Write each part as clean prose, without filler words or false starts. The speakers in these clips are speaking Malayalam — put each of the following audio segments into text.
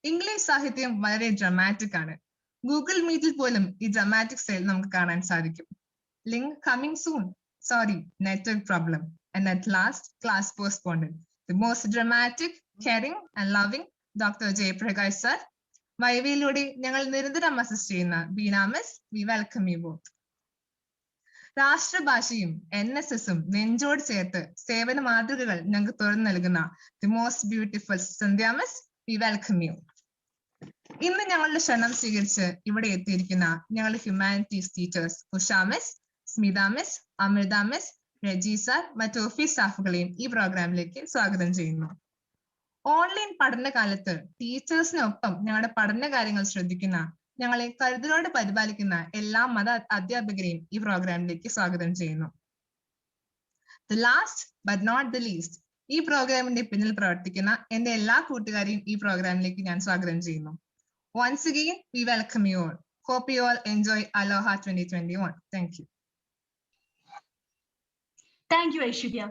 ഇംഗ്ലീഷ് സാഹിത്യം വളരെ ഡ്രമാറ്റിക് ആണ്. ഗൂഗിൾ മീറ്റിൽ പോലും ഈ ഡ്രമാറ്റിക് സ്റ്റൈൽ നമുക്ക് കാണാൻ സാധിക്കും. Link coming soon, sorry network problem, and at last class postponed. The most dramatic, caring and loving doctor Jayaprakash sir. വൈവയിലൂടെ ഞങ്ങൾ നിരന്തരം അസിസ്റ്റ് ചെയ്യുന്ന Beena miss, we welcome you both. രാഷ്ട്രഭാഷയും NSSഉം നെഞ്ചോട് ചേർത്ത് സേവന മാതൃകകൾ ഞങ്ങൾക്ക് തുറന്നു നൽകുന്ന the most beautiful Sandhya miss, we welcome you. ഇന്ന് ഞങ്ങളുടെ ക്ഷണം സ്വീകരിച്ച് ഇവിടെ എത്തിയിരിക്കുന്ന ഞങ്ങളുടെ humanities teachers Usha miss, Smitha miss, Amritha miss, Reji sir, മറ്റ് ഓഫീസ് സ്റ്റാഫുകളെയും ഈ പ്രോഗ്രാമിലേക്ക് സ്വാഗതം ചെയ്യുന്നു. ഓൺലൈൻ പഠനകാലത്ത് ടീച്ചേഴ്സിനൊപ്പം ഞങ്ങളുടെ പഠന കാര്യങ്ങൾ ശ്രദ്ധിക്കുന്ന, ഞങ്ങളെ കരുതലോടെ പരിപാലിക്കുന്ന എല്ലാ മത അധ്യാപകരെയും ഈ പ്രോഗ്രാമിലേക്ക് സ്വാഗതം ചെയ്യുന്നു. The last but not the least, ഈ പ്രോഗ്രാമിന്റെ പിന്നിൽ പ്രവർത്തിക്കുന്ന എന്റെ എല്ലാ കൂട്ടുകാരെയും ഈ പ്രോഗ്രാമിലേക്ക് ഞാൻ സ്വാഗതം ചെയ്യുന്നു. Once again, we welcome you all. Hope you all enjoy Aloha 2021. Thank you. Thank you, Aishwarya.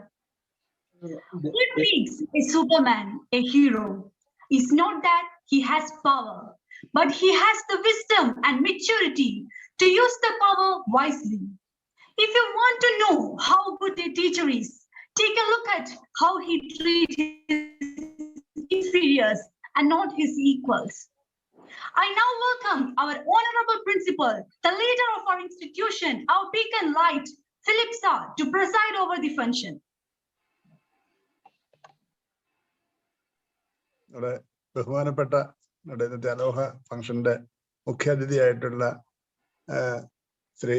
What makes a Superman a hero is not that he has power, but he has the wisdom and maturity to use the power wisely. If you want to know how good a teacher is, take a look at how he treats his inferiors and not his equals. I now welcome our honorable principal, the leader of our institution, our beacon light, Philip Sir, to preside over the function. ബഹുമാനപ്പെട്ട ഇന്നത്തെ അലോഹ ഫംഗ്ഷന്റെ മുഖ്യാതിഥിയായിട്ടുള്ള ശ്രീ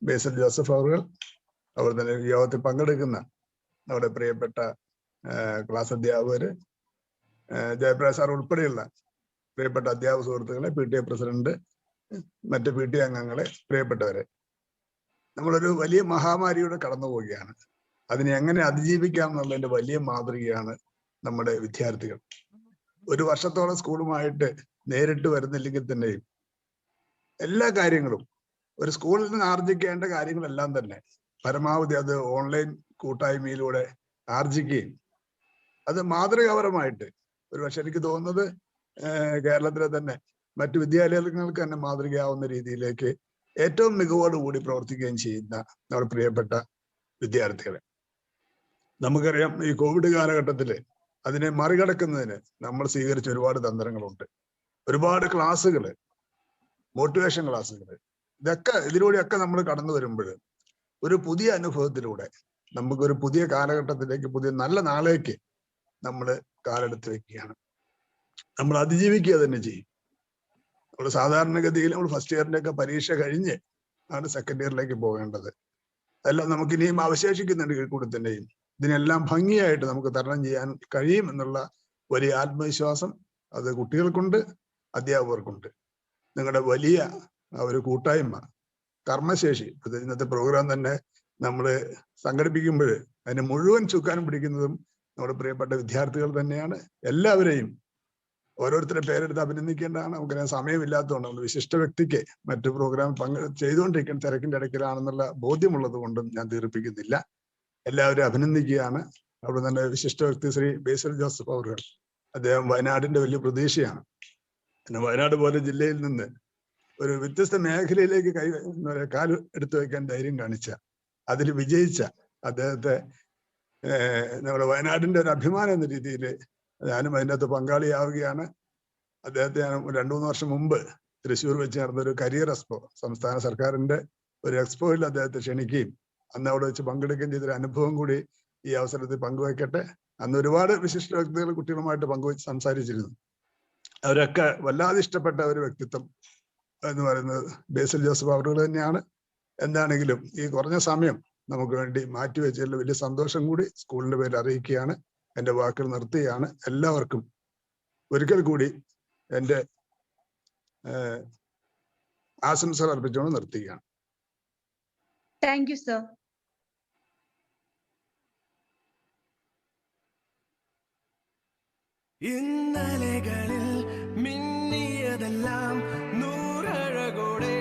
ബേസിൽ ജോസഫ് അവർ, അതുപോലെ തന്നെ യോഗത്തിൽ പങ്കെടുക്കുന്ന നമ്മുടെ പ്രിയപ്പെട്ട ക്ലാസ് അധ്യാപകര്, ജയപ്രകാശ് സാർ ഉൾപ്പെടെയുള്ള പ്രിയപ്പെട്ട അധ്യാപക സുഹൃത്തുക്കളെ, PTA പ്രസിഡന്റ്, മറ്റ് PTA അംഗങ്ങളെ, പ്രിയപ്പെട്ടവരെ, നമ്മളൊരു വലിയ മഹാമാരിയുടെ കടന്നു പോവുകയാണ്. അതിനെ എങ്ങനെ അതിജീവിക്കാം എന്നുള്ളതിന്റെ വലിയ മാതൃകയാണ് നമ്മുടെ വിദ്യാർത്ഥികൾ. ഒരു വർഷത്തോളം സ്കൂളുമായിട്ട് നേരിട്ട് വരുന്നില്ലെങ്കിൽ തന്നെയും എല്ലാ കാര്യങ്ങളും ഒരു സ്കൂളിൽ നിന്ന് ആർജിക്കേണ്ട കാര്യങ്ങളെല്ലാം തന്നെ പരമാവധി അത് ഓൺലൈൻ കൂട്ടായ്മയിലൂടെ ആർജിക്കുകയും അത് മാതൃകാപരമായിട്ട്, ഒരു പക്ഷെ എനിക്ക് തോന്നുന്നത് കേരളത്തിലെ തന്നെ മറ്റു വിദ്യാലയങ്ങൾക്ക് തന്നെ മാതൃകയാവുന്ന രീതിയിലേക്ക് ഏറ്റവും മികവോടുകൂടി പ്രവർത്തിക്കുകയും ചെയ്യുന്ന നമ്മുടെ പ്രിയപ്പെട്ട വിദ്യാർത്ഥികളെ, നമുക്കറിയാം ഈ കോവിഡ് കാലഘട്ടത്തില് അതിനെ മറികടക്കുന്നതിന് നമ്മൾ സ്വീകരിച്ച ഒരുപാട് തന്ത്രങ്ങളുണ്ട്. ഒരുപാട് ക്ലാസ്സുകള്, മോട്ടിവേഷൻ ക്ലാസ്സുകള്, ഇതിലൂടെയൊക്കെ നമ്മൾ കടന്നു വരുമ്പോൾ ഒരു പുതിയ അനുഭവത്തിലൂടെ നമുക്കൊരു പുതിയ കാലഘട്ടത്തിലേക്ക്, പുതിയ നല്ല നാളേക്ക് നമ്മൾ കാലെടുത്ത് വെക്കുകയാണ്. നമ്മൾ അതിജീവിക്കുക തന്നെ ചെയ്യും. നമ്മൾ സാധാരണഗതിയിൽ നമ്മൾ ഫസ്റ്റ് ഇയറിന്റെ ഒക്കെ പരീക്ഷ കഴിഞ്ഞ് ആണ് സെക്കൻഡ് ഇയറിലേക്ക് പോകേണ്ടത്. അതെല്ലാം നമുക്ക് ഇനിയും അവശേഷിക്കുന്നുണ്ട് കൂടി തന്നെയും ഇതിനെല്ലാം ഭംഗിയായിട്ട് നമുക്ക് തരണം ചെയ്യാൻ കഴിയും എന്നുള്ള വലിയ ആത്മവിശ്വാസം അത് കുട്ടികൾക്കുണ്ട്, അധ്യാപകർക്കുണ്ട്. നിങ്ങളുടെ വലിയ ഒരു കൂട്ടായ്മ, കർമ്മശേഷി, ഇന്നത്തെ പ്രോഗ്രാം തന്നെ നമ്മൾ സംഘടിപ്പിക്കുമ്പോൾ അതിനെ മുഴുവൻ ചുക്കാനും പിടിക്കുന്നതും നമ്മുടെ പ്രിയപ്പെട്ട വിദ്യാർത്ഥികൾ തന്നെയാണ്. എല്ലാവരെയും ഓരോരുത്തരുടെ പേരെടുത്ത് അഭിനന്ദിക്കേണ്ടതാണ്. നമുക്കറിയാം സമയമില്ലാത്തതുകൊണ്ട്, നമ്മൾ വിശിഷ്ട വ്യക്തിക്ക് മറ്റു പ്രോഗ്രാം ചെയ്തുകൊണ്ടിരിക്കുന്ന തിരക്കിന്റെ ഇടയ്ക്കിലാണെന്നുള്ള ബോധ്യമുള്ളത് കൊണ്ടും ഞാൻ തീർപ്പിക്കുന്നില്ല. എല്ലാവരും അഭിനന്ദിക്കുകയാണ്. അവിടെ തന്നെ വിശിഷ്ട വ്യക്തി ശ്രീ ബേസിൽ ജോസഫ് അവർ, അദ്ദേഹം വയനാടിന്റെ വലിയ പ്രതീക്ഷയാണ്. പിന്നെ വയനാട് പോലെ ജില്ലയിൽ നിന്ന് ഒരു വ്യത്യസ്ത മേഖലയിലേക്ക് കാല് എടുത്തു വയ്ക്കാൻ ധൈര്യം കാണിച്ച, അതിൽ വിജയിച്ച അദ്ദേഹത്തെ നമ്മുടെ വയനാടിന്റെ ഒരു അഭിമാനം എന്ന രീതിയിൽ ഞാനും അതിൻ്റെ പങ്കാളിയാവുകയാണ്. അദ്ദേഹത്തെ ഞാൻ 2-3 വർഷം മുമ്പ് തൃശ്ശൂർ വെച്ച് നടന്നൊരു കരിയർ എക്സ്പോ, സംസ്ഥാന സർക്കാരിന്റെ ഒരു എക്സ്പോയിൽ അദ്ദേഹത്തെ ക്ഷണിക്കുകയും അന്ന് അവിടെ വെച്ച് പങ്കെടുക്കുകയും ചെയ്തൊരു അനുഭവം കൂടി ഈ അവസരത്തിൽ പങ്കുവയ്ക്കട്ടെ. അന്ന് ഒരുപാട് വിശിഷ്ട വ്യക്തികൾ കുട്ടികളുമായിട്ട് പങ്കുവെച്ച് സംസാരിച്ചിരുന്നു. അവരൊക്കെ വല്ലാതെ ഇഷ്ടപ്പെട്ട ഒരു വ്യക്തിത്വം എന്ന് പറയുന്നത് ബേസിൽ ജോസഫ് അവറുകൾ തന്നെയാണ്. എന്താണെങ്കിലും ഈ കുറഞ്ഞ സമയം നമുക്ക് വേണ്ടി മാറ്റിവെച്ചതിൽ വലിയ സന്തോഷം കൂടി സ്കൂളിന്റെ പേരിൽ അറിയിക്കുകയാണ്. എൻ്റെ വാക്കുകൾ നിർത്തുകയാണ്. എല്ലാവർക്കും ഒരിക്കൽ കൂടി എൻ്റെ ആശംസകൾ അർപ്പിച്ചുകൊണ്ട് നിർത്തുകയാണ്. Thank you, sir. ഇന്നലകളിൽ മിന്നിയതെല്ലാം നൂറഴകോടെ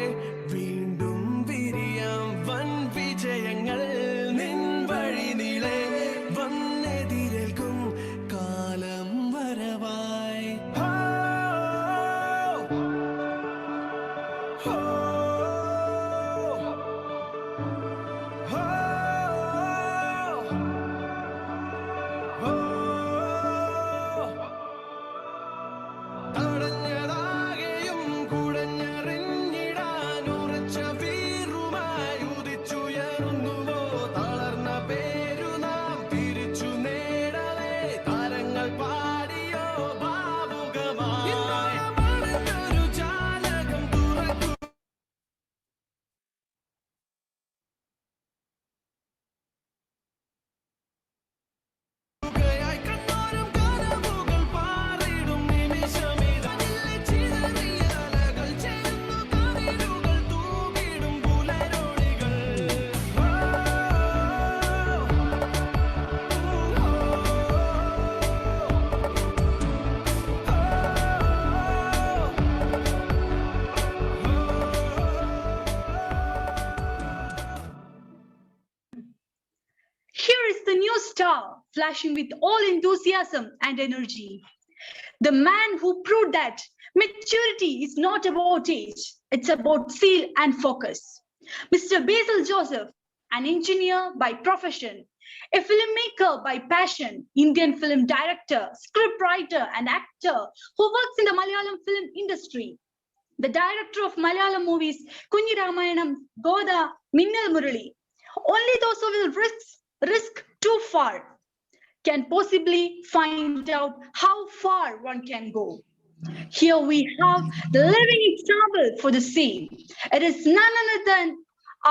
വീണ്ടും വിരിയാം വൻ വിജയങ്ങൾ നിൻ വഴി നീളെ വന്നെതിരേൽക്കും കാലം വരവായി. is the new star, flashing with all enthusiasm and energy. The man who proved that maturity is not about age, it's about zeal and focus. Mr. Basil Joseph, an engineer by profession, a filmmaker by passion, Indian film director, scriptwriter, and actor who works in the Malayalam film industry. The director of Malayalam movies Kunji Ramayanam, Goda, Minnal Murali. Only those who will risk too far can possibly find out how far one can go. Here we have the living example for the same. It is none other than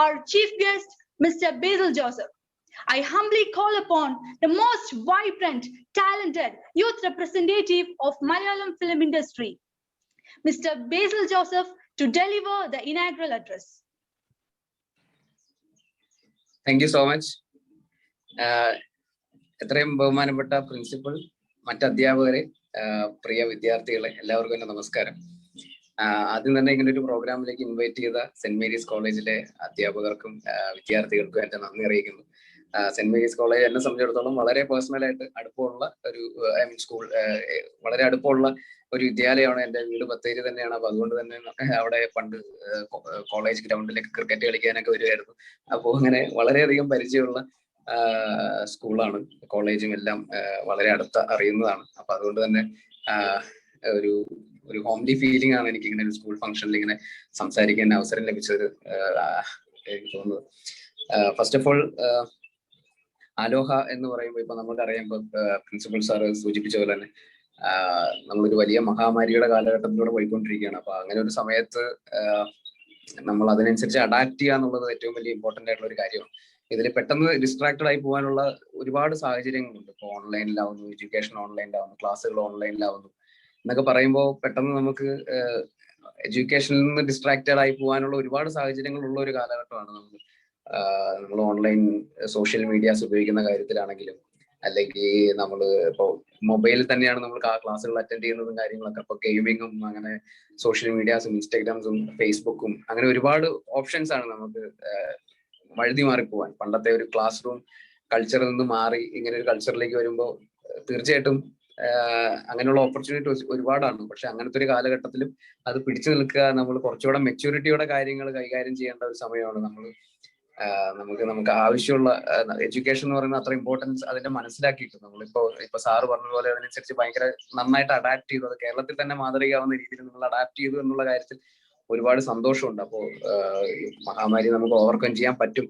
our chief guest, Mr. Basil Joseph. I humbly call upon the most vibrant, talented youth representative of Malayalam film industry, Mr. Basil Joseph, to deliver the inaugural address. Thank you so much. എത്രയും ബഹുമാനപ്പെട്ട പ്രിൻസിപ്പൽ, മറ്റ് അധ്യാപകരെ, പ്രിയ വിദ്യാർത്ഥികളെ, എല്ലാവർക്കും എൻ്റെ നമസ്കാരം. ആദ്യം തന്നെ ഇങ്ങനെ ഒരു പ്രോഗ്രാമിലേക്ക് ഇൻവൈറ്റ് ചെയ്ത സെന്റ് മേരീസ് കോളേജിലെ അധ്യാപകർക്കും വിദ്യാർത്ഥികൾക്കും എൻ്റെ നന്ദി അറിയിക്കുന്നു. സെന്റ് മേരീസ് കോളേജ് എന്നെ സംബന്ധിച്ചിടത്തോളം വളരെ പേഴ്സണലായിട്ട് അടുപ്പമുള്ള ഒരു സ്കൂൾ, വളരെ അടുപ്പമുള്ള ഒരു വിദ്യാലയമാണ്. എൻ്റെ വീട് ബത്തേരി തന്നെയാണ്. അപ്പൊ അതുകൊണ്ട് തന്നെ അവിടെ പണ്ട് കോളേജ് ഗ്രൗണ്ടിലേക്ക് ക്രിക്കറ്റ് കളിക്കാനൊക്കെ വരുമായിരുന്നു. അപ്പോൾ അങ്ങനെ വളരെയധികം പരിചയമുള്ള സ്കൂളാണ്. കോളേജും എല്ലാം വളരെ അടുത്ത അറിയുന്നതാണ്. അപ്പൊ അതുകൊണ്ട് തന്നെ ഒരു ഹോംലി ഫീലിംഗ് ആണ് എനിക്ക് ഇങ്ങനെ ഒരു സ്കൂൾ ഫംഗ്ഷനിൽ ഇങ്ങനെ സംസാരിക്കാൻ അവസരം ലഭിച്ചത് എനിക്ക് തോന്നുന്നത്. ഫസ്റ്റ് ഓഫ് ഓൾ, അലോഹ എന്ന് പറയുമ്പോൾ ഇപ്പൊ നമുക്കറിയാം, ഇപ്പൊ പ്രിൻസിപ്പൽ സാറ് സൂചിപ്പിച്ച പോലെ തന്നെ നമ്മളൊരു വലിയ മഹാമാരിയുടെ കാലഘട്ടത്തിലൂടെ പോയിക്കൊണ്ടിരിക്കുകയാണ്. അപ്പൊ അങ്ങനെ ഒരു സമയത്ത് നമ്മൾ അതിനനുസരിച്ച് അഡാപ്റ്റ് ചെയ്യുക എന്നുള്ളത് ഏറ്റവും വലിയ ഇമ്പോർട്ടന്റ് ആയിട്ടുള്ള ഒരു കാര്യമാണ്. ഇതിൽ പെട്ടെന്ന് ഡിസ്ട്രാക്റ്റഡ് ആയി പോകാനുള്ള ഒരുപാട് സാഹചര്യങ്ങളുണ്ട്. ഇപ്പോൾ ഓൺലൈനിലാവുന്നു, എഡ്യൂക്കേഷൻ ഓൺലൈനിലാവുന്നു, ക്ലാസ്സുകൾ ഓൺലൈനിലാവുന്നു എന്നൊക്കെ പറയുമ്പോൾ പെട്ടെന്ന് നമുക്ക് എഡ്യൂക്കേഷനിൽ നിന്ന് ഡിസ്ട്രാക്റ്റഡ് ആയി പോകാനുള്ള ഒരുപാട് സാഹചര്യങ്ങളുള്ള ഒരു കാലഘട്ടമാണ് നമ്മൾ ഓൺലൈൻ സോഷ്യൽ മീഡിയാസ് ഉപയോഗിക്കുന്ന കാര്യത്തിലാണെങ്കിലും, അല്ലെങ്കിൽ നമ്മൾ ഇപ്പോൾ മൊബൈലിൽ തന്നെയാണ് നമ്മൾ ക്ലാസ്സുകൾ അറ്റൻഡ് ചെയ്യുന്നതും കാര്യങ്ങളൊക്കെ. അപ്പോൾ ഗെയിമിങ്ങും അങ്ങനെ സോഷ്യൽ മീഡിയാസും ഇൻസ്റ്റാഗ്രാംസും ഫേസ്ബുക്കും അങ്ങനെ ഒരുപാട് ഓപ്ഷൻസ് ആണ് നമുക്ക് വഴുതി മാറിപ്പോവാൻ. പണ്ടത്തെ ഒരു ക്ലാസ് റൂം കൾച്ചറിൽ നിന്ന് മാറി ഇങ്ങനെ ഒരു കൾച്ചറിലേക്ക് വരുമ്പോൾ തീർച്ചയായിട്ടും അങ്ങനെയുള്ള ഓപ്പർച്യൂണിറ്റീസ് ഒരുപാടാണ്. പക്ഷെ അങ്ങനത്തെ ഒരു കാലഘട്ടത്തിലും അത് പിടിച്ചു നിൽക്കുക, നമ്മൾ കുറച്ചുകൂടെ മെച്യൂരിറ്റിയോടെ കാര്യങ്ങൾ കൈകാര്യം ചെയ്യേണ്ട ഒരു സമയമാണ്. നമുക്ക് ആവശ്യമുള്ള എഡ്യൂക്കേഷൻ എന്ന് പറയുന്ന അത്ര ഇമ്പോർട്ടൻസ് അതിന്റെ മനസ്സിലാക്കിയിട്ട് ഇപ്പൊ സാറ് പറഞ്ഞതുപോലെ അതിനനുസരിച്ച് ഭയങ്കര നന്നായിട്ട് അഡാപ്റ്റ് ചെയ്തു. അത് കേരളത്തിൽ തന്നെ മാതൃകയാവുന്ന രീതിയിൽ നമ്മൾ അഡാപ്റ്റ് ചെയ്തു എന്നുള്ള കാര്യത്തിൽ ഒരുപാട് സന്തോഷമുണ്ട്. അപ്പോൾ മഹാമാരി നമുക്ക് ഓവർകം ചെയ്യാൻ പറ്റും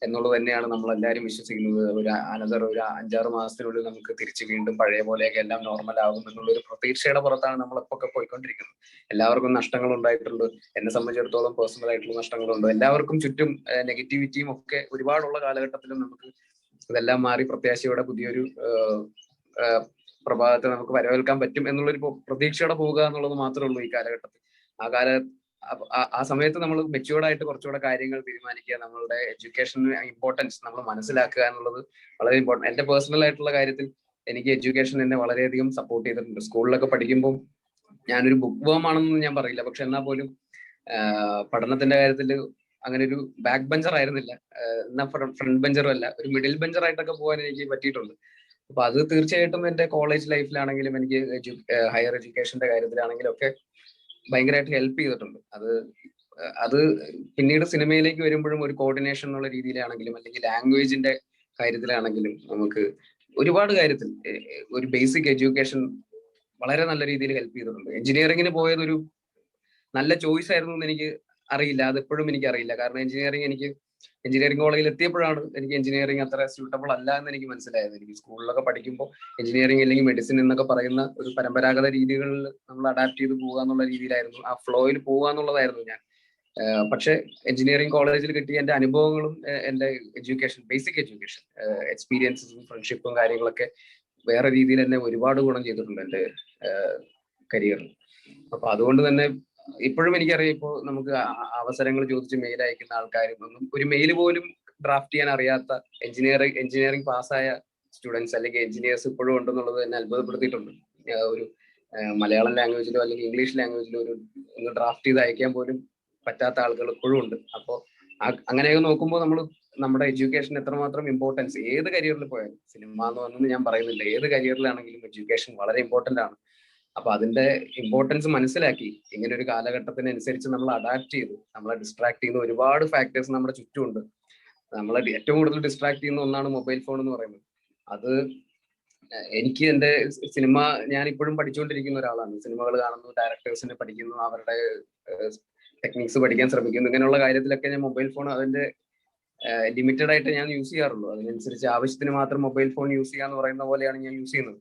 എന്നുള്ളത് തന്നെയാണ് നമ്മൾ എല്ലാവരും വിശ്വസിക്കുന്നത്. ഒരു 5-6 മാസത്തിനുള്ളിൽ നമുക്ക് തിരിച്ച് വീണ്ടും പഴയ പോലെയൊക്കെ എല്ലാം നോർമൽ ആകും എന്നുള്ള ഒരു പ്രതീക്ഷയുടെ പുറത്താണ് നമ്മളെപ്പൊക്കെ പോയിക്കൊണ്ടിരിക്കുന്നത്. എല്ലാവർക്കും നഷ്ടങ്ങൾ ഉണ്ടായിട്ടുണ്ട്. എന്നെ സംബന്ധിച്ചിടത്തോളം പേഴ്സണൽ ആയിട്ടുള്ള നഷ്ടങ്ങളുണ്ട്. എല്ലാവർക്കും ചുറ്റും നെഗറ്റിവിറ്റിയും ഒക്കെ ഒരുപാടുള്ള കാലഘട്ടത്തിലും നമുക്ക് ഇതെല്ലാം മാറി പ്രത്യാശയോടെ പുതിയൊരു പ്രഭാതത്തെ നമുക്ക് വരവേൽക്കാൻ പറ്റും എന്നുള്ളൊരു പ്രതീക്ഷയോടെ പോവുക എന്നുള്ളത് മാത്രമേ ഉള്ളൂ ഈ കാലഘട്ടത്തിൽ. ആ സമയത്ത് നമ്മൾ മെച്യൂർഡ് ആയിട്ട് കുറച്ചുകൂടെ കാര്യങ്ങൾ തീരുമാനിക്കുക, നമ്മളുടെ എഡ്യൂക്കേഷന് ഇമ്പോർട്ടൻസ് നമ്മൾ മനസ്സിലാക്കുക എന്നുള്ളത് വളരെ ഇമ്പോർട്ടൻറ്റ്. എന്റെ പേഴ്സണൽ ആയിട്ടുള്ള കാര്യത്തിൽ എനിക്ക് എഡ്യൂക്കേഷൻ എന്നെ വളരെയധികം സപ്പോർട്ട് ചെയ്തിട്ടുണ്ട്. സ്കൂളിലൊക്കെ പഠിക്കുമ്പോൾ ഞാനൊരു ബുക്ക് വേം ആണെന്ന് ഞാൻ പറയില്ല, പക്ഷെ എന്നാൽ പോലും പഠനത്തിന്റെ കാര്യത്തിൽ അങ്ങനെ ഒരു ബാക്ക് ബെഞ്ചർ ആയിരുന്നില്ല, എന്നാ ഫ്രണ്ട് ബെഞ്ചറും അല്ല, ഒരു മിഡിൽ ബെഞ്ചർ ആയിട്ടൊക്കെ പോകാൻ എനിക്ക് പറ്റിയിട്ടുണ്ട്. അപ്പൊ അത് തീർച്ചയായിട്ടും എന്റെ കോളേജ് ലൈഫിലാണെങ്കിലും എനിക്ക് ഹയർ എഡ്യൂക്കേഷന്റെ കാര്യത്തിലാണെങ്കിലും ഒക്കെ ഭയങ്കരമായിട്ട് ഹെൽപ്പ് ചെയ്തിട്ടുണ്ട്. അത് പിന്നീട് സിനിമയിലേക്ക് വരുമ്പോഴും ഒരു കോർഡിനേഷൻ എന്നുള്ള രീതിയിലാണെങ്കിലും അല്ലെങ്കിൽ ലാംഗ്വേജിന്റെ കാര്യത്തിലാണെങ്കിലും നമുക്ക് ഒരുപാട് കാര്യത്തിൽ ഒരു ബേസിക് എഡ്യൂക്കേഷൻ വളരെ നല്ല രീതിയിൽ ഹെൽപ്പ് ചെയ്തിട്ടുണ്ട്. എഞ്ചിനീയറിംഗിന് പോയത് ഒരു നല്ല ചോയ്സ് ആയിരുന്നു എന്ന് എനിക്ക് അറിയില്ല, അതെപ്പോഴും എനിക്കറിയില്ല. കാരണം എഞ്ചിനീയറിംഗ് കോളേജിൽ എത്തിയപ്പോഴാണ് എനിക്ക് എഞ്ചിനീയറിംഗ് അത്ര സ്യൂട്ടബിൾ അല്ല എന്ന് എനിക്ക് മനസ്സിലായത്. എനിക്ക് സ്കൂളിലൊക്കെ പഠിക്കുമ്പോൾ എഞ്ചിനീയറിംഗ് അല്ലെങ്കിൽ മെഡിസിൻ എന്നൊക്കെ പറയുന്ന ഒരു പരമ്പരാഗത രീതികളിൽ നമ്മൾ അഡാപ്റ്റ് ചെയ്ത് പോകുക എന്നുള്ള രീതിയിലായിരുന്നു, ആ ഫ്ലോയിൽ പോകുക എന്നുള്ളതായിരുന്നു ഞാൻ. പക്ഷെ എഞ്ചിനീയറിംഗ് കോളേജിൽ കിട്ടിയ എൻ്റെ അനുഭവങ്ങളും എൻ്റെ എഡ്യൂക്കേഷൻ, ബേസിക് എഡ്യൂക്കേഷൻ എക്സ്പീരിയൻസും ഫ്രണ്ട്ഷിപ്പും കാര്യങ്ങളൊക്കെ വേറെ രീതിയിൽ എന്നെ ഒരുപാട് ഗുണം ചെയ്തിട്ടുണ്ട് എൻ്റെ കരിയറിൽ. അപ്പൊ അതുകൊണ്ട് തന്നെ ഇപ്പോഴും എനിക്കറിയാം, ഇപ്പോൾ നമുക്ക് അവസരങ്ങൾ ചോദിച്ച് മെയിൽ അയക്കുന്ന ആൾക്കാരും ഒന്നും ഒരു മെയിൽ പോലും ഡ്രാഫ്റ്റ് ചെയ്യാൻ അറിയാത്ത എഞ്ചിനീയറിംഗ് പാസ്സായ സ്റ്റുഡൻസ് അല്ലെങ്കിൽ എഞ്ചിനീയേഴ്സ് ഇപ്പോഴും ഉണ്ടെന്നുള്ളത് എന്നെ അത്ഭുതപ്പെടുത്തിയിട്ടുണ്ട്. ഒരു മലയാളം ലാംഗ്വേജിലോ അല്ലെങ്കിൽ ഇംഗ്ലീഷ് ലാംഗ്വേജിലോ ഒന്ന് ഡ്രാഫ്റ്റ് ചെയ്ത് അയക്കാൻ പോലും പറ്റാത്ത ആളുകൾ ഇപ്പോഴും ഉണ്ട്. അപ്പോൾ അങ്ങനെയൊക്കെ നോക്കുമ്പോൾ നമ്മുടെ എഡ്യൂക്കേഷൻ എത്രമാത്രം ഇമ്പോർട്ടൻസ് ഏത് കരിയറിൽ പോയാലും, സിനിമ എന്ന് പറഞ്ഞത് ഞാൻ പറയുന്നില്ല, ഏത് കരിയറിലാണെങ്കിലും എഡ്യൂക്കേഷൻ വളരെ ഇമ്പോർട്ടന്റ് ആണ്. അപ്പൊ അതിന്റെ ഇമ്പോർട്ടൻസ് മനസ്സിലാക്കി ഇങ്ങനെ ഒരു കാലഘട്ടത്തിനനുസരിച്ച് നമ്മൾ അഡാപ്റ്റ് ചെയ്ത് നമ്മളെ ഡിസ്ട്രാക്ട് ചെയ്യുന്ന ഒരുപാട് ഫാക്ടേഴ്സ് നമ്മുടെ ചുറ്റുമുണ്ട്. നമ്മളെ ഏറ്റവും കൂടുതൽ ഡിസ്ട്രാക്ട് ചെയ്യുന്ന ഒന്നാണ് മൊബൈൽ ഫോൺ എന്ന് പറയുന്നത്. അത് എനിക്ക് എന്റെ സിനിമ ഞാൻ ഇപ്പോഴും പഠിച്ചുകൊണ്ടിരിക്കുന്ന ഒരാളാണ്. സിനിമകൾ കാണുന്നു, ഡയറക്ടേഴ്സിനെ പഠിക്കുന്നു, അവരുടെ ടെക്നിക്സ് പഠിക്കാൻ ശ്രമിക്കുന്നു. ഇങ്ങനെയുള്ള കാര്യത്തിലൊക്കെ ഞാൻ മൊബൈൽ ഫോൺ അതിന്റെ ലിമിറ്റഡ് ആയിട്ട് ഞാൻ യൂസ് ചെയ്യാറുള്ളൂ. അതിനനുസരിച്ച് ആവശ്യത്തിന് മാത്രം മൊബൈൽ ഫോൺ യൂസ് ചെയ്യാന്ന് പറയുന്ന പോലെയാണ് ഞാൻ യൂസ് ചെയ്യുന്നത്.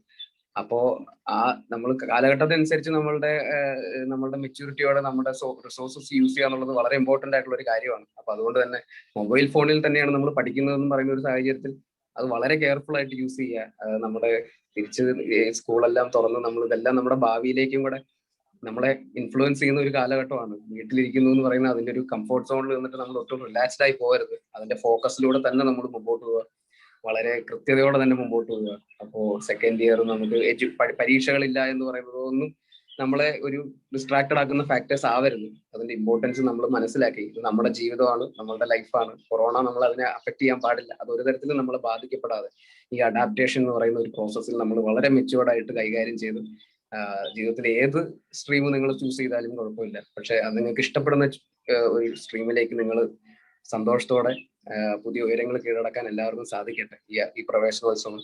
അപ്പോ നമ്മൾ കാലഘട്ടത്തിനനുസരിച്ച് നമ്മളുടെ മെച്യൂരിറ്റിയോടെ നമ്മുടെ റിസോഴ്സസ് യൂസ് ചെയ്യുക എന്നുള്ളത് വളരെ ഇമ്പോർട്ടന്റ് ആയിട്ടുള്ള ഒരു കാര്യമാണ്. അപ്പൊ അതുകൊണ്ട് തന്നെ മൊബൈൽ ഫോണിൽ തന്നെയാണ് നമ്മൾ പഠിക്കുന്നതെന്ന് പറയുന്ന ഒരു സാഹചര്യത്തിൽ അത് വളരെ കെയർഫുൾ ആയിട്ട് യൂസ് ചെയ്യുക. നമ്മുടെ തിരിച്ച് സ്കൂളെല്ലാം തുറന്ന് നമ്മൾ ഇതെല്ലാം നമ്മുടെ ഭാവിയിലേക്കും കൂടെ നമ്മളെ ഇൻഫ്ലുവൻസ് ചെയ്യുന്ന ഒരു കാലഘട്ടമാണ്. വീട്ടിലിരിക്കുന്നു എന്ന് പറയുന്നത് അതിന്റെ ഒരു കംഫോർട്ട് സോണിൽ നിന്നിട്ട് നമ്മൾ ഒട്ടും റിലാക്സ്ഡ് ആയി പോകരുത്. അതിന്റെ ഫോക്കസിലൂടെ തന്നെ നമ്മൾ മുമ്പോട്ട് പോവുക, വളരെ കൃത്യതയോടെ തന്നെ മുമ്പോട്ട് പോവുക. അപ്പോ സെക്കൻഡ് ഇയർ നമുക്ക് പരീക്ഷകളില്ല എന്ന് പറയുന്നത് ഒന്നും നമ്മളെ ഒരു ഡിസ്ട്രാക്റ്റഡ് ആക്കുന്ന ഫാക്ടേഴ്സ് ആവരുത്. അതിന്റെ ഇമ്പോർട്ടൻസ് നമ്മൾ മനസ്സിലാക്കി. ഇത് നമ്മുടെ ജീവിതമാണ്, നമ്മളുടെ ലൈഫാണ്. കൊറോണ നമ്മൾ അതിനെ അഫക്ട് ചെയ്യാൻ പാടില്ല. അത് ഒരു തരത്തിലും നമ്മളെ ബാധിക്കപ്പെടാതെ ഈ അഡാപ്റ്റേഷൻ എന്ന് പറയുന്ന ഒരു പ്രോസസ്സിൽ നമ്മൾ വളരെ മെച്യൂർഡ് ആയിട്ട് കൈകാര്യം ചെയ്ത് ജീവിതത്തിൽ ഏത് സ്ട്രീം നിങ്ങൾ ചൂസ് ചെയ്താലും കുഴപ്പമില്ല. പക്ഷെ അത് നിങ്ങൾക്ക് ഇഷ്ടപ്പെടുന്ന ഒരു സ്ട്രീമിലേക്ക് നിങ്ങൾ സന്തോഷത്തോടെ പുതിയ ഉയരങ്ങൾ കീഴടക്കാൻ എല്ലാവർക്കും സാധിക്കട്ടെ. ഈ പ്രവേശനോത്സവം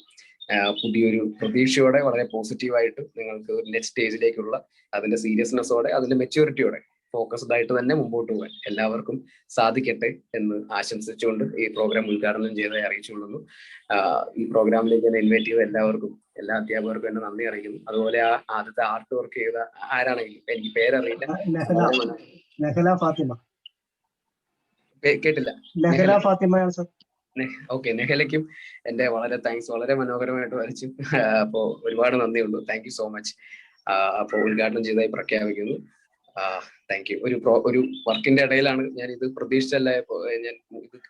പുതിയൊരു പ്രതീക്ഷയോടെ വളരെ പോസിറ്റീവായിട്ട് നിങ്ങൾക്ക് ഒരു നെക്സ്റ്റ് സ്റ്റേജിലേക്കുള്ള അതിന്റെ സീരിയസ്നെസ്സോടെ അതിന്റെ മെച്യൂരിറ്റിയോടെ ഫോക്കസ്ഡ് ആയിട്ട് തന്നെ മുമ്പോട്ട് പോകാൻ എല്ലാവർക്കും സാധിക്കട്ടെ എന്ന് ആശംസിച്ചുകൊണ്ട് ഈ പ്രോഗ്രാം ഉദ്ഘാടനം ചെയ്തതായി അറിയിച്ചുകൊള്ളുന്നു. ഈ പ്രോഗ്രാമിലേക്ക് എന്നെ ഇൻവൈറ്റ് ചെയ്ത എല്ലാവർക്കും, എല്ലാ അധ്യാപകർക്കും എന്നെ നന്ദി അറിയിക്കുന്നു. അതുപോലെ ആദ്യത്തെ ആർട്ട് വർക്ക് ചെയ്ത ആരാണെങ്കിലും എനിക്ക് പേരറിയില്ല, കേട്ടില്ല. ഓക്കെ, നെഹലയ്ക്കും എന്റെ വളരെ താങ്ക്സ്. വളരെ മനോഹരമായിട്ട് വരച്ചു. അപ്പോ ഒരുപാട് നന്ദിയുള്ളൂ. Thank you so much. അപ്പോൾ ഉദ്ഘാടനം ചെയ്തതായി പ്രഖ്യാപിക്കുന്നു. Thank you. ഒരു വർക്കിന്റെ ഇടയിലാണ് ഞാൻ ഇത് പ്രതീക്ഷിച്ചല്ല. ഞാൻ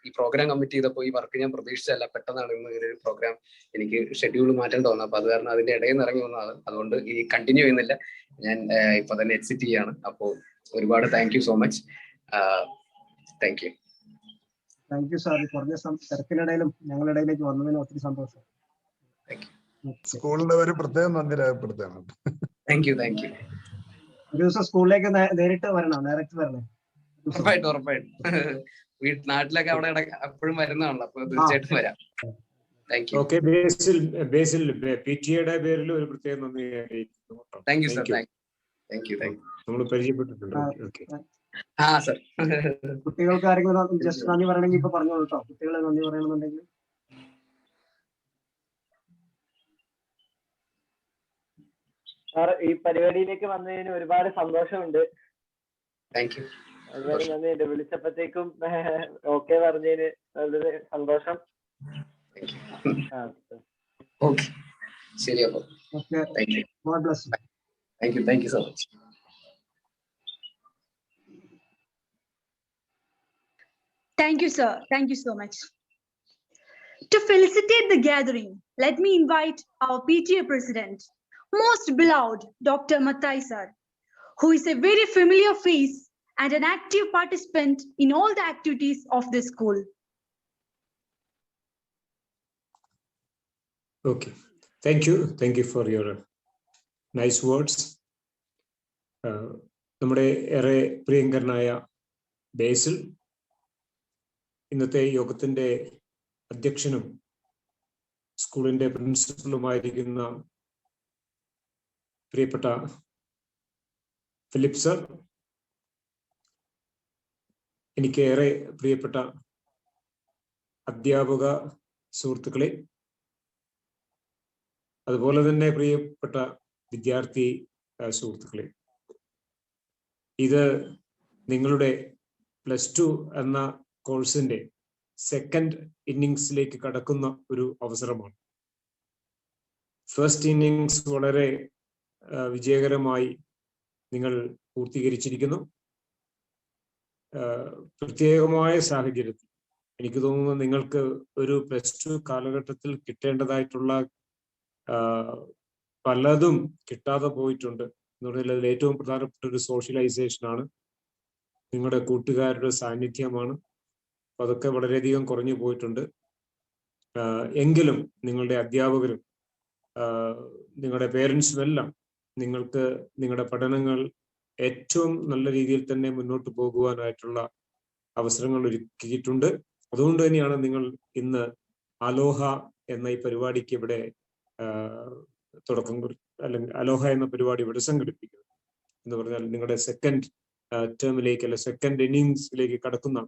ഈ പ്രോഗ്രാം കമ്മിറ്റ് ചെയ്തപ്പോൾ ഈ വർക്ക് ഞാൻ പ്രതീക്ഷിച്ചല്ല. പെട്ടെന്നാണ് ഇന്ന് ഒരു പ്രോഗ്രാം എനിക്ക് ഷെഡ്യൂൾ മാറ്റാൻ തോന്നുന്നത്. അപ്പൊ അത് കാരണം അതിന്റെ ഇടയിൽ നിന്ന് ഇറങ്ങി വന്നതാണ്. അതുകൊണ്ട് ഈ കണ്ടിന്യൂ ചെയ്യുന്നില്ല, ഞാൻ ഇപ്പൊ തന്നെ എക്സിറ്റ് ചെയ്യാണ്. അപ്പോൾ ഒരുപാട് thank you so much. Thank you. Thank you sir. കുറഞ്ഞ തിരക്കിനിടയിലും ഞങ്ങളുടെ ഇടയിലേക്ക് വന്നതിന് ഒത്തിരി സന്തോഷം. സ്കൂളിന്റെ ഒരു പ്രത്യേകം നന്ദി രേഖപ്പെടുത്തുകയാണ്. Thank you, thank you. ഒരു ദിവസം സ്കൂളിലേക്ക് നേരിട്ട് വരണം, ഡയറക്റ്റ് വരണം. ഉറപ്പായിട്ടും, ഉറപ്പായിട്ടും. നാട്ടിലൊക്കെ അവിടെ എപ്പോഴും വരുന്നതാണല്ലോ, അപ്പൊ തീർച്ചയായിട്ടും വരാം. Thank you. ഓക്കെ, ബേസിൽ പിടിഎയുടെ പേരിൽ ഒരു പ്രത്യേക നന്ദി അറിയിക്കുന്നു. Thank you sir. Thank U. നമ്മൾ പരിചയപ്പെട്ടിട്ടുണ്ട്. ഓക്കെ. സർ, കുട്ടികൾക്ക് ആരെങ്കിലും ജസ്റ്റ് നന്ദി പറയണമെങ്കിൽ ഇപ്പൊ പറഞ്ഞോളൂ കേട്ടോ. കുട്ടികളെ നന്ദി പറയണമെന്നുണ്ടെങ്കിൽ. സാർ, ഈ പരിപാടിയിലേക്ക് വന്നതിന് ഒരുപാട് സന്തോഷമുണ്ട്. Thank you. ഒരുപാട് നന്ദിയുണ്ട്. വിളിച്ചപ്പോഴത്തേക്കും ഓക്കെ പറഞ്ഞതിന് വളരെ സന്തോഷം. ഓക്കെ, ശരി. അപ്പൊ thank you. God bless you. Thank you so much. Thank you, sir. Thank you so much. To felicitate the gathering, let me invite our PTA President, most beloved Dr. Mathai sir, who is a very familiar face and an active participant in all the activities of the school. Okay. Thank you. Thank you for your nice words. നമ്മുടെ ഏറെ പ്രിയങ്കരനായ ബേസിൽ, ഇന്നത്തെ യോഗത്തിന്റെ അധ്യക്ഷനും സ്കൂളിന്റെ പ്രിൻസിപ്പലുമായിരിക്കുന്ന പ്രിയപ്പെട്ട ഫിലിപ്പ് സർ, എനിക്ക് ഏറെ പ്രിയപ്പെട്ട അധ്യാപക സുഹൃത്തുക്കളെ, അതുപോലെ തന്നെ പ്രിയപ്പെട്ട വിദ്യാർത്ഥി സുഹൃത്തുക്കളെ, ഇത് നിങ്ങളുടെ +2 എന്ന കോഴ്സിന്റെ സെക്കൻഡ് ഇന്നിങ്സിലേക്ക് കടക്കുന്ന ഒരു അവസരമാണ്. ഫസ്റ്റ് ഇന്നിങ്സ് വളരെ വിജയകരമായി നിങ്ങൾ പൂർത്തീകരിച്ചിരിക്കുന്നു. പ്രത്യേകമായ സാഹചര്യത്തിൽ എനിക്ക് തോന്നുന്നു നിങ്ങൾക്ക് ഒരു +2 കാലഘട്ടത്തിൽ കിട്ടേണ്ടതായിട്ടുള്ള പലതും കിട്ടാതെ പോയിട്ടുണ്ട് എന്ന് പറഞ്ഞാൽ അതിൽ ഏറ്റവും പ്രധാനപ്പെട്ട ഒരു സോഷ്യലൈസേഷൻ ആണ്, നിങ്ങളുടെ കൂട്ടുകാരുടെ സാന്നിധ്യമാണ്, അപ്പൊ അതൊക്കെ വളരെയധികം കുറഞ്ഞു പോയിട്ടുണ്ട്. എങ്കിലും നിങ്ങളുടെ അധ്യാപകരും നിങ്ങളുടെ പേരൻസും എല്ലാം നിങ്ങൾക്ക് നിങ്ങളുടെ പഠനങ്ങൾ ഏറ്റവും നല്ല രീതിയിൽ തന്നെ മുന്നോട്ട് പോകുവാനായിട്ടുള്ള അവസരങ്ങൾ ഒരുക്കിയിട്ടുണ്ട്. അതുകൊണ്ട് തന്നെയാണ് നിങ്ങൾ ഇന്ന് അലോഹ എന്ന ഈ പരിപാടിക്ക് ഇവിടെ തുടക്കം അല്ലെങ്കിൽ അലോഹ എന്ന പരിപാടി ഇവിടെ സംഘടിപ്പിക്കുന്നത്. എന്ന് പറഞ്ഞാൽ നിങ്ങളുടെ സെക്കൻഡ് ടേമിലേക്ക് അല്ലെ സെക്കൻഡ് ഇന്നിങ്സിലേക്ക് കടക്കുന്ന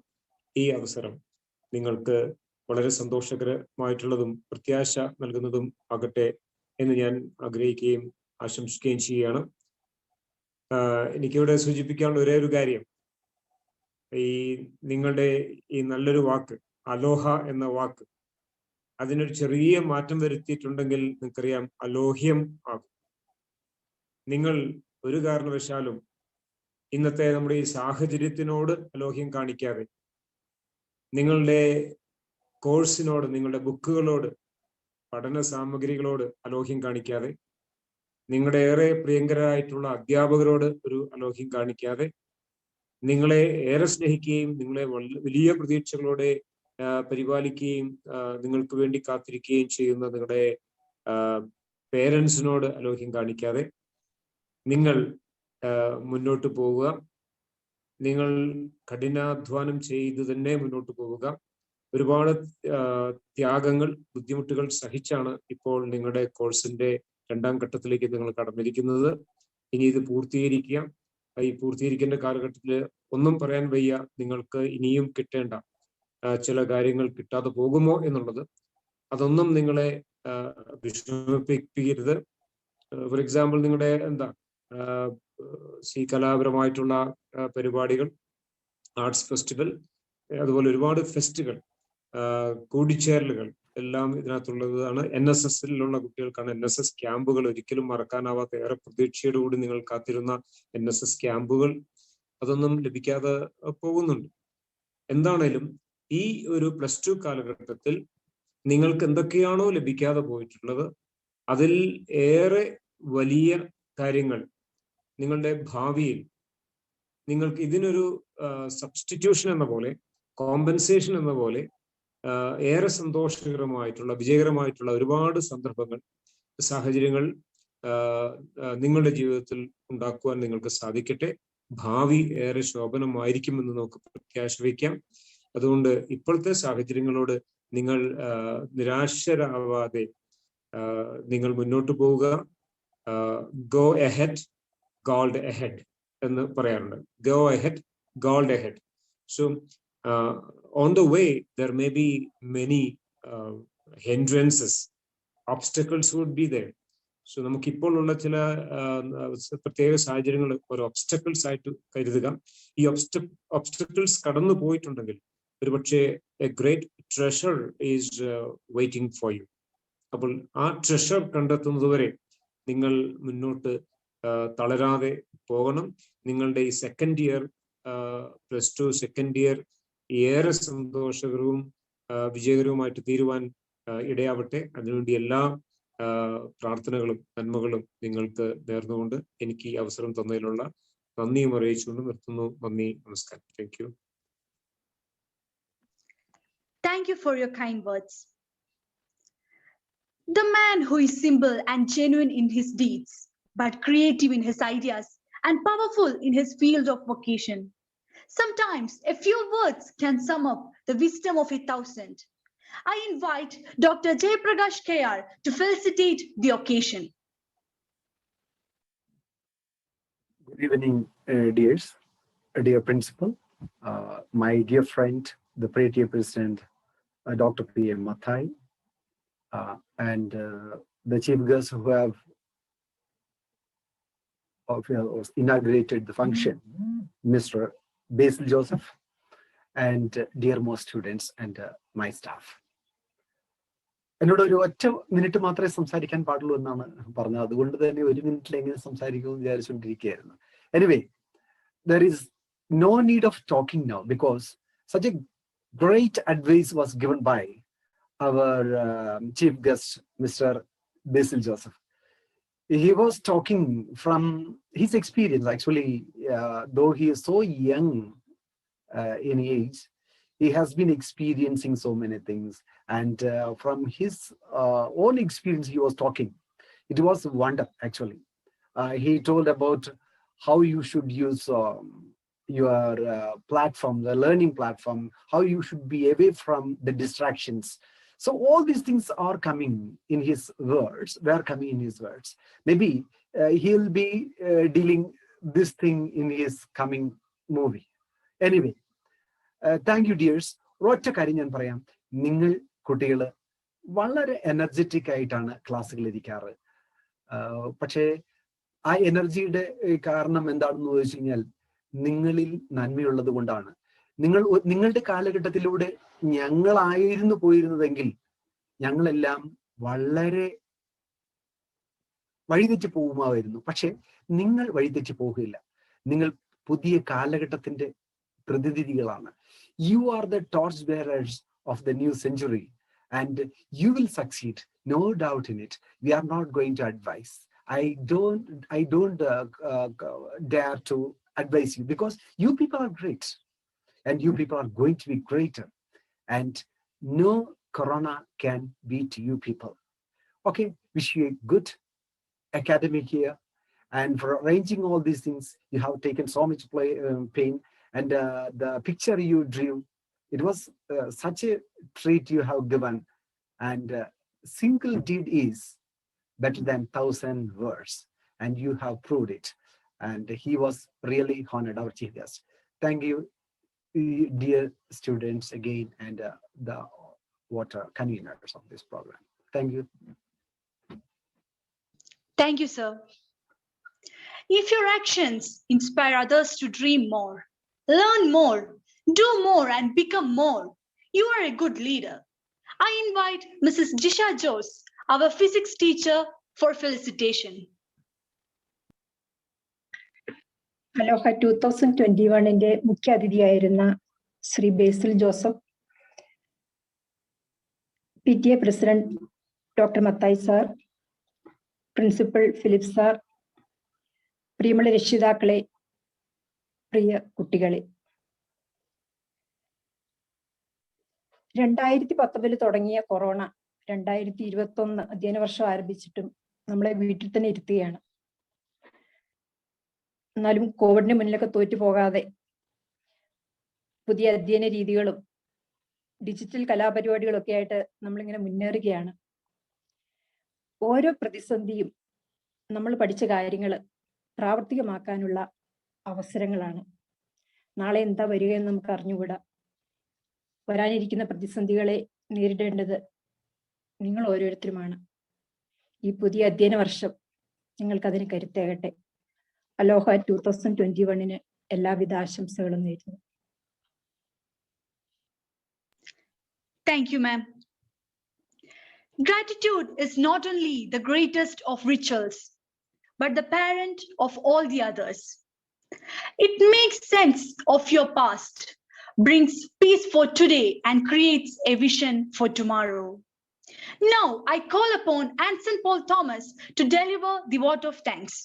ഈ അവസരം നിങ്ങൾക്ക് വളരെ സന്തോഷകരമായിട്ടുള്ളതും പ്രത്യാശ നൽകുന്നതും ആകട്ടെ എന്ന് ഞാൻ ആഗ്രഹിക്കുകയും ആശംസിക്കുകയും ചെയ്യുകയാണ്. എനിക്കിവിടെ സൂചിപ്പിക്കാനുള്ള ഒരേ ഒരു കാര്യം, ഈ നിങ്ങളുടെ ഈ നല്ലൊരു വാക്ക് അലോഹ എന്ന വാക്ക്, അതിനൊരു ചെറിയ മാറ്റം വരുത്തിയിട്ടുണ്ടെങ്കിൽ നിങ്ങൾക്കറിയാം അലോഹ്യം ആകും. നിങ്ങൾ ഒരു കാരണവശാലും ഇന്നത്തെ നമ്മുടെ ഈ സാഹചര്യത്തിനോട് അലോഹ്യം കാണിക്കാതെ, നിങ്ങളുടെ കോഴ്സിനോട്, നിങ്ങളുടെ ബുക്കുകളോട്, പഠന സാമഗ്രികളോട് അലോഹ്യം കാണിക്കാതെ, നിങ്ങളുടെ ഏറെ പ്രിയങ്കരായിട്ടുള്ള അധ്യാപകരോട് ഒരു അലോഹ്യം കാണിക്കാതെ, നിങ്ങളെ ഏറെ സ്നേഹിക്കുകയും നിങ്ങളെ വലിയ പ്രതീക്ഷകളോടെ പരിപാലിക്കുകയും നിങ്ങൾക്ക് വേണ്ടി കാത്തിരിക്കുകയും ചെയ്യുന്ന നിങ്ങളുടെ പേരൻസിനോട് അലോഹ്യം കാണിക്കാതെ നിങ്ങൾ മുന്നോട്ട് പോവുക. നിങ്ങൾ കഠിനാധ്വാനം ചെയ്ത് തന്നെ മുന്നോട്ട് പോവുക. ഒരുപാട് ത്യാഗങ്ങൾ, ബുദ്ധിമുട്ടുകൾ സഹിച്ചാണ് ഇപ്പോൾ നിങ്ങളുടെ കോഴ്സിന്റെ 2ാം ഘട്ടത്തിലേക്ക് നിങ്ങൾ കടന്നിരിക്കുന്നത്. ഇനി ഇത് പൂർത്തീകരിക്കുക. ഈ പൂർത്തീകരിക്കേണ്ട കാലഘട്ടത്തിൽ ഒന്നും പറയാൻ വയ്യ, നിങ്ങൾക്ക് ഇനിയും കിട്ടേണ്ട ചില കാര്യങ്ങൾ കിട്ടാതെ പോകുമോ എന്നുള്ളത്. അതൊന്നും നിങ്ങളെ വിഷമിപ്പിക്കരുത്. ഫോർ എക്സാമ്പിൾ, നിങ്ങളുടെ കലാപരമായിട്ടുള്ള പരിപാടികൾ, ആർട്സ് ഫെസ്റ്റിവൽ, അതുപോലെ ഒരുപാട് ഫെസ്റ്റുകൾ, കൂടിച്ചേരലുകൾ എല്ലാം ഇതിനകത്തുള്ളതാണ്. NSSലുള്ള കുട്ടികൾക്കാണ് NSS ക്യാമ്പുകൾ ഒരിക്കലും മറക്കാനാവാത്ത, ഏറെ പ്രതീക്ഷയോടുകൂടി നിങ്ങൾ കാത്തിരുന്ന NSS ക്യാമ്പുകൾ, അതൊന്നും ലഭിക്കാതെ പോകുന്നുണ്ട്. എന്താണേലും ഈ ഒരു +2 കാലഘട്ടത്തിൽ നിങ്ങൾക്ക് എന്തൊക്കെയാണോ ലഭിക്കാതെ പോയിട്ടുള്ളത്, അതിൽ ഏറെ വലിയ കാര്യങ്ങൾ നിങ്ങളുടെ ഭാവിയിൽ നിങ്ങൾക്ക് ഇതിനൊരു സബ്സ്റ്റിറ്റ്യൂഷൻ എന്ന പോലെ, കോമ്പൻസേഷൻ എന്ന പോലെ ഏറെ സന്തോഷകരമായിട്ടുള്ള, വിജയകരമായിട്ടുള്ള ഒരുപാട് സന്ദർഭങ്ങൾ, സാഹചര്യങ്ങൾ നിങ്ങളുടെ ജീവിതത്തിൽ ഉണ്ടാക്കുവാൻ നിങ്ങൾക്ക് സാധിക്കട്ടെ. ഭാവി ഏറെ ശോഭനമായിരിക്കുമെന്ന് നമുക്ക് പ്രത്യാശ വയ്ക്കാം. അതുകൊണ്ട് ഇപ്പോഴത്തെ സാഹചര്യങ്ങളോട് നിങ്ങൾ നിരാശരാവാതെ നിങ്ങൾ മുന്നോട്ട് പോവുക. ഗോ എഹെഡ്, ഗോൾഡ് എഹെഡ് എന്ന് പറയാറുണ്ട്. Go ahead, gold ahead. So on the way there may be many hindrances, obstacles would be there. So നമുക്കിപ്പോൾ ഉള്ള ചില പ്രത്യേക സാഹചര്യങ്ങൾ ഒരു ഒബ്സ്റ്റക്കിൾസ് ആയിട്ട് കരുതുക. ഈ ഒബ്സ്റ്റക്കിൾസ് കടന്നു പോയിട്ടുണ്ടെങ്കിൽ ഒരുപക്ഷെ a great treasure is waiting for you. അപ്പോൾ ആ ട്രഷർ കണ്ടെത്തുന്നതുവരെ നിങ്ങൾ മുന്നോട്ട് തളരാതെ പോകണം. നിങ്ങളുടെ ഈ സെക്കൻഡ് ഇയർ +2 സെക്കൻഡ് ഇയർ ഏറെ സന്തോഷകരവും വിജയകരവുമായിട്ട് തീരുവാൻ ഇടയാവട്ടെ. അതിനുവേണ്ടി എല്ലാ പ്രാർത്ഥനകളും നന്മകളും നിങ്ങൾക്ക് നേർന്നുകൊണ്ട് എനിക്ക് ഈ അവസരം തന്നതിലുള്ള നന്ദിയും അറിയിച്ചുകൊണ്ട് നിർത്തുന്നു. നന്ദി, നമസ്കാരം. Thank you. Thank you for your kind words. The man who is simple and genuine in his deeds, but creative in his ideas and powerful in his field of vocation. Sometimes a few words can sum up the wisdom of 1,000. I invite Dr. Jayaprakash K.R. to felicitate the occasion. Good evening, dear principal, my dear friend, the PTA president, Dr. P.M. Mathai, and the chief guests who have inaugurated the function, Mr. Basil Joseph, and dearmost students and my staff. എന്നോട് ഒരു ഒറ്റ മിനിറ്റ് മാത്രമേ സംസാരിക്കാൻ പാടുള്ളൂ എന്നാണ് പറഞ്ഞത്. അതുകൊണ്ട് തന്നെ 1 മിനിറ്റിലെങ്കിലും സംസാരിക്കുമെന്ന് വിചാരിച്ചുകൊണ്ടിരിക്കുകയായിരുന്നു. Anyway, there is no need of talking now because such a great advice was given by our chief guest, Mr. Basil Joseph. He was talking from his experience. Actually, though he is so young in age, he has been experiencing so many things. And from his own experience, he was talking. It was a wonder, actually. He told about how you should use your platform, the learning platform, how you should be away from the distractions. So all these things are coming in his words, were coming in his words. Maybe he'll be dealing this thing in his coming movie. Anyway, thank you dears. ഒരൊറ്റ കാര്യം ഞാൻ പറയാം, നിങ്ങൾ കുട്ടികൾ വളരെ എനർജറ്റിക് ആയിട്ടാണ് ക്ലാസ്സുകളിൽ ഇരിക്കാറ്. പക്ഷേ ആ എനർജിയുടെ കാരണം എന്താണെന്ന് ചോദിച്ചു കഴിഞ്ഞാൽ നിങ്ങളിൽ നന്മയുള്ളത് കൊണ്ടാണ്. നിങ്ങളുടെ കാലഘട്ടത്തിലൂടെ ഞങ്ങളായിരുന്നു പോയിരുന്നതെങ്കിൽ ഞങ്ങളെല്ലാം വളരെ വഴിതെറ്റി പോകുമായിരുന്നു. പക്ഷെ നിങ്ങൾ വഴിതെറ്റി പോകുകയില്ല. നിങ്ങൾ പുതിയ കാലഘട്ടത്തിന്റെ പ്രതിനിധികളാണ്. You are the torch bearers of the new century and you will succeed, no doubt in it. We are not going to advise. I don't dare to advise you because you people are great and you people are going to be greater and no corona can beat you people. Okay, wish you a good academic year, and for arranging all these things you have taken so much pain. And the picture you drew, it was such a treat you have given. And single deed is better than 1,000 words. And you have proved it. And he was really honored, our chief guest. Thank you, dear students, again, and the conveners of this program. Thank you. Thank you, sir. If your actions inspire others to dream more, learn more, do more, and become more, you are a good leader. I invite Mrs. Jisha Jose, our physics teacher, for felicitation. Aloha 2021 മുഖ്യ അതിഥിയായിരുന്ന Shri Basil Joseph, PTA president doctor Mathai sir, principal Philip sir, പ്രിയമുള്ള രക്ഷിതാക്കളെ, പ്രിയ കുട്ടികളെ, 2019 തുടങ്ങിയ കൊറോണ 2021 അധ്യയന വർഷം ആരംഭിച്ചിട്ടും നമ്മളെ വീട്ടിൽ തന്നെ ഇരുത്തുകയാണ്. എന്നാലും കോവിഡിന് മുന്നിലൊക്കെ തോറ്റു പോകാതെ പുതിയ അധ്യയന രീതികളും ഡിജിറ്റൽ കലാപരിപാടികളൊക്കെ ആയിട്ട് നമ്മളിങ്ങനെ മുന്നേറുകയാണ്. ഓരോ പ്രതിസന്ധിയും നമ്മൾ പഠിച്ച കാര്യങ്ങൾ പ്രാവർത്തികമാക്കാനുള്ള അവസരങ്ങളാണ്. നാളെ എന്താ വരികയെന്ന് നമുക്ക് അറിഞ്ഞുകൂടാ. വരാനിരിക്കുന്ന പ്രതിസന്ധികളെ നേരിടേണ്ടത് നിങ്ങൾ ഓരോരുത്തരുമാണ്. ഈ പുതിയ അധ്യയന വർഷം നിങ്ങൾക്ക് അതിന് കരുത്തേകട്ടെ. അലോഹ 2021 എല്ലാവിധ ആശംസകളും നേരുന്നു. Thank you, ma'am. Gratitude is not only the greatest of rituals, but the parent of all the others. It makes sense of your past, brings peace for today, and creates a vision for tomorrow. Now, I call upon Anson Paul Thomas to deliver the vote of thanks.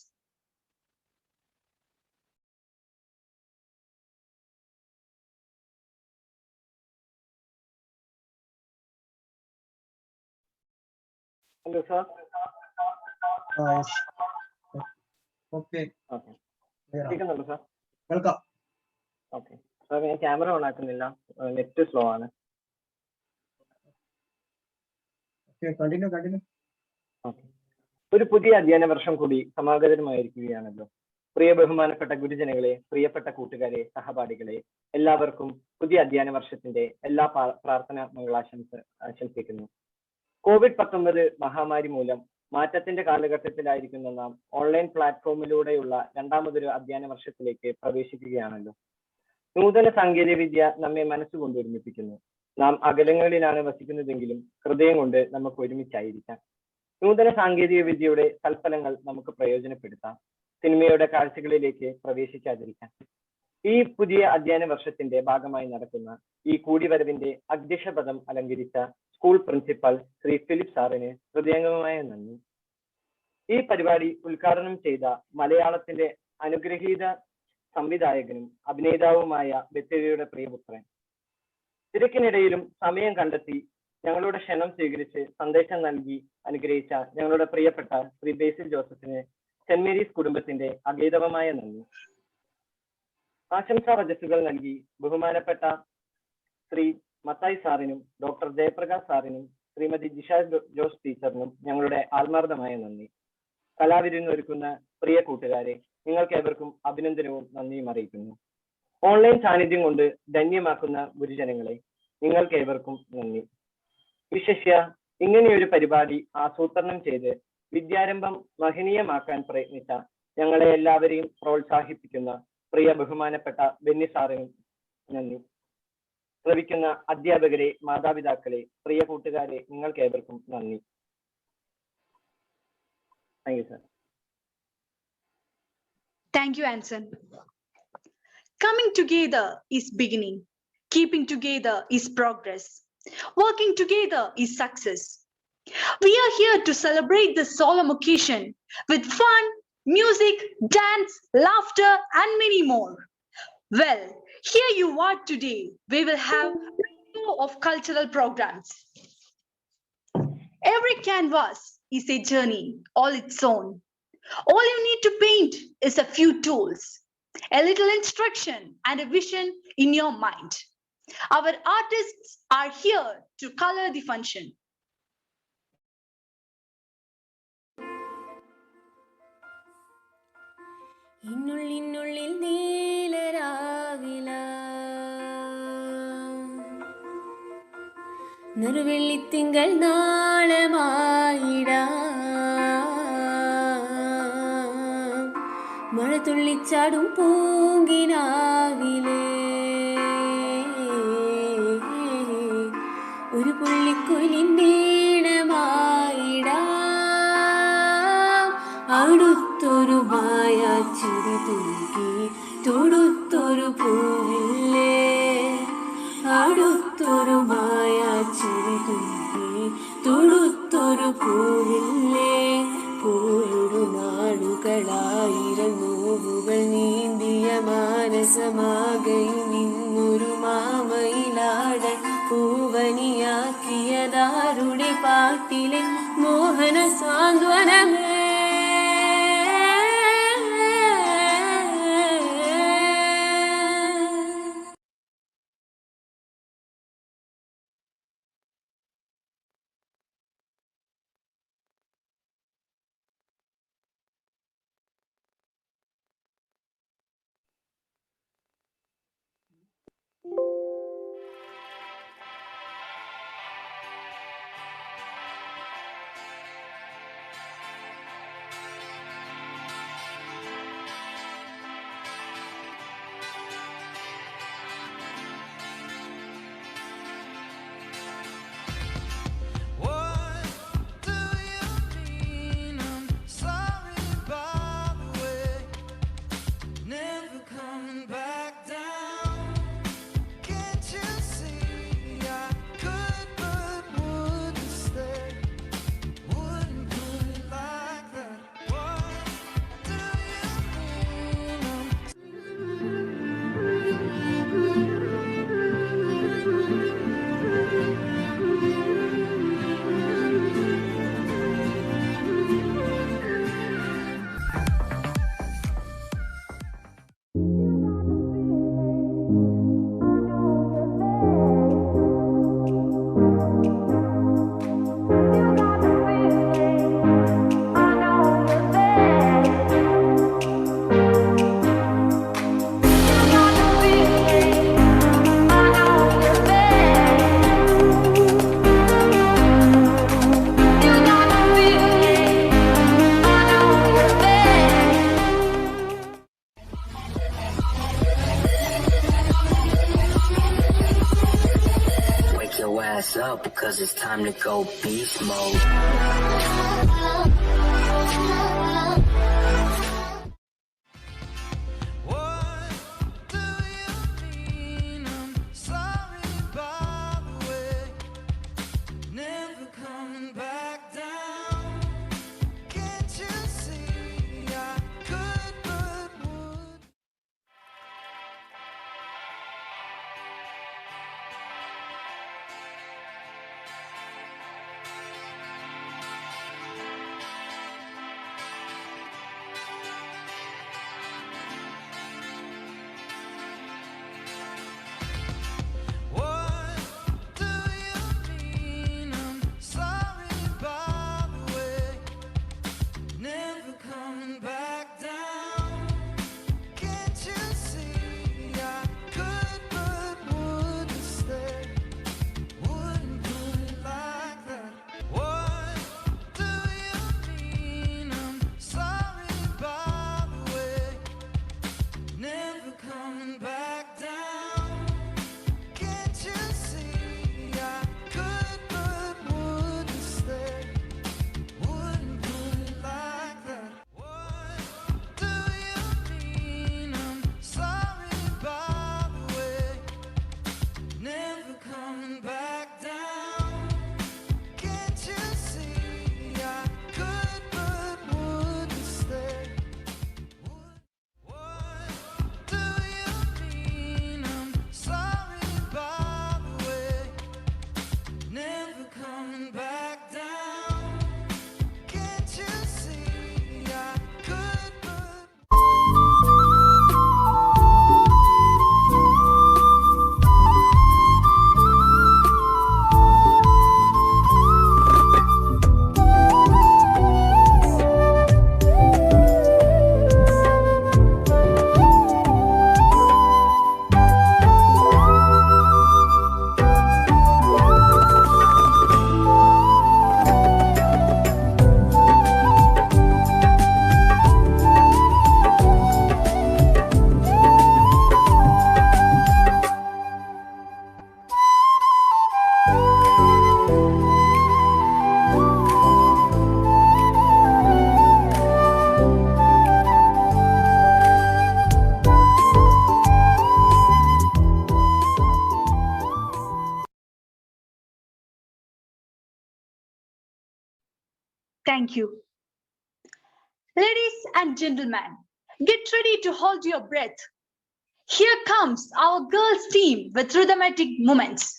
Hello, sir. Okay. Okay. കേൾക്കുന്നുണ്ടോ സാർ? കേൾക്കാം. ഓക്കെ സാർ, ഞാൻ ക്യാമറ ഓൺ ആക്കുന്നില്ല, നെറ്റ് സ്ലോ ആണ്. കണ്ടിന്യൂ. ഓക്കെ. ഒരു പുതിയ അധ്യയന വർഷം കൂടി സമാഗതമായിരിക്കുകയാണല്ലോ. പ്രിയ ബഹുമാനപ്പെട്ട ഗുരുജനങ്ങളെ, പ്രിയപ്പെട്ട കൂട്ടുകാരെ, സഹപാഠികളെ, എല്ലാവർക്കും പുതിയ അധ്യയന വർഷത്തിന്റെ എല്ലാ പ്രാർത്ഥന ആശംസിക്കുന്നു. COVID-19 മഹാമാരി മൂലം മാറ്റത്തിന്റെ കാലഘട്ടത്തിലായിരിക്കുന്ന നാം ഓൺലൈൻ പ്ലാറ്റ്ഫോമിലൂടെയുള്ള രണ്ടാമതൊരു അധ്യയന വർഷത്തിലേക്ക് പ്രവേശിക്കുകയാണല്ലോ. നൂതന സാങ്കേതിക വിദ്യ നമ്മെ മനസ്സുകൊണ്ട് ഒരുമിപ്പിക്കുന്നു. നാം അകലങ്ങളിലാണ് വസിക്കുന്നതെങ്കിലും ഹൃദയം കൊണ്ട് നമുക്ക് ഒരുമിച്ചായിരിക്കാം. നൂതന സാങ്കേതിക വിദ്യയുടെ തൽഫലങ്ങൾ നമുക്ക് പ്രയോജനപ്പെടുത്താം. സിനിമയുടെ കാഴ്ചകളിലേക്ക് പ്രവേശിക്കാതിരിക്കാം. ഈ പുതിയ അധ്യയന വർഷത്തിന്റെ ഭാഗമായി നടക്കുന്ന ഈ കൂടിവരവിന്റെ അധ്യക്ഷ പദം അലങ്കരിച്ച സ്കൂൾ പ്രിൻസിപ്പൽ ശ്രീ ഫിലിപ്പ് സാറിന് ഹൃദയംഗമമായ നന്ദി. ഈ പരിപാടി ഉദ്ഘാടനം ചെയ്ത മലയാളത്തിന്റെ അനുഗ്രഹീത സംവിധായകനും അഭിനേതാവുമായ ബത്തേരിയുടെ പ്രിയപുത്രൻ തിരക്കിനിടയിലും സമയം കണ്ടെത്തി ഞങ്ങളുടെ ക്ഷണം സ്വീകരിച്ച് സന്ദേശം നൽകി അനുഗ്രഹിച്ച ഞങ്ങളുടെ പ്രിയപ്പെട്ട ശ്രീ ബേസിൽ ജോസഫിന് സെന്റ് മേരീസ് കുടുംബത്തിന്റെ അഗൈതവമായ നന്ദി. ആശംസാ വചസ്സുകൾ നൽകി ബഹുമാനപ്പെട്ട ശ്രീ മത്തായി സാറിനും ഡോക്ടർ ജയപ്രകാശ് സാറിനും ശ്രീമതി ജിഷ ജോസ് ടീച്ചറിനും ഞങ്ങളുടെ ആത്മാർത്ഥമായ നന്ദി. കലാവിരുന്നൊരുക്കുന്ന പ്രിയ കൂട്ടുകാരെ, നിങ്ങൾക്ക് ഏവർക്കും അഭിനന്ദനവും നന്ദിയും അറിയിക്കുന്നു. ഓൺലൈൻ സാന്നിധ്യം കൊണ്ട് ധന്യമാക്കുന്ന ഗുരുജനങ്ങളെ, നിങ്ങൾക്ക് ഏവർക്കും നന്ദി. വിശേഷ്യ ഇങ്ങനെയൊരു പരിപാടി ആസൂത്രണം ചെയ്ത് വിദ്യാരംഭം മഹനീയമാക്കാൻ പ്രയത്നിച്ച ഞങ്ങളെ എല്ലാവരെയും പ്രോത്സാഹിപ്പിക്കുന്ന പ്രിയ ബഹുമാനപ്പെട്ട ബെന്നി സാറിനും നന്ദി. ശ്രവിക്കുന്ന അധ്യാപകരെ, മാതാപിതാക്കളെ, പ്രിയ കൂട്ടുകാരെ, നിങ്ങൾക്ക് ഏവർക്കും നന്ദി. Thank you, sir. Thank you, Anson. Coming together is beginning. Keeping together is progress. Working together is success. We are here to celebrate this solemn occasion with fun, music, dance, laughter, and many more. Well, here you are today. We will have a show of cultural programs. Every canvas is a journey all its own. All you need to paint is a few tools, a little instruction, and a vision in your mind. Our artists are here to color the function. ഇന്നുള്ളിനുള്ളിൽ നീലരാവില നറുവെള്ളിത്തിങ്കൾ നാളമായിടാ മഴ തുള്ളിച്ചാടും പൂങ്കിനാവിലേ ഒരു പുള്ളിക്കുലിന്നീണമായിടാ അടുത്തൊരു മായ ചിരി തൂക്കി തൊടുത്തൊരു പൂവില്ലേ അടുത്തൊരു മായ ചിരി തൂക്കി തൊടുത്തൊരു പൂവില്ലേ പോയൊരു നാടുകളായിരം നോവുകൾ നീന്തിയ മാനസമാകയും ഇന്നൊരു മാമയിലാടൻ പൂവനിയാക്കിയതാരുടെ പാട്ടിലെ മോഹന സാന്ത്വനമേ Up because it's time to go beast mode. coming back down. Can't you see I could but wouldn't stay? What do you mean? I'm sorry, by the way. Never coming back down. Can't you see I could but Thank you. Ladies and gentlemen, get ready to hold your breath. Here comes our girls team with rhythmic movements.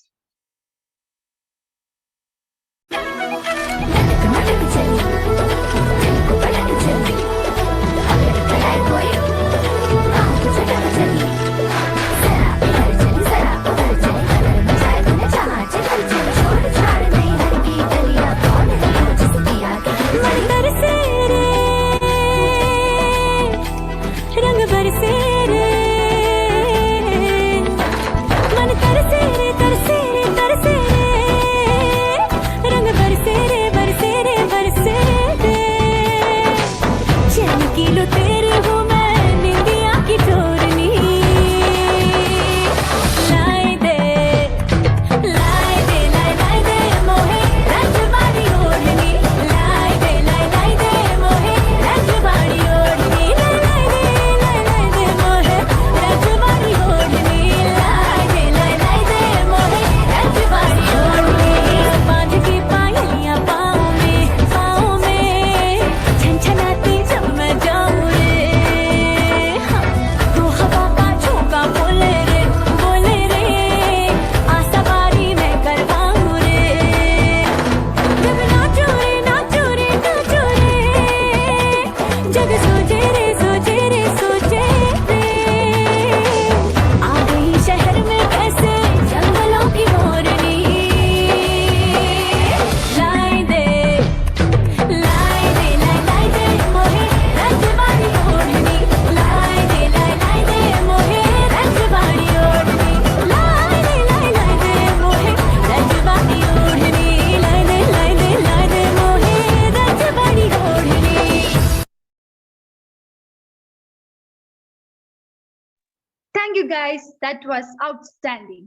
Thank you guys, that was outstanding.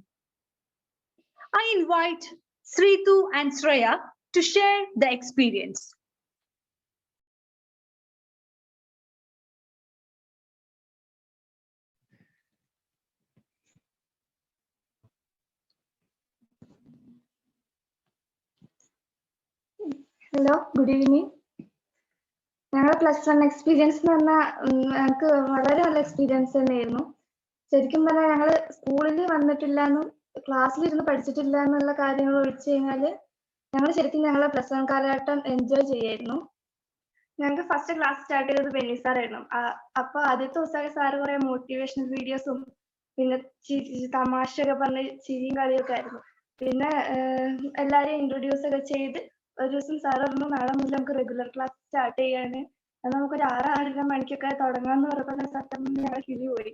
I invite Sritu and Shreya to share the experience. Hello, good evening. ഞങ്ങളുടെ +1 എക്സ്പീരിയൻസ് എന്ന് പറഞ്ഞാൽ ഞങ്ങൾക്ക് വളരെ നല്ല എക്സ്പീരിയൻസ് തന്നെയായിരുന്നു. ശരിക്കും പറഞ്ഞാൽ ഞങ്ങൾ സ്കൂളിൽ വന്നിട്ടില്ല എന്നും ക്ലാസ്സിലിരുന്ന് പഠിച്ചിട്ടില്ല എന്നുള്ള കാര്യങ്ങൾ ഒഴിച്ചു കഴിഞ്ഞാൽ ഞങ്ങൾ ശരിക്കും ഞങ്ങളെ +1 കാലഘട്ടം എൻജോയ് ചെയ്യായിരുന്നു. ഞങ്ങൾക്ക് ഫസ്റ്റ് ക്ലാസ് സ്റ്റാർട്ട് ചെയ്തത് ബെന്നി സാറായിരുന്നു. അപ്പൊ ആദ്യത്തെ ദിവസമൊക്കെ സാറ് കുറെ മോട്ടിവേഷണൽ വീഡിയോസും പിന്നെ തമാശയൊക്കെ പറഞ്ഞ് ചിരിയും കളിയൊക്കെ ആയിരുന്നു. പിന്നെ എല്ലാരെയും ഇൻട്രൊഡ്യൂസ് ഒക്കെ ചെയ്ത് ഒരു ദിവസം സാർ പറഞ്ഞു, നാളെ മുതൽ നമുക്ക് റെഗുലർ ക്ലാസ് സ്റ്റാർട്ട് ചെയ്യാണ്, അത് നമുക്കൊരു 6-6:30 മണിക്കൊക്കെ തുടങ്ങാന്ന് പറഞ്ഞപ്പോൾ സത്യം ഞങ്ങൾ കിളി പോയി.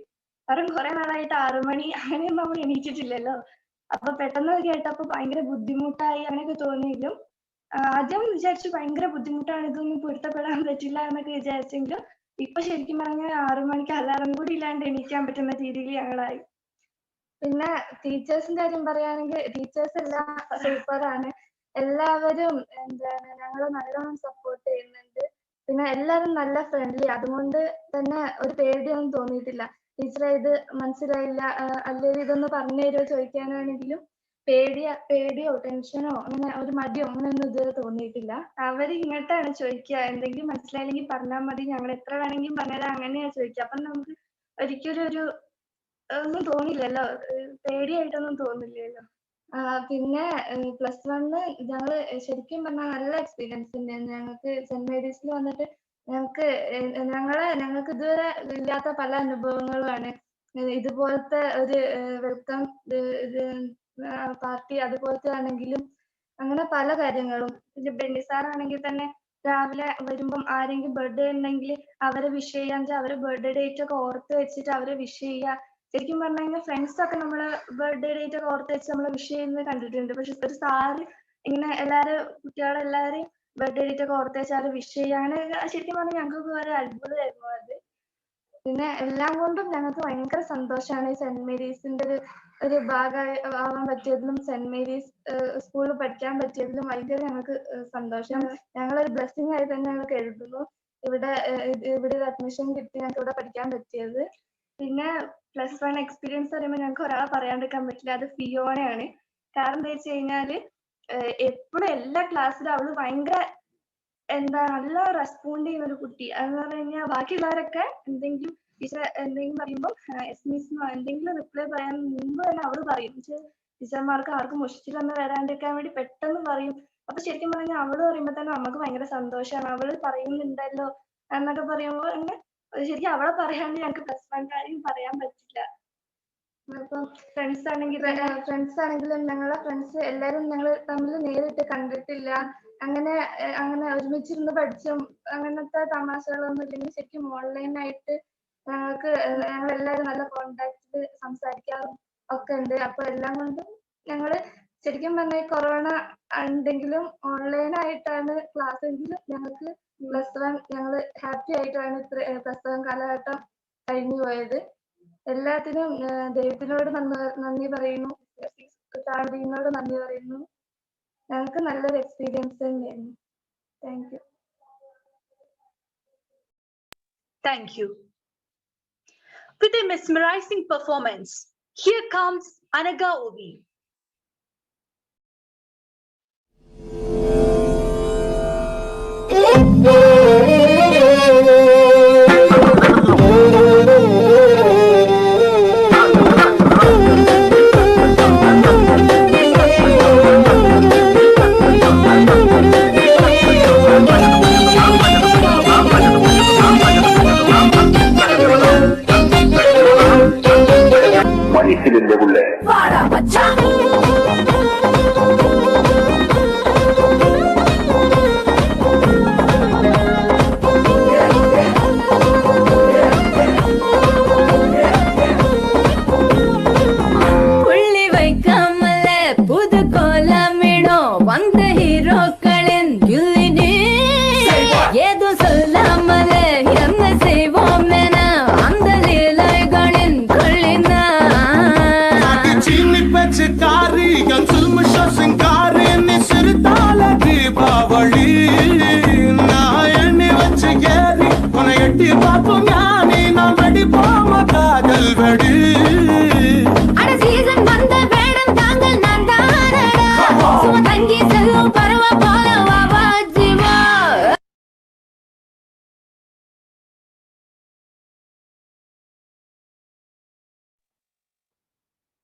കാരണം കുറെ നാളായിട്ട് 6 മണി അങ്ങനെയൊന്നും നമ്മൾ എണീറ്റിട്ടില്ലല്ലോ. അപ്പൊ പെട്ടെന്ന് കേട്ടപ്പോ ഭയങ്കര ബുദ്ധിമുട്ടായി അങ്ങനെയൊക്കെ തോന്നിയെങ്കിലും ആദ്യം വിചാരിച്ചു ഭയങ്കര ബുദ്ധിമുട്ടാണ്, ഇതൊന്നും പൊരുത്തപ്പെടാൻ പറ്റില്ല എന്നൊക്കെ വിചാരിച്ചെങ്കിലും ഇപ്പൊ ശരിക്കും പറഞ്ഞാൽ 6 മണിക്ക് അലാറം കൂടി ഇല്ലാണ്ട് എണീക്കാൻ പറ്റുന്ന രീതിയിൽ ഞങ്ങളായി. പിന്നെ ടീച്ചേഴ്സിന്റെ കാര്യം പറയുകയാണെങ്കിൽ ടീച്ചേഴ്സ് എല്ലാം സൂപ്പറാണ്. എല്ലാവരും എന്താണ് ഞങ്ങളെ നല്ലോണം സപ്പോർട്ട് ചെയ്യുന്നുണ്ട്. പിന്നെ എല്ലാവരും നല്ല ഫ്രണ്ട്ലി, അതുകൊണ്ട് തന്നെ ഒരു പേടിയൊന്നും തോന്നിയിട്ടില്ല. ടീച്ചറെ ഇത് മനസ്സിലായില്ല അല്ലെങ്കിൽ ഇതൊന്ന് പറഞ്ഞു തരുമോ ചോദിക്കാനാണെങ്കിലും പേടിയോ ടെൻഷനോ അങ്ങനെ ഒരു മടിയോ അങ്ങനെ ഒന്നും ഇതുവരെ തോന്നിയിട്ടില്ല. അവര് ഇങ്ങോട്ടാണ് ചോദിക്കുക, എന്തെങ്കിലും മനസ്സിലായില്ലെങ്കിൽ പറഞ്ഞാൽ മതി, ഞങ്ങൾ എത്ര വേണമെങ്കിലും പറഞ്ഞുതരാം, അങ്ങനെയാ ചോദിക്കുക. അപ്പം നമുക്ക് ഒരിക്കലും ഒരു ഒന്നും തോന്നില്ലല്ലോ, പേടിയായിട്ടൊന്നും തോന്നില്ലല്ലോ. പിന്നെ +1 ഞങ്ങള് ശരിക്കും പറഞ്ഞാൽ നല്ല എക്സ്പീരിയൻസ് തന്നെയാണ് ഞങ്ങൾക്ക്. സെന്റ് മേരീസിൽ വന്നിട്ട് ഞങ്ങൾക്ക് ഇതുവരെ ഇല്ലാത്ത പല അനുഭവങ്ങളുമാണ്. ഇതുപോലത്തെ ഒരു വെൽക്കം പാർട്ടി അതുപോലത്തെ ആണെങ്കിലും അങ്ങനെ പല കാര്യങ്ങളും. പിന്നെ ബെന്നി സാറാണെങ്കിൽ തന്നെ രാവിലെ വരുമ്പം ആരെങ്കിലും ബർത്ത്ഡേ ഉണ്ടെങ്കിൽ അവരെ വിഷ് ചെയ്യാൻ അവരെ ബർത്ത്ഡേ ഡേറ്റ് ഒക്കെ ഓർത്ത് വെച്ചിട്ട് അവരെ വിഷ് ചെയ്യുക. ശരിക്കും പറഞ്ഞു കഴിഞ്ഞാൽ ഫ്രണ്ട്സ് ഒക്കെ നമ്മളെ ബർത്ത്ഡേ ഡേറ്റ് ഒക്കെ ഓർത്ത് വെച്ച് നമ്മളെ വിഷ് ചെയ്യുന്നത് കണ്ടിട്ടുണ്ട്. പക്ഷെ ഒരു സാറ് ഇങ്ങനെ കുട്ടികളെല്ലാവരെയും ബർത്ത്ഡേ ഡേറ്റ് ഒക്കെ ഓർത്ത് വെച്ച് അവരെ വിഷ് ചെയ്യുക, അങ്ങനെ ശരിക്കും പറഞ്ഞാൽ ഞങ്ങൾക്ക് ഒരു അത്ഭുതമായിരുന്നു അത്. പിന്നെ എല്ലാം കൊണ്ടും ഞങ്ങൾക്ക് ഭയങ്കര സന്തോഷമാണ് ഈ സെന്റ് മേരീസിന്റെ ഒരു ഭാഗമാവാൻ പറ്റിയതിലും സെന്റ് മേരീസ് സ്കൂളിൽ പഠിക്കാൻ പറ്റിയതിലും ഭയങ്കര ഞങ്ങൾക്ക് സന്തോഷം. ഞങ്ങളൊരു ബ്ലെസ്സിങ് ആയി തന്നെ ഞങ്ങൾക്ക് എഴുതുന്നു ഇവിടെ ഒരു അഡ്മിഷൻ കിട്ടി ഞങ്ങൾക്ക് ഇവിടെ പഠിക്കാൻ പറ്റിയത്. പിന്നെ +1 എക്സ്പീരിയൻസ് പറയുമ്പോൾ ഞങ്ങൾക്ക് ഒരാളെ പറയാണ്ടിരിക്കാൻ പറ്റില്ല, അത് ഫിയോണയാണ്. കാരണം എന്താ വെച്ച് കഴിഞ്ഞാല് എപ്പോഴും എല്ലാ ക്ലാസ്സിലും അവള് ഭയങ്കര നല്ല റെസ്പോണ്ട് ചെയ്യുന്ന ഒരു കുട്ടി. അതെന്ന് പറഞ്ഞു കഴിഞ്ഞാൽ ബാക്കിയുള്ളവരൊക്കെ എന്തെങ്കിലും ടീച്ചർ എന്തെങ്കിലും പറയുമ്പോൾ എസ് മിസ്ന്നോ എന്തെങ്കിലും റിപ്ലൈ പറയാൻ മുമ്പ് തന്നെ അവള് പറയും. ടീച്ചർമാർക്ക് ആർക്കും മുഷിച്ചിലൊന്നും വരാണ്ടിരിക്കാൻ വേണ്ടി പെട്ടെന്ന് പറയും. അപ്പൊ ശരിക്കും പറഞ്ഞാൽ അവള് പറയുമ്പോ തന്നെ നമുക്ക് ഭയങ്കര സന്തോഷമാണ്. അവള് പറയുന്നുണ്ടല്ലോ എന്നൊക്കെ പറയുമ്പോൾ അങ്ങനെ ശരിക്കും അവളെ പറയാണ്ട് ഞങ്ങൾക്ക് +1 കാര്യം പറയാൻ പറ്റില്ല. അപ്പം ഫ്രണ്ട്സ് ആണെങ്കിലും ഞങ്ങളെ ഫ്രണ്ട്സ് എല്ലാരും ഞങ്ങൾ തമ്മിൽ നേരിട്ട് കണ്ടിട്ടില്ല. അങ്ങനെ ഒരുമിച്ചിരുന്ന് പഠിച്ചും അങ്ങനത്തെ തമാശകളൊന്നും ഇല്ലെങ്കിൽ ശരിക്കും ഓൺലൈനായിട്ട് ഞങ്ങളെല്ലാവരും നല്ല കോണ്ടാക്റ്റിൽ സംസാരിക്കാറും ഒക്കെ ഉണ്ട്. അപ്പൊ എല്ലാം കൊണ്ടും ഞങ്ങള് ശരിക്കും പറഞ്ഞാൽ കൊറോണ ഉണ്ടെങ്കിലും ഓൺലൈനായിട്ടാണ് ക്ലാസ് എങ്കിലും ഞങ്ങൾക്ക് +1 ഞങ്ങള് ഹാപ്പി ആയിട്ടാണ് +1 കാലഘട്ടം കഴിഞ്ഞു പോയത്. എല്ലാത്തിനും ദൈവത്തിനോട് നന്ദി പറയുന്നു, താഴ്വീനോട് നന്ദി പറയുന്നു. ഞങ്ങൾക്ക് നല്ലൊരു എക്സ്പീരിയൻസ് തന്നെയായിരുന്നു. Thank you. Thank you. With a mesmerizing performance, here comes Anaga Ovi.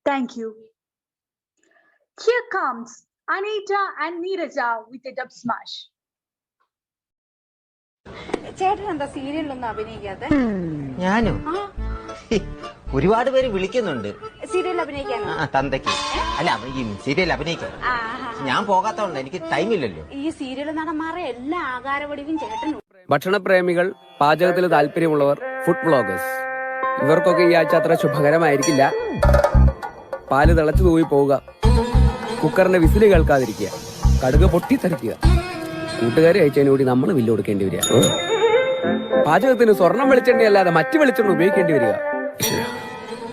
Thank you. Here comes Anita and Neeraja with a dub smash. ചേട്ടൻ എന്താ സീരിയലൊന്നും അഭിനയിക്കാതെ? ഞാനോ? ഒരുപാട് പേര് വിളിക്കുന്നുണ്ട് സീരിയൽ അഭിനയിക്കാനോ? തന്തയ്ക്ക് അല്ല, ഈ സീരിയൽ അഭിനയിക്കാൻ ഞാൻ പോകാത്തോണ്ട് എനിക്ക് ടൈമില്ലല്ലോ. ഈ സീരിയൽ നടന്മാരെ എല്ലാ ആകാരവടിവും ചേട്ടനും. ഭക്ഷണപ്രേമികൾ, പാചകത്തിൽ താല്പര്യമുള്ളവർ, ഫുഡ് വ്ളോഗേഴ്സ്, ഇവർക്കൊക്കെ ഈ ആഴ്ച അത്ര ശുഭകരമായിരിക്കില്ല. പാല് തിളച്ചു തൂവി പോവുക, കുക്കറിന്റെ വിസില് കേൾക്കാതിരിക്കുക, കടുക് പൊട്ടിത്തെറിക്കുക, കൂട്ടുകാരെ അയച്ചതിനുകൂടി നമ്മൾ വില്ല് കൊടുക്കേണ്ടി വരിക. പാചകത്തിന് സ്വർണം വെളിച്ചെണ്ണയല്ലാതെ മറ്റു വെളിച്ചെണ്ണ ഉപയോഗിക്കേണ്ടി വരിക.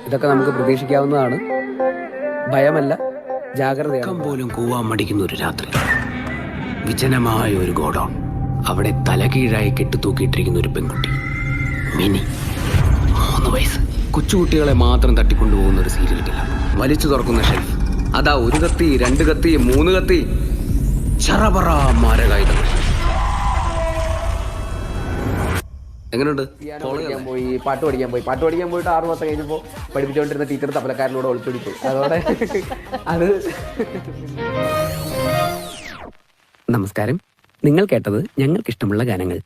ഇതൊക്കെ നമുക്ക് പ്രതീക്ഷിക്കാവുന്നതാണ്. ഭയമല്ല, ജാഗ്രതയാണ്. പോലും കൂവാൻ മടിക്കുന്ന ഒരു രാത്രി, വിജനമായ ഒരു ഗോഡൌൺ, അവിടെ തലകീഴായി കെട്ടുതൂക്കിയിട്ടിരിക്കുന്ന ഒരു പെൺകുട്ടി, മിനി, 3 വയസ്സ്. കൊച്ചുകുട്ടികളെ മാത്രം തട്ടിക്കൊണ്ടുപോകുന്ന ഒരു സീരിയൽ കില്ല, വലിച്ചു തുറക്കുന്ന ഷെൽഫ്, അതാ 1 കത്തി 2 കത്തി 3 കത്തി ചറപറ മാരകായുധങ്ങൾ. എങ്ങനെയുണ്ട്? പോയി പാട്ട് പഠിക്കാൻ പോയിട്ട് 6 മാസം കഴിഞ്ഞപ്പോൾ പഠിപ്പിച്ചുകൊണ്ടിരുന്ന ടീച്ചർ തപ്പലക്കാരനോട് ഒളിച്ചോടിപ്പോയി. അതോടെ അത്. നമസ്കാരം, നിങ്ങൾ കേട്ടത് ഞങ്ങൾക്കിഷ്ടമുള്ള ഗാനങ്ങൾ.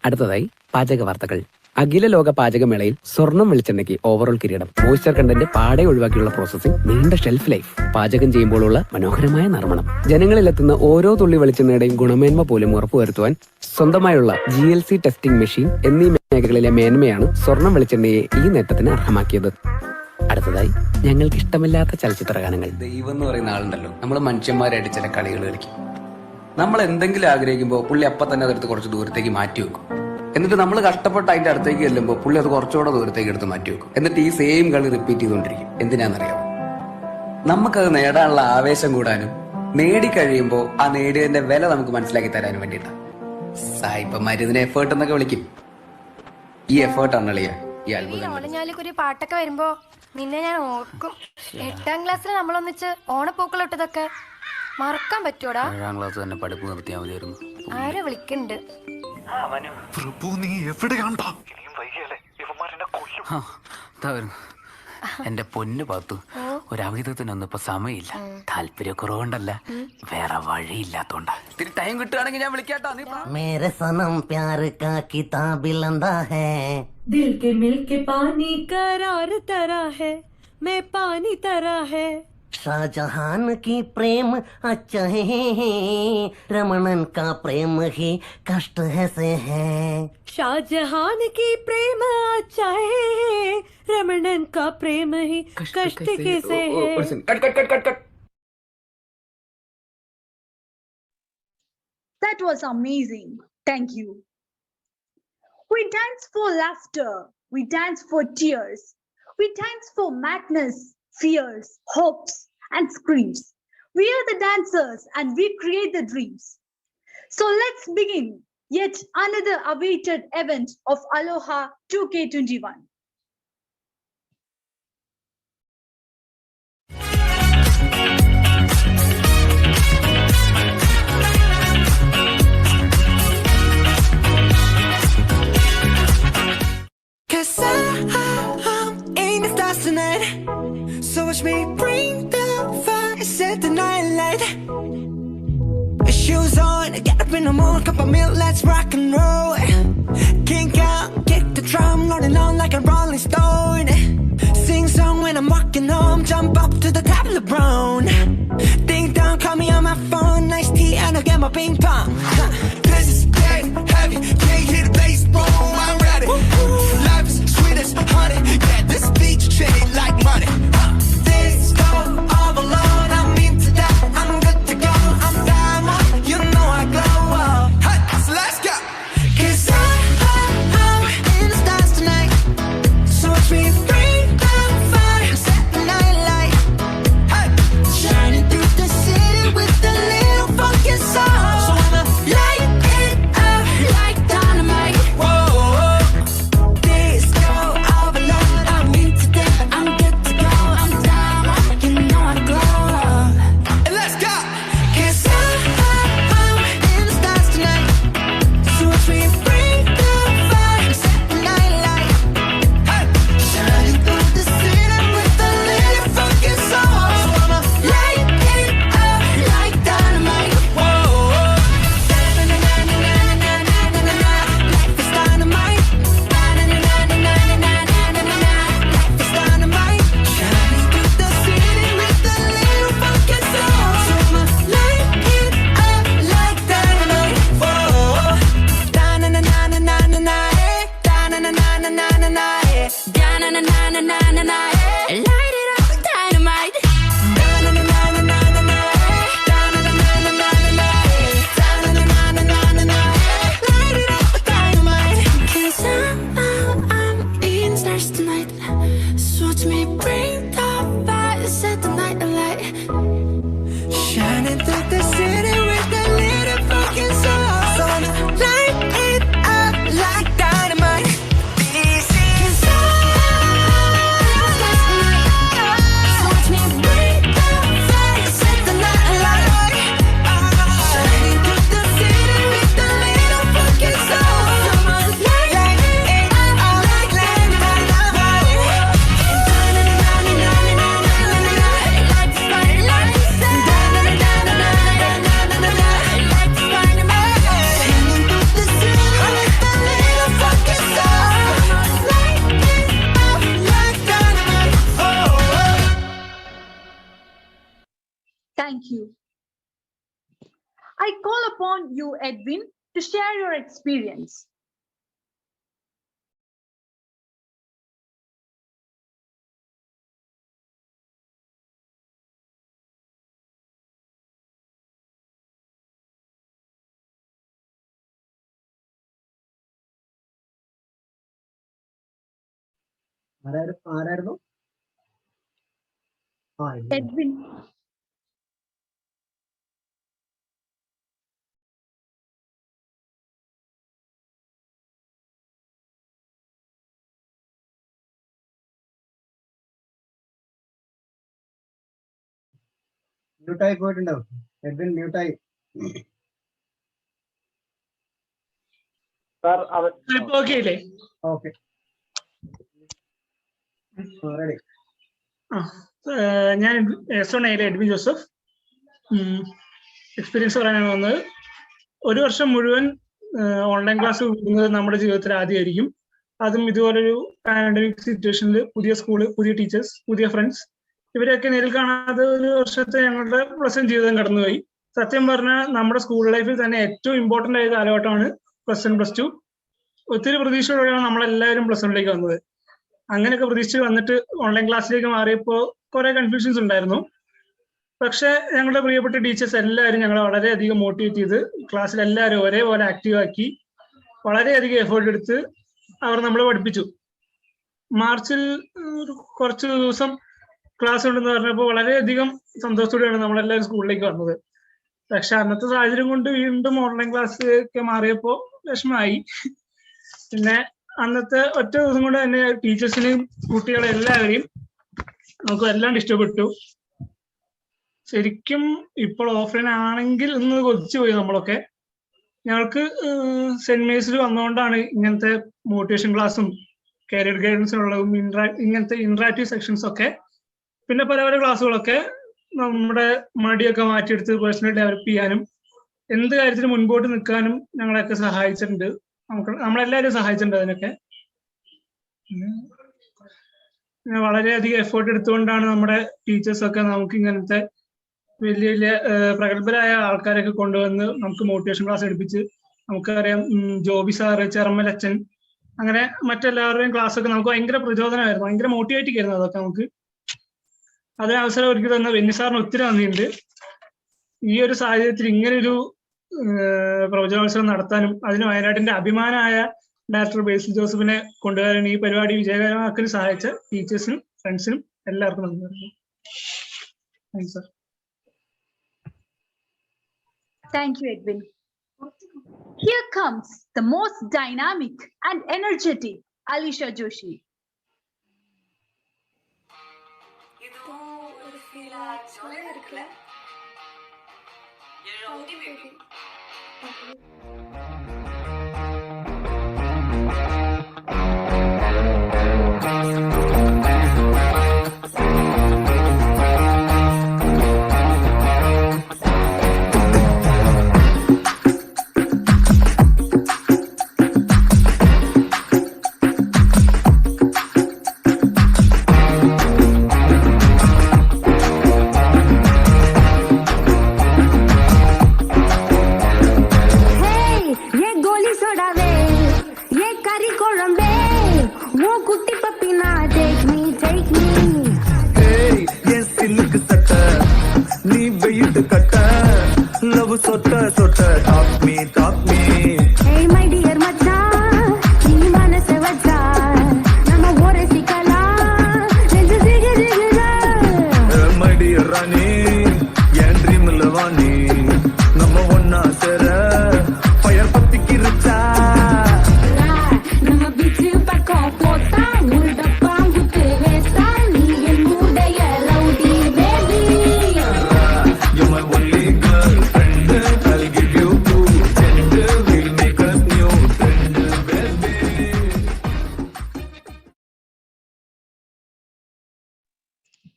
അടുത്തതായി പാചക വാർത്തകൾ. അഖില ലോക പാചകമേളയിൽ സ്വർണം വെളിച്ചെണ്ണയ്ക്ക് ഓവറോൾ കിരീടം. മോയ്സ്ചർ കണ്ടന്റ് പാടെ ഒഴിവാക്കിയുള്ള പ്രോസസ്സിംഗ്, നീണ്ട ഷെൽഫ് ലൈഫ്, പാചകം ചെയ്യുമ്പോഴുള്ള മനോഹരമായ നർമ്മണം. ജനങ്ങളിലെത്തുന്ന ഓരോ തുള്ളി വെളിച്ചെണ്ണയുടെയും ഗുണമേന്മ പോലും ഉറപ്പുവരുത്തുവാൻ സ്വന്തമായുള്ള GLC ടെസ്റ്റിംഗ് മെഷീൻ എന്നീ മേഖലകളിലെ മേന്മയാണ് സ്വർണം വെളിച്ചെണ്ണയെ ഈ നേട്ടത്തിന് അർഹമാക്കിയത്. അടുത്തതായി ഞങ്ങൾക്ക് ഇഷ്ടമില്ലാത്ത ചലച്ചിത്ര ഗാനങ്ങൾ. ദൈവം എന്ന് പറയുന്ന ആളുണ്ടല്ലോ, നമ്മൾ മനുഷ്യന്മാരായിട്ട് ചില കളികൾ കളിക്കും. നമ്മൾ എന്തെങ്കിലും ആഗ്രഹിക്കുമ്പോൾ പുള്ളി അപ്പം തന്നെ അതെടുത്ത് കുറച്ച് ദൂരത്തേക്ക് മാറ്റി വെക്കും. എന്നിട്ട് നമ്മൾ കഷ്ടപ്പെട്ട് അതിന്റെ അടുത്തേക്ക് ചെല്ലുമ്പോൾ പുള്ളി അത് കുറച്ചുകൂടെ ദൂരത്തേക്ക് എടുത്ത് മാറ്റി വെക്കും. എന്നിട്ട് ഈ സെയിം കളി റിപ്പീറ്റ് ചെയ്തുകൊണ്ടിരിക്കും. എന്തിനാണെന്നറിയാമോ? നമുക്കത് നേടാനുള്ള ആവേശം കൂടാനും നേടിക്കഴിയുമ്പോൾ ആ നേടിയതിന്റെ വില നമുക്ക് മനസ്സിലാക്കി തരാനും വേണ്ടിയിട്ടാണ്. സായിപ്പന്മാർ ഇതിനെ എഫേർട്ട് എന്നൊക്കെ വിളിക്കും. ഈ എഫേർട്ടാണ് അളിയ ഈ അത്ഭുതം. ഒരു പാട്ടൊക്കെ വരുമ്പോ നിന്നെ ഞാൻ ഓർക്കും. 8ാം ക്ലാസ്സിൽ നമ്മളൊന്നിച്ച് ഓണപ്പൂക്കളിട്ടതൊക്കെ മറക്കാൻ പറ്റൂടാ? 7ാം ക്ലാസ് തന്നെ പഠിപ്പ് നിർത്തിയാൽ മതിയായിരുന്നു. ആരെ വിളിക്കണ്ട്? പ്രഭു, നീ എവിടെയാണ്ടാ? എന്റെ പൊന്നു പാത്തു, ഒരു അവിധത്തിനൊന്നും ഇപ്പൊ സമയമില്ല. താല്പര്യക്കുറവുകൊണ്ടല്ല, വേറെ വഴിയില്ലാത്തോണ്ടാ. ഇത്തിരി ടൈം കിട്ടുകയാണെങ്കിൽ ഞാൻ വിളിക്കാട്ടോ. മേരെ സനം പ്യാർ കാ കിതാബിൽ അന്താ ഹേ, दिल के मिल के पानी करार तरह है, मैं पानी तरह है. शाहजहान की प्रेम अच्छा है, रमणन का प्रेम ही कष्ट है से है. शाहजहान की प्रेम अच्छा है, रमणन का प्रेम ही कष्ट कैसे है. That was amazing. Thank you. We dance for laughter. We dance for tears. We dance for madness, fears, hopes, and screams. We are the dancers and we create the dreams. So let's begin yet another awaited event of Aloha 2K21. Cause I'm in the stars tonight, so watch me bring the fire, set the night light. Shoes on, get up in the morning, cup of milk, let's rock and roll. Kink out, kick the drum, rolling on like a rolling stone. Sing song when I'm walking home, jump up to the top of the brown. Ding dong, call me on my phone, nice tea, and I'll get my ping pong. This is dead heavy, can't hear the bass, boom, I'm ready. Life is sweet as honey, yeah, this beach shade like money. This go all alone, I'm into that, I'm good to go, I'm diamond, you know I glow up. Hey, so let's go. Cause I'm in the stars tonight, so watch me bring the fire, set the night light. Hey, shining through the city with a little funky soul. So I'ma light it up like dynamite. Whoa, this go all alone, I'm into that, I'm good to go, I'm diamond, you know I glow up. And let's go. Cause I'm in the stars tonight, so watch me bring the fire, set the night light. Hey, shining through the city with a little funky soul. So I'ma light it up like dynamite. Whoa, na-na-na-na-na-na-na-na-na-na. Life is dynamite. Na-na-na-na-na-na-na-na-na-na. Life is dynamite. Shining through the city with a little funky soul. So I'ma light it up like dynamite. Whoa, da-na-na-na-na-na-na-na, eh. Da-na-na-na-na-na-na-na, eh. Da-na-na-na-na-na-na, eh. Light it up like dynamite. Da-na-na-na-na-na-na, eh. Da-na-na-na-na-na-na, eh. Da-na-na-na-na-na-na, eh. Light it up like dynamite. 'Cause I'm in the stars tonight, so watch me bring the fire, set the night alight. Shining through the city with a little fucking soul. So I'ma light it up like dynamite. This is all. So watch me bring the fire. I call upon you, Edwin, to share your experience. ആരായിരുന്നു? Edwin. മ്യൂട്ടായി പോയിട്ടുണ്ടാവും. എഡ്വിൻ മ്യൂട്ടായി. Okay ready. ഞാൻ എസ്1 എഡ്വിൻ ജോസഫ്. എക്സ്പീരിയൻസ് പറയാനാണ് വന്നത്. ഒരു വർഷം മുഴുവൻ ഓൺലൈൻ ക്ലാസ് വിടുന്നത് നമ്മുടെ ജീവിതത്തിൽ ആദ്യമായിരിക്കും. അതും ഇതുപോലൊരു പാൻഡമിക് സിറ്റുവേഷനിൽ പുതിയ സ്കൂള്, പുതിയ ടീച്ചേഴ്സ്, പുതിയ ഫ്രണ്ട്സ്, ഇവരെയൊക്കെ നേരിൽ കാണാതെ ഒരു വർഷത്തെ ഞങ്ങളുടെ പ്രസന്റ് ജീവിതം കടന്നുപോയി. സത്യം പറഞ്ഞാൽ നമ്മുടെ സ്കൂൾ ലൈഫിൽ തന്നെ ഏറ്റവും ഇമ്പോർട്ടന്റ് ആയ കാലഘട്ടമാണ് +1 +2. ഒത്തിരി പ്രതീക്ഷയോടെയാണ് നമ്മളെല്ലാവരും +1ലേക്ക് വന്നത്. അങ്ങനെയൊക്കെ പ്രതീക്ഷിച്ച് വന്നിട്ട് ഓൺലൈൻ ക്ലാസ്സിലേക്ക് മാറിയപ്പോൾ കുറെ കൺഫ്യൂഷൻസ് ഉണ്ടായിരുന്നു. പക്ഷെ ഞങ്ങളുടെ പ്രിയപ്പെട്ട ടീച്ചേഴ്സ് എല്ലാവരും ഞങ്ങളെ വളരെയധികം മോട്ടിവേറ്റ് ചെയ്ത് ക്ലാസ്സിൽ എല്ലാവരും ഒരേപോലെ ആക്റ്റീവ് ആക്കി വളരെയധികം എഫേർട്ട് എടുത്ത് അവർ നമ്മളെ പഠിപ്പിച്ചു. മാർച്ചിൽ കുറച്ച് ദിവസം ക്ലാസ് ഉണ്ടെന്ന് പറഞ്ഞപ്പോൾ വളരെയധികം സന്തോഷത്തോടെയാണ് നമ്മളെല്ലാവരും സ്കൂളിലേക്ക് വന്നത്. പക്ഷെ അന്നത്തെ സാഹചര്യം കൊണ്ട് വീണ്ടും ഓൺലൈൻ ക്ലാസ് ഒക്കെ മാറിയപ്പോൾ വിഷമമായി. പിന്നെ അന്നത്തെ ഒറ്റ ദിവസം കൊണ്ട് തന്നെ ടീച്ചേഴ്സിനെയും കുട്ടികളെ എല്ലാവരെയും നമുക്ക് വല്ലാണ്ട് ഇഷ്ടപ്പെട്ടു. ശരിക്കും ഇപ്പോൾ ഓഫ്ലൈൻ ആണെങ്കിൽ ഇന്ന് കൊതിച്ചു പോയി നമ്മളൊക്കെ. ഞങ്ങൾക്ക് സെന്റ് മേഴ്സിൽ വന്നുകൊണ്ടാണ് ഇങ്ങനത്തെ മോട്ടിവേഷൻ ക്ലാസ്സും കരിയർ ഗൈഡൻസിനുള്ളതും ഇങ്ങനത്തെ ഇന്ററാക്റ്റീവ് സെക്ഷൻസ് ഒക്കെ, പിന്നെ പല പല ക്ലാസ്സുകളൊക്കെ നമ്മുടെ മടിയൊക്കെ മാറ്റിയെടുത്ത് പേഴ്സണൽ ഡെവലപ്പ് ചെയ്യാനും എന്ത് കാര്യത്തിനും മുൻപോട്ട് നിൽക്കാനും ഞങ്ങളെയൊക്കെ സഹായിച്ചിട്ടുണ്ട്. നമ്മളെല്ലാവരും സഹായിച്ചിട്ടുണ്ട് അതിനൊക്കെ. വളരെയധികം എഫേർട്ട് എടുത്തുകൊണ്ടാണ് നമ്മുടെ ടീച്ചേഴ്സൊക്കെ നമുക്ക് ഇങ്ങനത്തെ വലിയ വലിയ പ്രഗത്ഭരായ ആൾക്കാരൊക്കെ കൊണ്ടുവന്ന് നമുക്ക് മോട്ടിവേഷൻ ക്ലാസ് എടുപ്പിച്ച്, നമുക്കറിയാം ജോബി സാറ്, ചെറമ്മലച്ചൻ, അങ്ങനെ മറ്റെല്ലാവരുടെയും ക്ലാസ് ഒക്കെ നമുക്ക് ഭയങ്കര പ്രചോദനമായിരുന്നു, ഭയങ്കര മോട്ടിവേറ്റിംഗ് ആയിരുന്നു അതൊക്കെ നമുക്ക്. അതിന് അവസരം ഒരുക്കി തന്ന വെന്നി സാറിന് ഒത്തിരി നന്ദിയുണ്ട്. ഈ ഒരു സാഹചര്യത്തിൽ ഇങ്ങനൊരു പ്രവചനോത്സവം നടത്താനും അതിന് വയനാട്ടിന്റെ അഭിമാനമായ ഡയറക്ടർ ബേസിൽ ജോസഫിനെ കൊണ്ടുവരാനും ഈ പരിപാടി വിജയകരമാക്കാൻ സഹായിച്ച ടീച്ചേഴ്സിനും ഫ്രണ്ട്സിനും എല്ലാവർക്കും നന്ദി പറയുന്നു. Thanks sir. Thank you, Edwin. Here comes the most dynamic and energetic Alisha Joshi.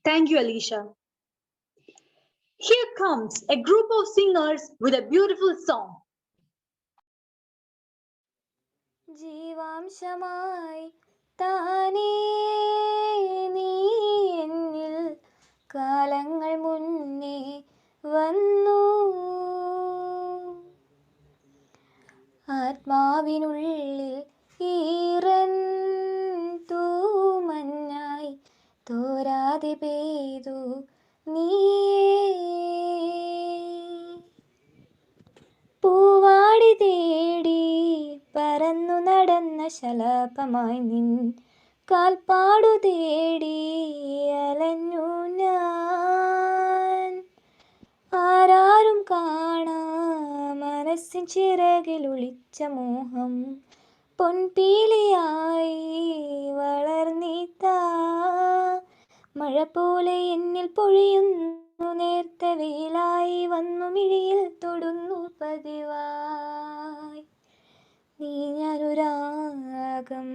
Thank you, Alisha. Here comes a group of singers with a beautiful song. ജീവാംശമായി താനേ നീ എന്നിൽ കാലങ്ങൾ മുന്നേ വന്നു ആത്മാവിനുള്ളിൽ ഈറൻ തൂമഞ്ഞായി തോരാതെ പെയ്തു നീയേ. പൂവാടി തേടി പറന്നു നടന്ന ശലഭമായി നിൻ കാൽപ്പാടു തേടി അലഞ്ഞു ഞാൻ. ആരാരും കാണാ മനസ്സിൻ ചിറകിൽ ഒളിച്ച മോഹം പൊൻപീലിയായി വളർന്നിതാ. മഴ പോലെ എന്നിൽ പൊഴിയുന്നു നേർത്ത വെയിലായി വന്നു മിഴിയിൽ തൊടുന്നു പതിവായി. നീ ഞാനൊരാഗം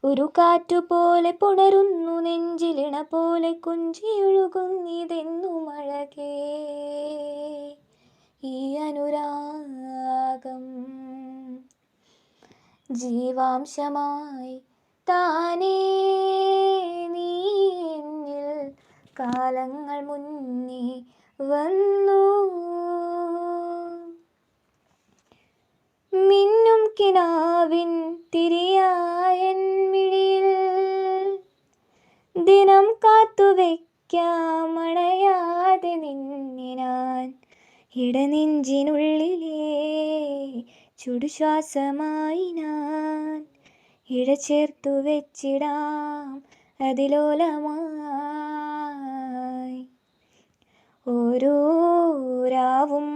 ഒരു കാറ്റുപോലെ പുണരുന്നു നെഞ്ചിലിണ പോലെ കൊഞ്ചിയൊഴുകുന്നിതെന്നു മഴകേ. ഈ അനുരാഗം ജീവാംശമായി താനേ നീ എന്നിൽ കാലങ്ങൾ മുന്നേ വന്നു. മിന്നും കിനാവിൻ തിരിയായൻ മിഴിയിൽ ദിനം കാത്തുവെക്കാം അണയാതെ നിന്നെ ഞാൻ. ഇടനെഞ്ചിനുള്ളിലെ ചുടുശ്വാസമായി ഞാൻ ഇഴചേർത്തു വെച്ചിടാം അതിലോലമായി. ഓരോ രാവും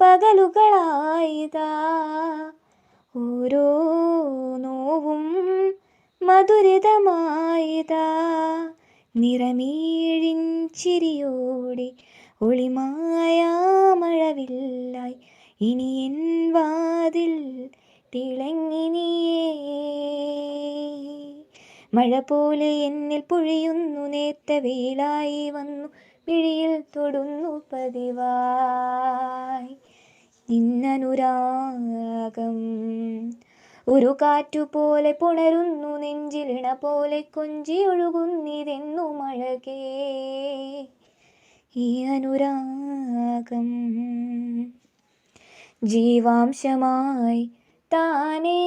പകലുകളായിതാ ഓരോ നോവും മധുരിതമായിതാ. നിറമീഴിൻ ചിരിയോടെ ഒളിമായ മഴവില്ലായി ഇനി എൻ വാതിൽ തിളങ്ങി നീയേ. മഴ പോലെ എന്നിൽ പൊഴിയുന്നു നേർത്ത വെയിലായി വന്നു മിഴിയിൽ തൊടുന്നു പതിവായി. നിന്നനുരാഗം ഒരു കാറ്റുപോലെ പുണരുന്നു നെഞ്ചിലിണ പോലെ കൊഞ്ചിയൊഴുകുന്നിതെന്നു മഴകേ. ഈ അനുരാഗം ജീവാംശമായി താനേ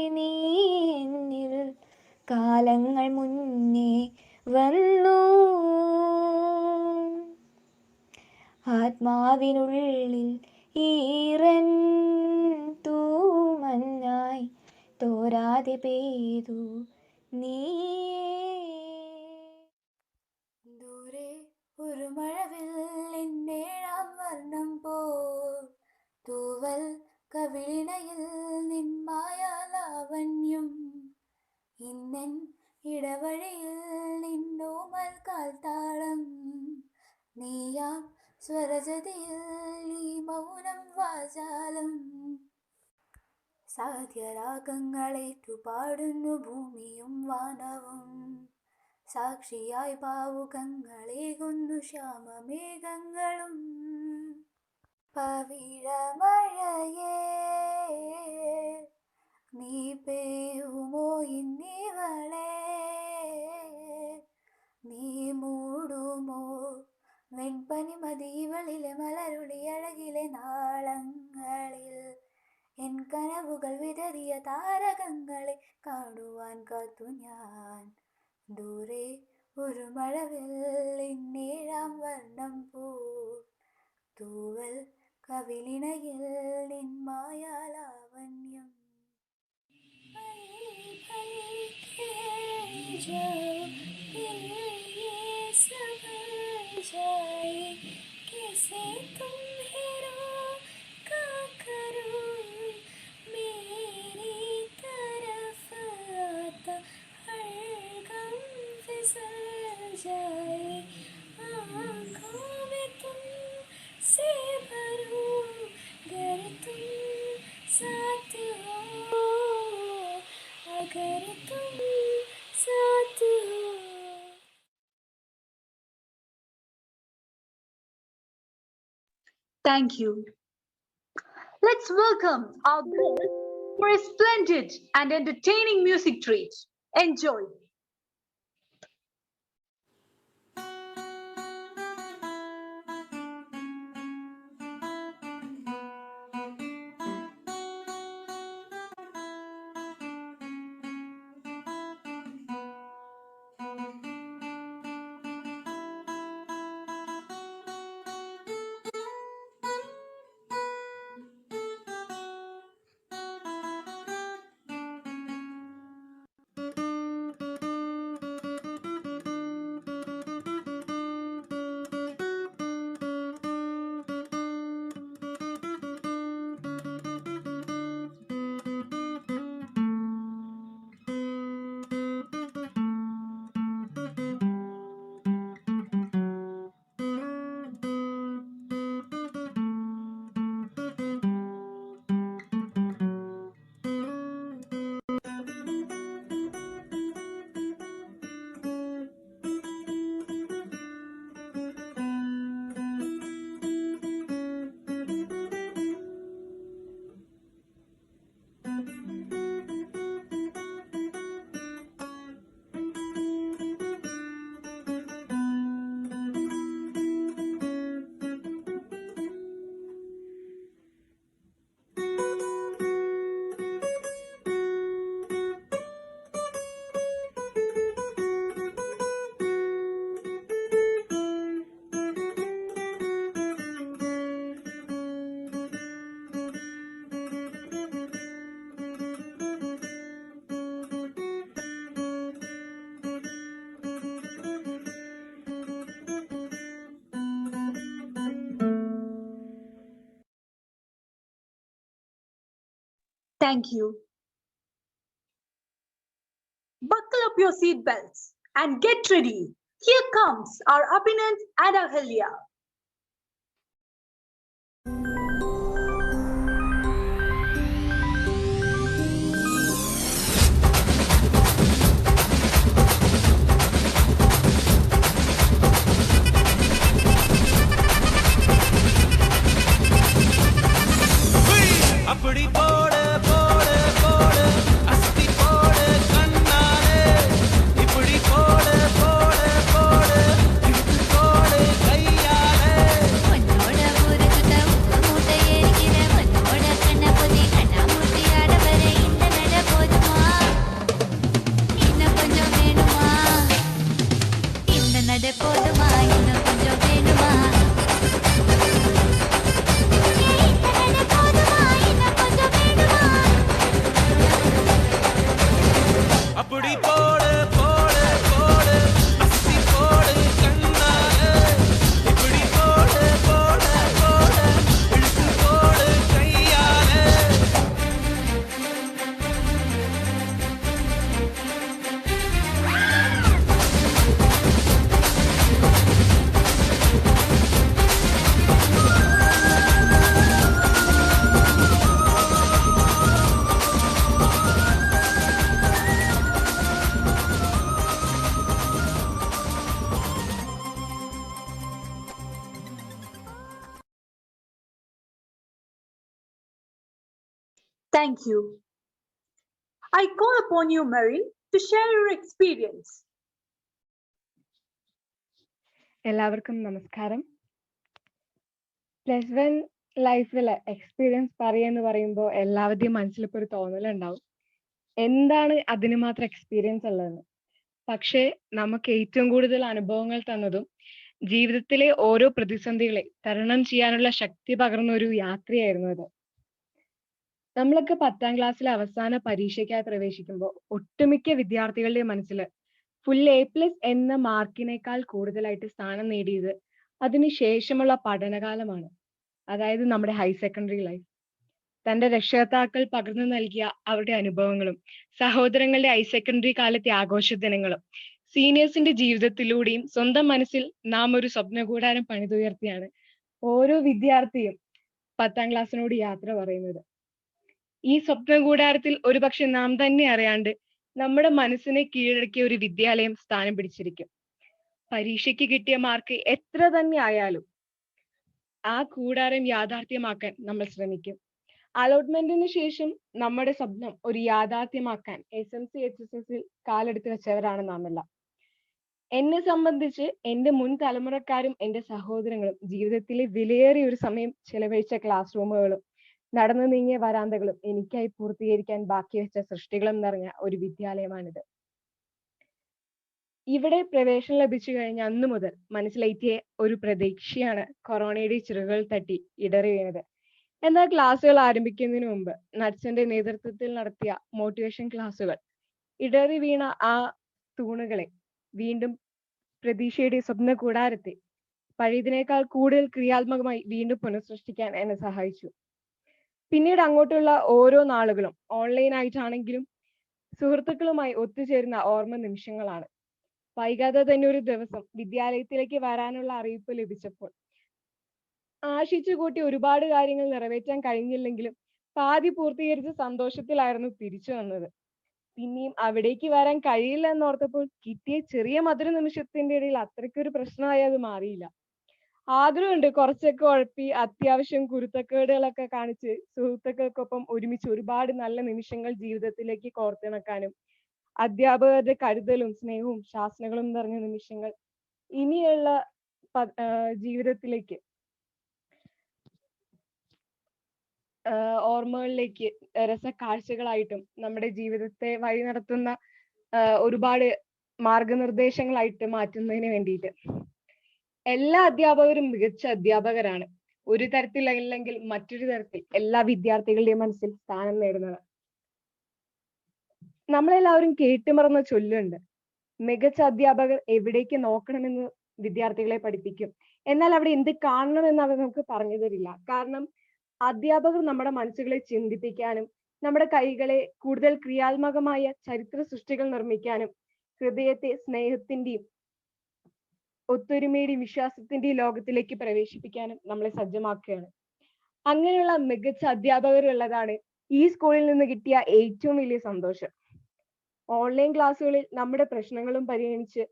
നീ എന്നിൽ കാലങ്ങൾ മുന്നേ വന്നു. ആത്മാവിനുള്ളിൽ ഈറൻ തൂമഞ്ഞായി തോരാതെ പെയ്തു നീയേ. ദൂരെ ഒരു മഴവില്ലിൻ ഏഴാം വർണ്ണം പോൽ തൂവൽ കവിളിണയിൽ നിന്മായാലാവണ്യം. ഇന്നൻ ഇടവഴിയിൽ നിന്നോമൽ കാൽത്താളം നീയാം സ്വരജതിയിൽ ഈ മൗനം വാചാലം. സാധ്യരാഗങ്ങളേറ്റു പാടുന്നു ഭൂമിയും വാനവും സാക്ഷിയായി ഭാവുകങ്ങളേകുന്നു ശ്യാമമേഘങ്ങളും. പവിഴമഴയേ നീ പെയ്യുമോ ഇന്നിവളെ നീ മൂടുമോ വെൺപനി മതിവളിലെ മലരുളി അഴകിലെ നാളങ്ങളിൽ എൻ കനവുകൾ വിതറിയ താരകങ്ങളെ കാണുവാൻ കാത്തു ഞാൻ. ദൂരെ ഒരു മഴവില്ലിൻ ഏഴാം വർണ്ണം പോൽ തൂവൽ കവിളിണയിൽ നിന്മായാലാവണ്യം. कैसे तुम हेरो का करो मेरी तरफ आता हर गम फिसल जाए आँखों में तुम से भरो अगर तुम साथ हो अगर तुम साथ हो. Thank you. Let's welcome our girls for a splendid and entertaining music treat. Enjoy. Thank you. Buckle up your seat belts and get ready. Here comes our Abhinand and Ahalya. அப்படி போடு போடு போடு அஸ்தி போடு கண்ணாலே இப்படி போடு போடு போடு இழுத்து போடு கையாலே உன்னோட ஊருக்கு உப்பு மூட்டை ஏறிக்கிற உன்னோட கண்ண பொதி கண்ணா மூட்டி ஆட வர இந்த நட போதுமா இன்னும் கொஞ்சம் வேணுமா இந்த நட போதுமா இன்னும் கொஞ்சம் வேணுமா அப்படி போடு போடு போடு அஸ்தி போடு கண்ணாலே இப்படி போடு போடு போடு இழுத்து போடு கையாலே Thank you. I call upon you, Mary, to share your experience. എല്ലാവർക്കും നമസ്കാരം. പ്ലസ് വൺ ലൈഫിലെ എക്സ്പീരിയൻസ് പറയാന്ന് പറയുമ്പോൾ എല്ലാവരുടെയും മനസ്സിലിപ്പോൾ ഒരു തോന്നലുണ്ടാവും, എന്താണ് അതിന് മാത്രം എക്സ്പീരിയൻസ് ഉള്ളതെന്ന്. പക്ഷേ നമുക്ക് ഏറ്റവും കൂടുതൽ അനുഭവങ്ങൾ തന്നതും ജീവിതത്തിലെ ഓരോ പ്രതിസന്ധികളെ തരണം ചെയ്യാനുള്ള ശക്തി പകർന്ന ഒരു യാത്രയായിരുന്നു അത്. നമ്മളൊക്കെ 10ാം ക്ലാസ്സിലെ അവസാന പരീക്ഷയ്ക്കായി പ്രവേശിക്കുമ്പോൾ ഒട്ടുമിക്ക വിദ്യാർത്ഥികളുടെ മനസ്സിൽ ഫുൾ A+ എന്ന മാർക്കിനേക്കാൾ കൂടുതലായിട്ട് സ്ഥാനം നേടിയത് അതിനുശേഷമുള്ള പഠനകാലമാണ്. അതായത് നമ്മുടെ ഹയർ സെക്കൻഡറി ലൈഫ്. തന്റെ രക്ഷകർത്താക്കൾ പകർന്നു നൽകിയ അവരുടെ അനുഭവങ്ങളും സഹോദരങ്ങളുടെ ഹയർ സെക്കൻഡറി കാലത്തെ ആഘോഷ ദിനങ്ങളും സീനിയേഴ്സിന്റെ ജീവിതത്തിലൂടെയും സ്വന്തം മനസ്സിൽ നാം ഒരു സ്വപ്നകൂടാരം പണിതുയർത്തിയാണ് ഓരോ വിദ്യാർത്ഥിയും 10ാം ക്ലാസ്സിനോട് യാത്ര പറയുന്നത്. ഈ സ്വപ്നകൂടാരത്തിൽ ഒരുപക്ഷെ നാം തന്നെ അറിയാണ്ട് നമ്മുടെ മനസ്സിനെ കീഴടക്കിയ ഒരു വിദ്യാലയം സ്ഥാനം പിടിച്ചിരിക്കും. പരീക്ഷയ്ക്ക് കിട്ടിയ മാർക്ക് എത്ര തന്നെ ആയാലും ആ കൂടാരം യാഥാർത്ഥ്യമാക്കാൻ നമ്മൾ ശ്രമിക്കും. അലോട്ട്മെന്റിന് ശേഷം നമ്മുടെ സ്വപ്നം ഒരു യാഥാർത്ഥ്യമാക്കാൻ SMC HSSൽ കാലെടുത്ത് വെച്ചവരാണ് നാം എല്ലാം. എന്നെ സംബന്ധിച്ച് എന്റെ മുൻ തലമുറക്കാരും എന്റെ സഹോദരങ്ങളും ജീവിതത്തിലെ വിലയേറിയ ഒരു സമയം ചെലവഴിച്ച ക്ലാസ് റൂമുകളും നടന്നു നീങ്ങിയ വരാന്തകളും എനിക്കായി പൂർത്തീകരിക്കാൻ ബാക്കി വെച്ച സൃഷ്ടികളും നിറഞ്ഞ ഒരു വിദ്യാലയമാണിത്. ഇവിടെ പ്രവേശനം ലഭിച്ചു കഴിഞ്ഞ അന്നു മുതൽ മനസ്സിലേറ്റിയ ഒരു പ്രതീക്ഷയാണ് കൊറോണയുടെ ചിറകുകൾ തട്ടി ഇടറി വീണത്. എന്നാൽ ക്ലാസ്സുകൾ ആരംഭിക്കുന്നതിന് മുമ്പ് നട്സിന്റെ നേതൃത്വത്തിൽ നടത്തിയ മോട്ടിവേഷൻ ക്ലാസ്സുകൾ ഇടറി വീണ ആ തൂണുകളെ വീണ്ടും പ്രതീക്ഷയുടെ സ്വപ്ന കൂടാരത്തെ പഴയതിനേക്കാൾ കൂടുതൽ ക്രിയാത്മകമായി വീണ്ടും പുനഃസൃഷ്ടിക്കാൻ എന്നെ സഹായിച്ചു. പിന്നീട് അങ്ങോട്ടുള്ള ഓരോ നാളുകളും ഓൺലൈൻ ആയിട്ടാണെങ്കിലും സുഹൃത്തുക്കളുമായി ഒത്തുചേരുന്ന ഓർമ്മ നിമിഷങ്ങളാണ്. വൈകാതെ തന്നെ ഒരു ദിവസം വിദ്യാലയത്തിലേക്ക് വരാനുള്ള അറിയിപ്പ് ലഭിച്ചപ്പോൾ ആശിച്ചു കൂട്ടി ഒരുപാട് കാര്യങ്ങൾ നിറവേറ്റാൻ കഴിഞ്ഞില്ലെങ്കിലും പാതി പൂർത്തീകരിച്ച സന്തോഷത്തിലായിരുന്നു തിരിച്ചു വന്നത്. പിന്നെയും അവിടേക്ക് വരാൻ കഴിയില്ല എന്നോർത്തപ്പോൾ കിട്ടിയ ചെറിയ മധുര നിമിഷത്തിന്റെ ഇടയിൽ അത്രയ്ക്കൊരു പ്രശ്നമായി അത് മാറിയില്ല. ആഗ്രഹമുണ്ട് കുറച്ചൊക്കെ ഉഴപ്പി അത്യാവശ്യം കുരുത്തക്കേടുകളൊക്കെ കാണിച്ച് സുഹൃത്തുക്കൾക്കൊപ്പം ഒരുമിച്ച് ഒരുപാട് നല്ല നിമിഷങ്ങൾ ജീവിതത്തിലേക്ക് കോർത്തിണക്കാനും അധ്യാപകരുടെ കരുതലും സ്നേഹവും ശാസനകളും നിറഞ്ഞ നിമിഷങ്ങൾ ഇനിയുള്ള ജീവിതത്തിലേക്ക് ഓർമ്മകളിലേക്ക് രസക്കാഴ്ചകളായിട്ടും നമ്മുടെ ജീവിതത്തെ വഴി നടത്തുന്ന ഒരുപാട് മാർഗനിർദ്ദേശങ്ങളായിട്ട് മാറ്റുന്നതിന് വേണ്ടിയിട്ട് എല്ലാ അധ്യാപകരും മികച്ച അധ്യാപകരാണ്. ഒരു തരത്തിൽ അല്ലെങ്കിൽ മറ്റൊരു തരത്തിൽ എല്ലാ വിദ്യാർത്ഥികളുടെയും മനസ്സിൽ സ്ഥാനം നേടുന്നത്. നമ്മളെല്ലാവരും കേട്ടുമറന്ന ചൊല്ലുണ്ട്, മികച്ച അധ്യാപകർ എവിടേക്ക് നോക്കണമെന്ന് വിദ്യാർത്ഥികളെ പഠിപ്പിക്കും, എന്നാൽ അവിടെ എന്ത് കാണണമെന്ന് അവർ നമുക്ക് പറഞ്ഞു തരില്ല. കാരണം അധ്യാപകർ നമ്മുടെ മനസ്സുകളെ ചിന്തിപ്പിക്കാനും നമ്മുടെ കൈകളെ കൂടുതൽ ക്രിയാത്മകമായ ചരിത്ര സൃഷ്ടികൾ നിർമ്മിക്കാനും ഹൃദയത്തെ സ്നേഹത്തിന്റെയും ഒത്തൊരുമയുടെയും വിശ്വാസത്തിന്റെയും ലോകത്തിലേക്ക് പ്രവേശിപ്പിക്കാനും നമ്മളെ സജ്ജമാക്കുകയാണ്. അങ്ങനെയുള്ള മികച്ച അധ്യാപകരുള്ളതാണ് ഈ സ്കൂളിൽ നിന്ന് കിട്ടിയ ഏറ്റവും വലിയ സന്തോഷം. ഓൺലൈൻ ക്ലാസ്സുകളിൽ നമ്മുടെ പ്രശ്നങ്ങളും പരിഗണിച്ച്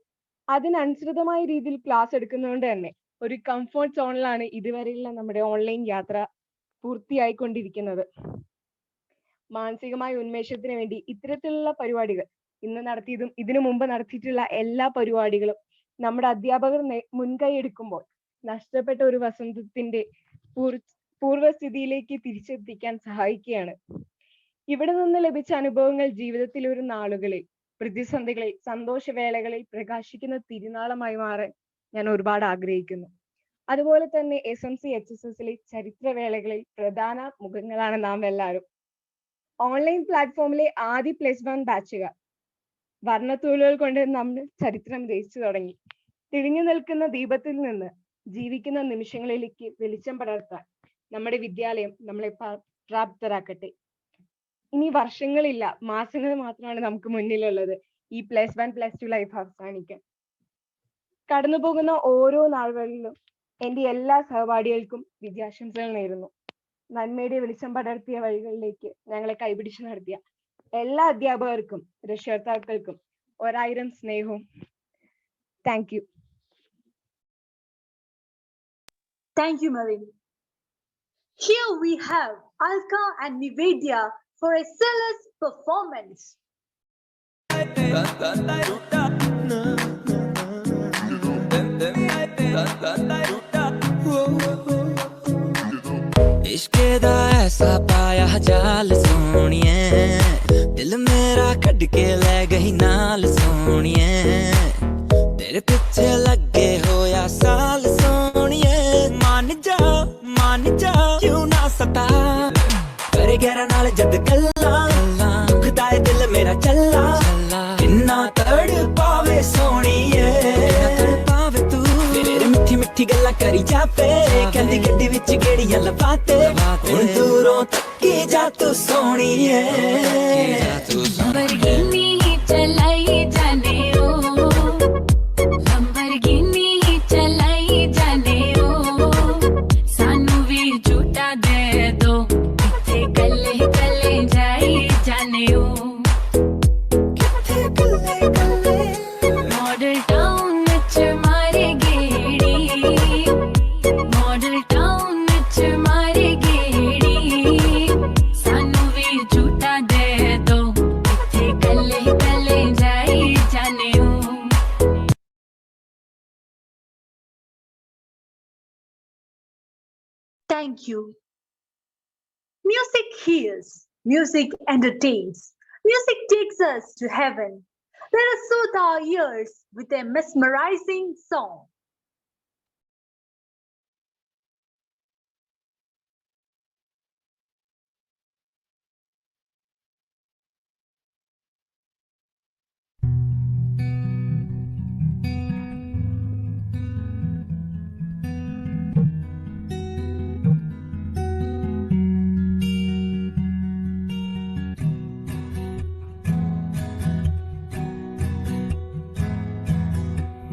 അതിനനുസൃതമായ രീതിയിൽ ക്ലാസ് എടുക്കുന്നതുകൊണ്ട് തന്നെ ഒരു കംഫർട്ട് സോണിലാണ് ഇതുവരെയുള്ള നമ്മുടെ ഓൺലൈൻ യാത്ര പൂർത്തിയായിക്കൊണ്ടിരിക്കുന്നത്. മാനസികമായ ഉന്മേഷത്തിന് വേണ്ടി ഇത്തരത്തിലുള്ള പരിപാടികൾ ഇന്ന് നടത്തിയതും ഇതിനു മുമ്പ് നടത്തിയിട്ടുള്ള എല്ലാ പരിപാടികളും നമ്മുടെ അധ്യാപകർ മുൻകൈ എടുക്കുമ്പോൾ നഷ്ടപ്പെട്ട ഒരു വസന്തത്തിന്റെ പൂർവ്വസ്ഥിതിയിലേക്ക് തിരിച്ചെത്തിക്കാൻ സഹായിക്കുകയാണ്. ഇവിടെ നിന്ന് ലഭിച്ച അനുഭവങ്ങൾ ജീവിതത്തിൽ ഒരു നാളുകളിൽ, പ്രതിസന്ധികളിൽ, സന്തോഷവേളകളിൽ പ്രകാശിക്കുന്ന തിരുനാളമായി മാറാൻ ഞാൻ ഒരുപാട് ആഗ്രഹിക്കുന്നു. അതുപോലെ തന്നെ SMC HSSലെ ചരിത്രവേളകളിൽ പ്രധാന മുഖങ്ങളാണ് നാം എല്ലാവരും. ഓൺലൈൻ പ്ലാറ്റ്ഫോമിലെ ആദ്യ +1 ബാച്ചുകാർ വർണ്ണത്തൂലുകൾ കൊണ്ട് നമ്മൾ ചരിത്രം രചിച്ചു തുടങ്ങി. തിരിഞ്ഞു നിൽക്കുന്ന ദീപത്തിൽ നിന്ന് ജീവിക്കുന്ന നിമിഷങ്ങളിലേക്ക് വെളിച്ചം പടർത്താൻ നമ്മുടെ വിദ്യാലയം നമ്മളെ പ്രാപ്തരാക്കട്ടെ. ഇനി വർഷങ്ങളില്ല, മാസങ്ങൾ മാത്രമാണ് നമുക്ക് മുന്നിലുള്ളത് ഈ +1 +2 ലൈഫ് അവസാനിക്കാൻ. കടന്നു പോകുന്ന ഓരോ നാളുകളിലും എൻ്റെ എല്ലാ സഹപാഠികൾക്കും വിദ്യാശംസകൾ നേരുന്നു. നന്മയുടെ വെളിച്ചം പടർത്തിയ വഴികളിലേക്ക് ഞങ്ങളെ കൈപിടിച്ചു നടത്തിയ എല്ലാ അധ്യാപകർക്കും രക്ഷകർത്താക്കൾക്കും 1000 സ്നേഹവും. Thank you. Thank you, Marin. Here we have Alka and Nivedya for a zealous performance. इश्क दा ऐसा पाया जाल सोनिए, दिल मेरा कट के ले गई नाल सोनिए, तेरे पीछे लगे होया साल सोनिए, मान जा क्यों ना सता, करे गहरा नाल जद गल्ला, दुखदा है दिल मेरा चला, किन्ना तड़ पावे सोनिए, तू तेरे मिठी मिठी गल्ला करी जापे, कहंदी गड्डी विच गेड़ियां लवाते, हुण दूरों तक्की जा तू सोनिए, लंबरगिनी चलाई जाने ओ, लंबरगिनी चलाई जाने ओ, सानू भी झूठा दे दो, किथे कल्ले कल्ले जाई जाने ओ, मॉडल टाउन विच मारे गेड़ी, मॉडल टाउन विच मारे गेड़ी, सानू भी झूठा दे दो, किथे कल्ले कल्ले जाई जाने ओ. Thank you. Music heals, music entertains, music takes us to heaven. Let us soothe our ears with a mesmerizing song.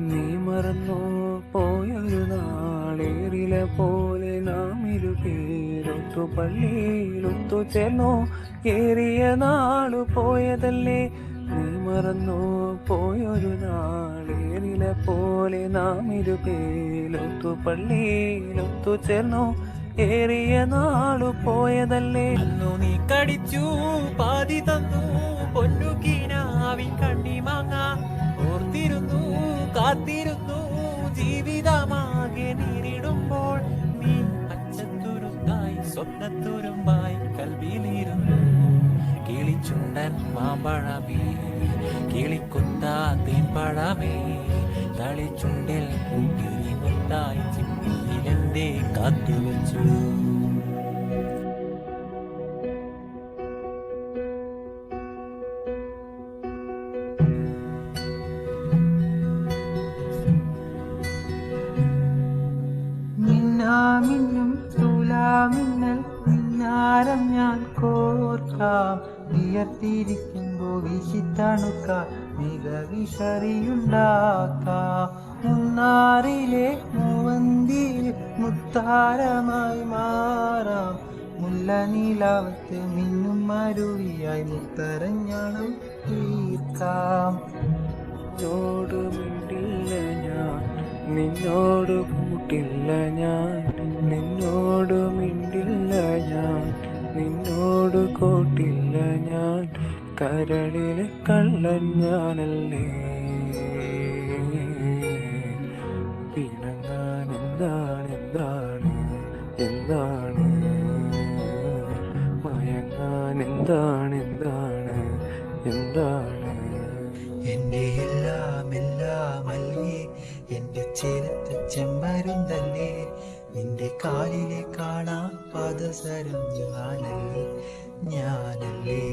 നീ മറന്നോ പോയൊരു നാളേറിലെ പോലെ നാം ഇരുപേരൊത്തു പള്ളിയിലൊത്തു ചേർന്നോ ഏറിയ നാളു പോയതല്ലേ, നീ മറന്നോ പോയൊരു നാളേറിലെ പോലെ നാം ഇരുപേരൊത്തു പള്ളിയിലൊത്തു ചേർന്നോ ഏറിയ നാളു പോയതല്ലേ, അന്നു നീ കടിച്ചു പാതി തന്നു പൊന്നു കിനാവിൻ കണ്ണി മാങ്ങ, ഓർത്തിരുന്നു കാത്തിരുന്നു ജീവിതമാകെ നേരിടുമ്പോൾ, നീ പച്ചത്തുരുത്തായി സ്വപ്നത്തുരുമ്പായി കൽവിയിലിരുന്നു, കിളിച്ചുണ്ടൻ മാമ്പഴമേ കിളിക്കൊത്താ തേമ്പഴമേ, തളിച്ചുണ്ടിൽ കുട്ടിരി മുത്തായി ചിപ്പിയിലെന്തേ കാത്തുവച്ചു. മിന്നും തുലാമിന്നൽ പുന്നാരം ഞാൻ കോർക്കാം, വിയർത്തിരിക്കുമ്പോ വീശിത്തണുക്കാം, മികവിഷറിയുണ്ടാക്കാം. മുന്നാറിലെ മൂവന്തിയിൽ മുത്താരമായി മാറാം, മുല്ല നീലാവത്ത് മിന്നും മരുവിയായി മുത്തരഞ്ഞണം തീർക്കാം. നിന്നോട് മിണ്ടില്ല ഞാൻ, നിന്നോട് കൂട്ടില്ല ഞാൻ, നിന്നോട് മിണ്ടില്ല ഞാൻ, നിന്നോട് കൂട്ടില്ല ഞാൻ, കരളിലെ കള്ളൻ ഞാനല്ലേ. പിണങ്ങാൻ എന്താണ് എന്താണ് എന്താണ്, മയങ്ങാൻ എന്താണ് എന്താണ് എന്താണ്. എന്റെ എല്ലാം എല്ലാമല്ലേ, എന്റെ ചേലത്തെ ചെമ്പരുന്തല്ലേ, നിന്റെ കാലിലെ കാണാൻ പാദസരം ഞാനല്ലേ, ഞാനല്ലേ.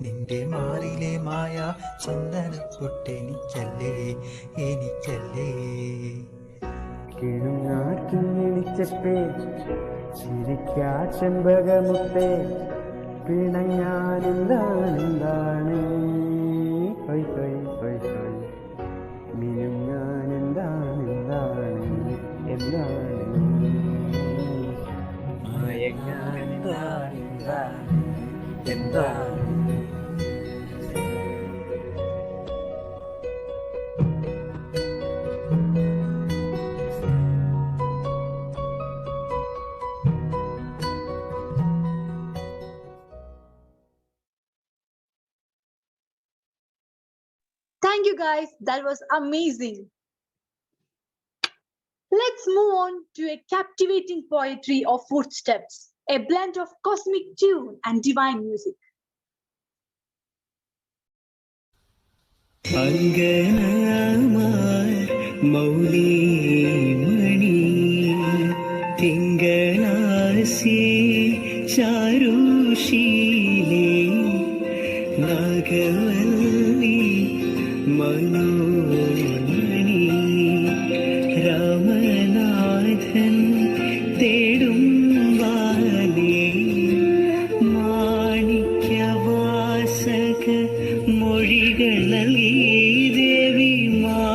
നിന്റെ മാറിലെ മായ ചന്ദനപ്പൊട്ടെനിക്കല്ലേ, എനിക്കല്ലേ. കിഴുങ്ങാറ്റിങ്ങിണിച്ചപ്പേ ചിരിക്കാ ചെമ്പകമുത്തേ, പിണങ്ങാൻ എന്താണ് എന്താണ്, ഹൈ ഹൈ ഹൈ ഹൈ. മിനുങ്ങാൻ എന്താണ് എന്താണ് എന്താണ്, മയങ്ങാൻ എന്താണ് എന്താണ് എന്താണ്. Thank you guys, that was amazing. Let's move on to a captivating poetry of footsteps, a blend of cosmic tune and divine music. മൗലിമണി തിങ്കളാസി ചാരുശീലേ, Nagavalli മനോമണി, Ramanathan തേടും വാലേ, മാണിക്യവാസക മൊഴികൾ നൽകി ദേവി, മാണിക്യവാസക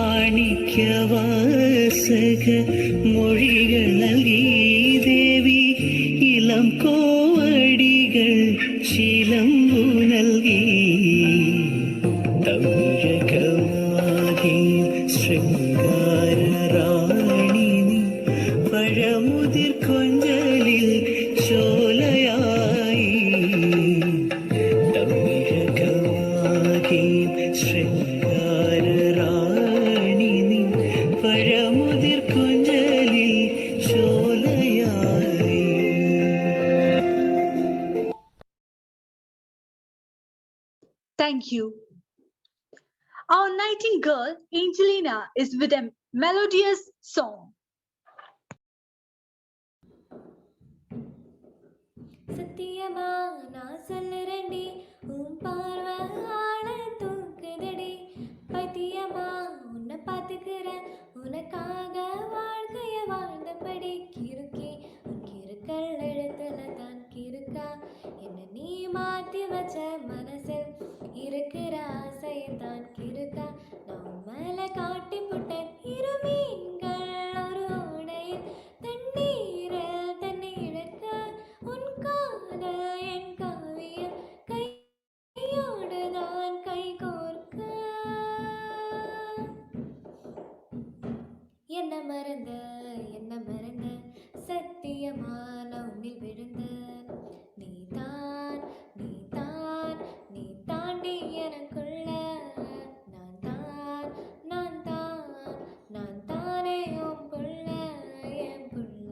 മൊഴികൾ നൽകി ദേവി, ഇളം കോവടികൾ ചിലമ്പു നൽകി, തമിഴകമാകെ ശൃംഗാരറാണി നീ, പഴമുതിർ കൊഞ്ചലിൽ ചോലയായി, തമിഴകമാകെ ശൃംഗാരറാണി നീ, പഴമുതിർ കൊഞ്ചലിൽ ചോലയായി. Thank you. Our nightingale, Angelina, is with a melodious song. சத்தியமா நான் சொல்லுறேன்டி, உன் பார்வை ஆள தூக்குதடி, பைத்தியமா உன்னை பார்த்துக்கிறேன், உனக்காக வாழ்க்கைய வாழ்ந்தபடி, கிறுக்கி உன் கிறுக்கல் எழுத்துல தான் கிறுக்கா, என்ன நீ மாத்தி வச்ச மனசில் இருக்கிற ஆசையத்தான் கிறுக்கா, நான் உன் மேல காட்டி புட்டேன் இரு மீன்கள் ஒரு ஓடையில், தண்ணீரில் தண்ணி இழக்க உன் காதல் என் காவியம், கையோடுதான் கை கோர்க்க, என்ன மறந்த சத்தியமான உன்னில் விழுந்த, நீதான் நீதான் நீ தாண்டி எனக்குள்ள, நான் தானே உன் புள்ள என் புள்ள.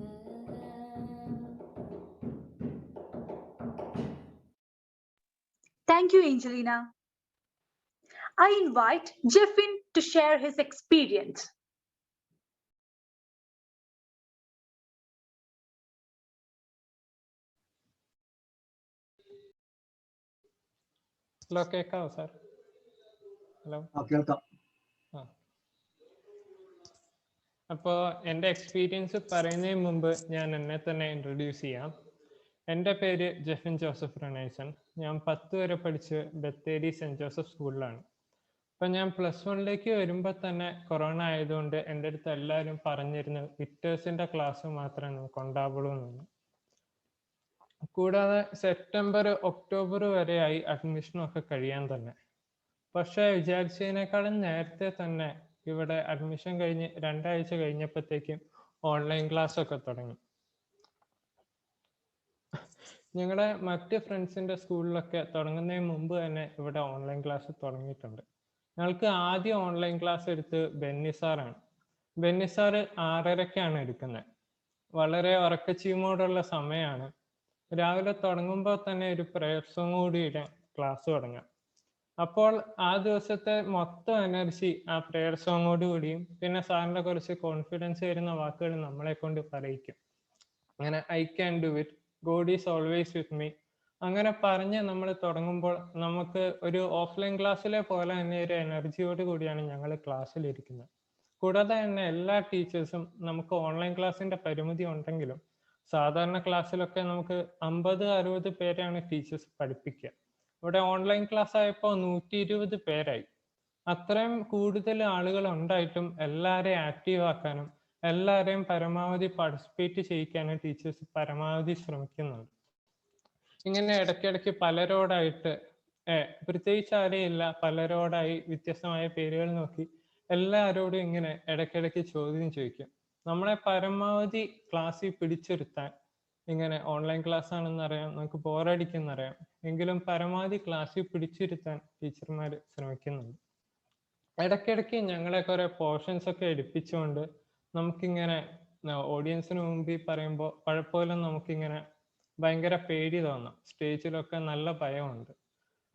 Thank you, Angelina. I invite Jeffin to share his experience. Hello, കേൾക്കാവോ സാർ? ഹലോ, കേൾക്കാം. അപ്പോൾ എൻ്റെ എക്സ്പീരിയൻസ് പറയുന്നതിന് മുമ്പ് ഞാൻ എന്നെ തന്നെ ഇൻട്രൊഡ്യൂസ് ചെയ്യാം. എൻ്റെ പേര് ജെഫിൻ ജോസഫ് റണേസൺ. ഞാൻ 10 വരെ പഠിച്ച് ബത്തേരി സെൻറ് ജോസഫ് സ്കൂളിലാണ്. അപ്പം ഞാൻ +1 വരുമ്പോൾ തന്നെ കൊറോണ ആയതുകൊണ്ട് എൻ്റെ അടുത്ത് എല്ലാവരും പറഞ്ഞിരുന്നു വിക്ടേഴ്സിൻ്റെ ക്ലാസ് മാത്രമേ നമുക്ക് ഉണ്ടാവുള്ളൂ എന്ന്. കൂടാതെ സെപ്റ്റംബർ ഒക്ടോബർ വരെയായി അഡ്മിഷനൊക്കെ കഴിയാൻ തന്നെ. പക്ഷേ വിചാരിച്ചതിനേക്കാളും നേരത്തെ തന്നെ ഇവിടെ അഡ്മിഷൻ കഴിഞ്ഞ് 2 ആഴ്ച കഴിഞ്ഞപ്പോഴത്തേക്കും ഓൺലൈൻ ക്ലാസ് ഒക്കെ തുടങ്ങി. ഞങ്ങളുടെ മറ്റ് ഫ്രണ്ട്സിൻ്റെ സ്കൂളിലൊക്കെ തുടങ്ങുന്നതിന് മുമ്പ് തന്നെ ഇവിടെ ഓൺലൈൻ ക്ലാസ് തുടങ്ങിയിട്ടുണ്ട്. ഞങ്ങൾക്ക് ആദ്യം ഓൺലൈൻ ക്ലാസ് എടുത്ത് ബെന്നി സാറാണ്. ബെന്നി സാറ് 6:30-ക്കാണ് എടുക്കുന്നത്. വളരെ ഉറക്കച്ചീമോടുള്ള സമയമാണ്. രാവിലെ തുടങ്ങുമ്പോൾ തന്നെ ഒരു പ്രയർ സോങ് കൂടിയിട്ട് ക്ലാസ് തുടങ്ങാം. അപ്പോൾ ആ ദിവസത്തെ മൊത്തം എനർജി ആ പ്രയർ സോങ്ങോട് കൂടിയും പിന്നെ സാറിൻ്റെ കുറച്ച് കോൺഫിഡൻസ് വരുന്ന വാക്കുകൾ നമ്മളെ കൊണ്ട് പറയിക്കും. അങ്ങനെ I can do it, God is always with me, അങ്ങനെ പറഞ്ഞ് നമ്മൾ തുടങ്ങുമ്പോൾ നമുക്ക് ഒരു ഓഫ്ലൈൻ ക്ലാസ്സിലെ പോലെ തന്നെ ഒരു എനർജിയോട് കൂടിയാണ് ഞങ്ങൾ ക്ലാസ്സിലിരിക്കുന്നത്. കൂടാതെ തന്നെ എല്ലാ ടീച്ചേഴ്സും നമുക്ക് ഓൺലൈൻ ക്ലാസ്സിൻ്റെ പരിമിതി ഉണ്ടെങ്കിലും സാധാരണ ക്ലാസ്സിലൊക്കെ നമുക്ക് 50-60 പേരെയാണ് ടീച്ചേഴ്സ് പഠിപ്പിക്കുക. ഇവിടെ ഓൺലൈൻ ക്ലാസ് ആയപ്പോൾ 120 പേരായി. അത്രയും കൂടുതൽ ആളുകൾ ഉണ്ടായിട്ടും എല്ലാവരെയും ആക്റ്റീവ് ആക്കാനും എല്ലാവരെയും പരമാവധി പാർട്ടിസിപ്പേറ്റ് ചെയ്യിക്കാനും ടീച്ചേഴ്സ് പരമാവധി ശ്രമിക്കുന്നുണ്ട്. ഇങ്ങനെ ഇടയ്ക്കിടയ്ക്ക് പലരോടായിട്ട് പ്രത്യേകിച്ച് ആരെയില്ല, പലരോടായി വ്യത്യസ്തമായ പേരുകൾ നോക്കി എല്ലാവരോടും ഇങ്ങനെ ഇടയ്ക്കിടയ്ക്ക് ചോദ്യം ചോദിക്കും. നമ്മളെ പരമാവധി ക്ലാസ്സിൽ പിടിച്ചിരുത്താൻ, ഇങ്ങനെ ഓൺലൈൻ ക്ലാസ് ആണെന്നറിയാം, നമുക്ക് ബോറടിക്കുന്നറിയാം, എങ്കിലും പരമാവധി ക്ലാസ്സിൽ പിടിച്ചിരുത്താൻ ടീച്ചർമാർ ശ്രമിക്കുന്നുണ്ട്. ഇടയ്ക്കിടയ്ക്ക് ഞങ്ങളെ കുറെ പോർഷൻസ് ഒക്കെ എടുപ്പിച്ചുകൊണ്ട് നമുക്കിങ്ങനെ ഓഡിയൻസിന് മുമ്പിൽ പറയുമ്പോൾ പലപ്പോഴും നമുക്കിങ്ങനെ ഭയങ്കര പേടി തോന്നാം. സ്റ്റേജിലൊക്കെ നല്ല ഭയമുണ്ട്.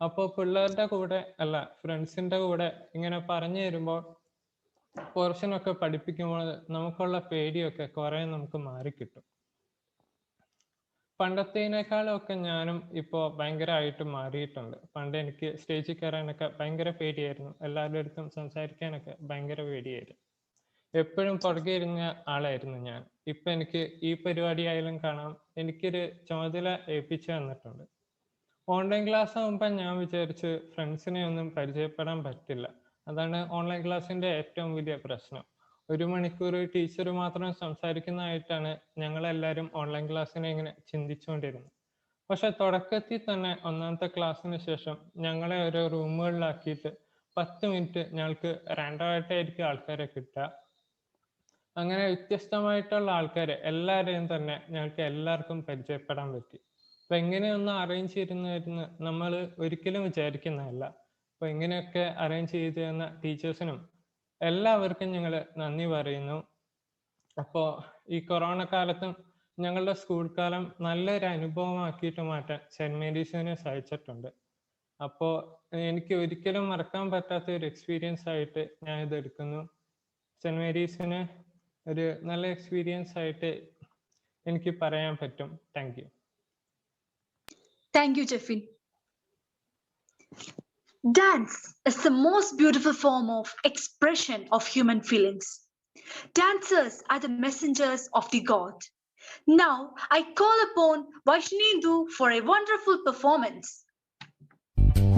അപ്പോൾ പിള്ളേരുടെ കൂടെ അല്ല ഫ്രണ്ട്സിൻ്റെ കൂടെ ഇങ്ങനെ പറഞ്ഞു തരുമ്പോൾ പോർഷനൊക്കെ പഠിപ്പിക്കുമ്പോൾ നമുക്കുള്ള പേടിയൊക്കെ കുറെ നമുക്ക് മാറിക്കിട്ടും. പണ്ടത്തേനേക്കാളൊക്കെ ഞാനും ഇപ്പോൾ ഭയങ്കരമായിട്ട് മാറിയിട്ടുണ്ട്. പണ്ട് എനിക്ക് സ്റ്റേജിൽ കയറാനൊക്കെ ഭയങ്കര പേടിയായിരുന്നു. എല്ലാവരുടെ അടുത്തും സംസാരിക്കാനൊക്കെ ഭയങ്കര പേടിയായിരുന്നു. എപ്പോഴും പുറകെ ഇരുന്ന ആളായിരുന്നു ഞാൻ. ഇപ്പം എനിക്ക് ഈ പരിപാടി ആയാലും കാണാം, എനിക്കൊരു ചുമതല ഏൽപ്പിച്ചു തന്നിട്ടുണ്ട്. ഓൺലൈൻ ക്ലാസ് ആകുമ്പോൾ ഞാൻ വിചാരിച്ച് ഫ്രണ്ട്സിനെ ഒന്നും പരിചയപ്പെടാൻ പറ്റില്ല. അതാണ് ഓൺലൈൻ ക്ലാസ്സിൻ്റെ ഏറ്റവും വലിയ പ്രശ്നം. 1 മണിക്കൂർ ടീച്ചർ മാത്രം സംസാരിക്കുന്നതായിട്ടാണ് ഞങ്ങളെല്ലാവരും ഓൺലൈൻ ക്ലാസ്സിനെ ഇങ്ങനെ ചിന്തിച്ചുകൊണ്ടിരുന്നത്. പക്ഷെ തുടക്കത്തിൽ തന്നെ 1ാമത്തെ ക്ലാസ്സിന് ശേഷം ഞങ്ങളെ ഓരോ റൂമുകളിലാക്കിയിട്ട് 10 മിനിറ്റ് ഞങ്ങൾക്ക് റാൻഡമായിട്ടായിരിക്കും ആൾക്കാരെ കിട്ടുക. അങ്ങനെ വ്യത്യസ്തമായിട്ടുള്ള ആൾക്കാരെ എല്ലാവരെയും തന്നെ ഞങ്ങൾക്ക് എല്ലാവർക്കും പരിചയപ്പെടാൻ പറ്റി. അപ്പം എങ്ങനെയൊന്നും അറേഞ്ച് ചെയ്തിരുന്ന നമ്മൾ ഒരിക്കലും വിചാരിക്കുന്നതല്ല. അപ്പോൾ ഇങ്ങനെയൊക്കെ അറേഞ്ച് ചെയ്ത് തന്ന ടീച്ചേഴ്സിനും എല്ലാവർക്കും ഞങ്ങൾ നന്ദി പറയുന്നു. അപ്പോൾ ഈ കൊറോണ കാലത്തും ഞങ്ങളുടെ സ്കൂൾ കാലം നല്ലൊരു അനുഭവമാക്കിയിട്ട് മാറ്റാൻ സെൻറ് മേരീസിനെ സഹായിച്ചിട്ടുണ്ട്. അപ്പോൾ എനിക്ക് ഒരിക്കലും മറക്കാൻ പറ്റാത്ത ഒരു എക്സ്പീരിയൻസ് ആയിട്ട് ഞാൻ ഇത് എടുക്കുന്നു. സെൻറ് മേരീസിന് ഒരു നല്ല എക്സ്പീരിയൻസ് ആയിട്ട് എനിക്ക് പറയാൻ പറ്റും. Thank you. Thank you, Jeffin. Dance is the most beautiful form of expression of human feelings. Dancers are the messengers of the God. Now, I call upon Vaishnindu for a wonderful performance.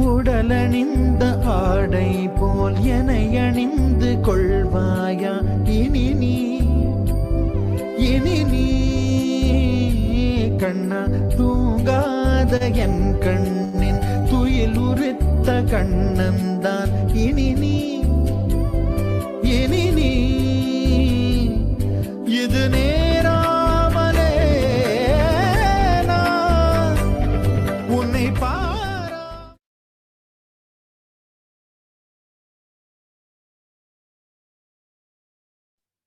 உடலணிந்த ஆடை போல் என்னை அணிந்து கொள்வாயா இனி நீ கண்ணா தூங்காத என் கண்ணின் துயில் உரித்த கண்ணந்தான் இனி நீ இது நேராமலே நான் உன்னை பாரா.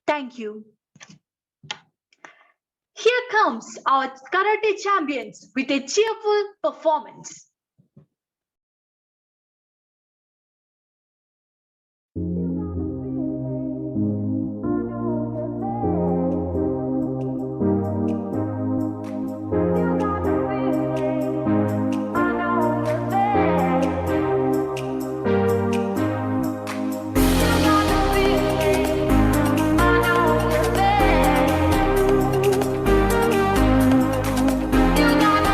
Thank you. Here comes our karate champions with a cheerful performance. You got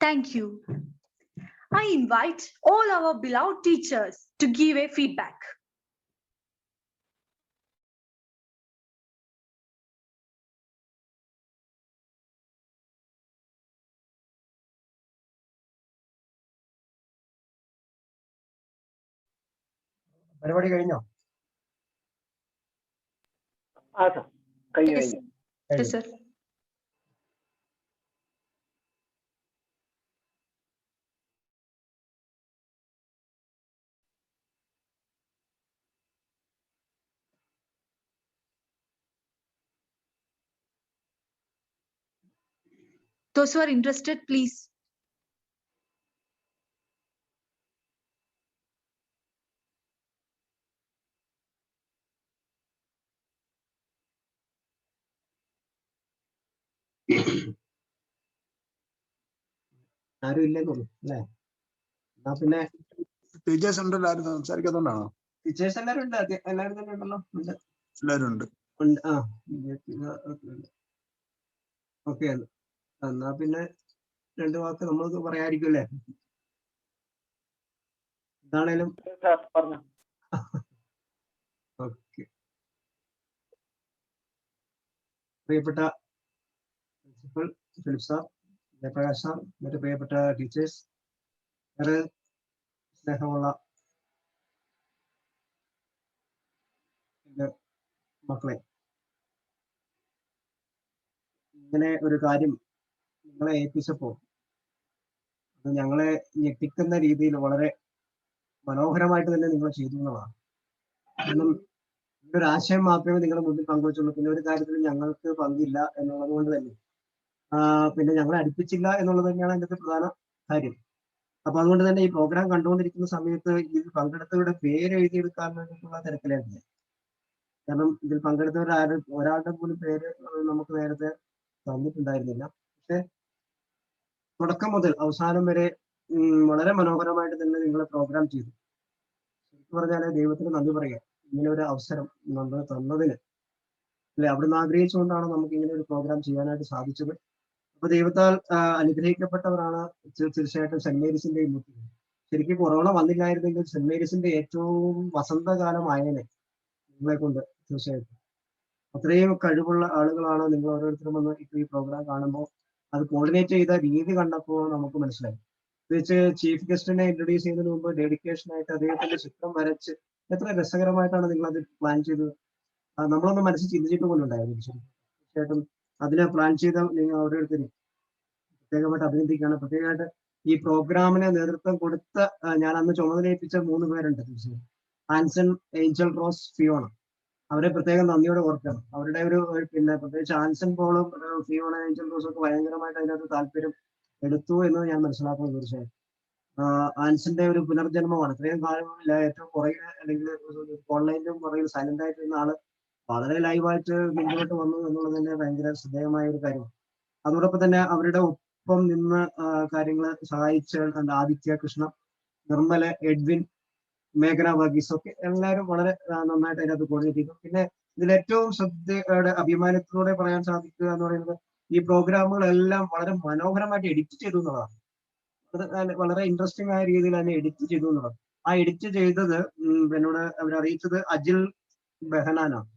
Thank you. I invite all our beloved teachers to give a feedback. പരിപാടി കഴിഞ്ഞോ? ആ സർ, കഴിഞ്ഞു. Yes, sir. Those who are interested, please. ആരും ഇല്ലെന്ന് തോന്നുന്നു അല്ലേ? എന്നാ പിന്നെ ടീച്ചേഴ്സ് ഉണ്ടല്ലോ, ആരും സംസാരിക്കാത്തോണ്ടാണോ? ടീച്ചേഴ്സ് എല്ലാവരും ഉണ്ട്, എല്ലാവരും തന്നെ ഉണ്ടല്ലോ. എല്ലാവരും ഉണ്ട്. ആ ഓക്കെ, എന്നാ പിന്നെ 2 വാക്ക് നമ്മൾക്ക് പറയാതിരിക്കും അല്ലേ? എന്താണേലും ഓക്കെ. പ്രിയപ്പെട്ട principal Philip sir, Jayaprakash sir, മറ്റു പ്രിയപ്പെട്ട ടീച്ചേഴ്സ്, ഏറെ സ്നേഹമുള്ള മക്കളെ, ഇങ്ങനെ ഒരു കാര്യം നിങ്ങളെ ഏൽപ്പിച്ചപ്പോൾ അത് ഞങ്ങളെ ഞെട്ടിക്കുന്ന രീതിയിൽ വളരെ മനോഹരമായിട്ട് തന്നെ നിങ്ങൾ ചെയ്തു എന്നുള്ളതാണ്. കാരണം ഒരു ആശയം മാത്രമേ നിങ്ങളുടെ മുന്നിൽ പങ്കുവച്ചുള്ളൂ. പിന്നെ ഒരു കാര്യത്തിൽ ഞങ്ങൾക്ക് പങ്കില്ല എന്നുള്ളത് കൊണ്ട് തന്നെ പിന്നെ ഞങ്ങളെ അടുപ്പിച്ചില്ല എന്നുള്ളത് തന്നെയാണ് അതിൻ്റെ പ്രധാന കാര്യം. അപ്പൊ അതുകൊണ്ട് തന്നെ ഈ പ്രോഗ്രാം കണ്ടുകൊണ്ടിരിക്കുന്ന സമയത്ത് ഇതിൽ പങ്കെടുത്തവരുടെ പേര് എഴുതിയെടുക്കാൻ വേണ്ടിയിട്ടുള്ള തിരക്കിലായിരുന്നു. കാരണം ഇതിൽ പങ്കെടുത്തവർ ഒരാളുടെ പോലും പേര് നമുക്ക് നേരത്തെ തന്നിട്ടുണ്ടായിരുന്നില്ല. പക്ഷെ തുടക്കം മുതൽ അവസാനം വരെ വളരെ മനോഹരമായിട്ട് തന്നെ നിങ്ങൾ പ്രോഗ്രാം ചെയ്തു. ശരിക്കും പറഞ്ഞാൽ ദൈവത്തിന് നന്ദി പറയാം, ഇങ്ങനെ ഒരു അവസരം നമ്മൾ തന്നതിന്. അല്ലെ, അവിടുന്ന് ആഗ്രഹിച്ചുകൊണ്ടാണ് നമുക്ക് ഇങ്ങനെ ഒരു പ്രോഗ്രാം ചെയ്യാനായിട്ട് സാധിച്ചത്. അപ്പൊ ദൈവത്താൽ അനുഗ്രഹിക്കപ്പെട്ടവരാണ് തീർച്ചയായിട്ടും സെന്റ് മേരീസിന്റെ ഇന്നത്തെ. ശരിക്കും കൊറോണ വന്നില്ലായിരുന്നെങ്കിൽ സെന്റ് മേരീസിന്റെ ഏറ്റവും വസന്തകാലമായേനെ നിങ്ങളെ കൊണ്ട്. തീർച്ചയായിട്ടും അത്രയും കഴിവുള്ള ആളുകളാണ് നിങ്ങൾ ഓരോരുത്തരും വന്ന് ഇപ്പൊ ഈ പ്രോഗ്രാം കാണുമ്പോൾ അത് കോർഡിനേറ്റ് ചെയ്ത രീതി കണ്ടപ്പോൾ നമുക്ക് മനസ്സിലായി. പ്രത്യേകിച്ച് ചീഫ് ഗസ്റ്റിനെ ഇൻട്രൊഡ്യൂസ് ചെയ്യുന്നതിന് മുമ്പ് ഡെഡിക്കേഷൻ ആയിട്ട് അദ്ദേഹത്തിന്റെ ചിത്രം വരച്ച് എത്ര രസകരമായിട്ടാണ് നിങ്ങൾ അത് പ്ലാൻ ചെയ്തത്. നമ്മളൊന്നും മനസ്സിൽ ചിന്തിച്ചിട്ട് പോലും ഉണ്ടായിരുന്നു. തീർച്ചയായിട്ടും അതിനെ പ്ലാൻ ചെയ്ത നിങ്ങൾ ഓരോരുത്തരും പ്രത്യേകമായിട്ട് അഭിനന്ദിക്കുകയാണ്. പ്രത്യേകമായിട്ട് ഈ പ്രോഗ്രാമിന് നേതൃത്വം കൊടുത്ത ഞാൻ അന്ന് ചുമതലയേൽപ്പിച്ച 3 പേരുണ്ട്. തീർച്ചയായും ആൻസൺ, ഏഞ്ചൽ റോസ്, ഫിയോണ, അവരെ പ്രത്യേകം നന്ദിയോടെ ഓർക്കണം. അവരുടെ ഒരു പിന്നെ പ്രത്യേകിച്ച് ആൻസൺ പോളും ഫിയോണ, ഏഞ്ചൽ റോസും ഒക്കെ ഭയങ്കരമായിട്ട് അതിനകത്ത് താല്പര്യം എടുത്തു എന്ന് ഞാൻ മനസ്സിലാക്കുന്നു. തീർച്ചയായും ആൻസന്റെ ഒരു പുനർജന്മമാണ്. ഇത്രയും കാലങ്ങളില്ല ഏറ്റവും പുറകെ അല്ലെങ്കിൽ ഓൺലൈനിലും പുറകിൽ സൈലന്റ് ആയിട്ടിരുന്ന ആള് വളരെ ലൈവായിട്ട് മുന്നോട്ട് വന്നു എന്നുള്ളത് തന്നെ ഭയങ്കര ശ്രദ്ധേയമായ ഒരു കാര്യമാണ്. അതോടൊപ്പം തന്നെ അവരുടെ ഒപ്പം നിന്ന് കാര്യങ്ങൾ സഹായിച്ച ആദിത്യ കൃഷ്ണ, നിർമ്മല, എഡ്വിൻ, മേഘന വർഗീസ് ഒക്കെ എല്ലാവരും വളരെ നന്നായിട്ട് അതിനകത്ത് കോർഡിനേറ്റ് ചെയ്തു. പിന്നെ ഇതിലേറ്റവും ശ്രദ്ധയോടെ അഭിമാനത്തോടെ പറയാൻ സാധിക്കുക എന്ന് പറയുന്നത് ഈ പ്രോഗ്രാമുകളെല്ലാം വളരെ മനോഹരമായിട്ട് എഡിറ്റ് ചെയ്തു എന്നുള്ളതാണ്. അത് വളരെ ഇൻട്രസ്റ്റിംഗ് ആയ രീതിയിൽ തന്നെ എഡിറ്റ് ചെയ്തു എന്നുള്ളത്. ആ എഡിറ്റ് ചെയ്തത് എന്നോട് അവരറിയിച്ചത് അജിൽ ബെഹനാനാണ്.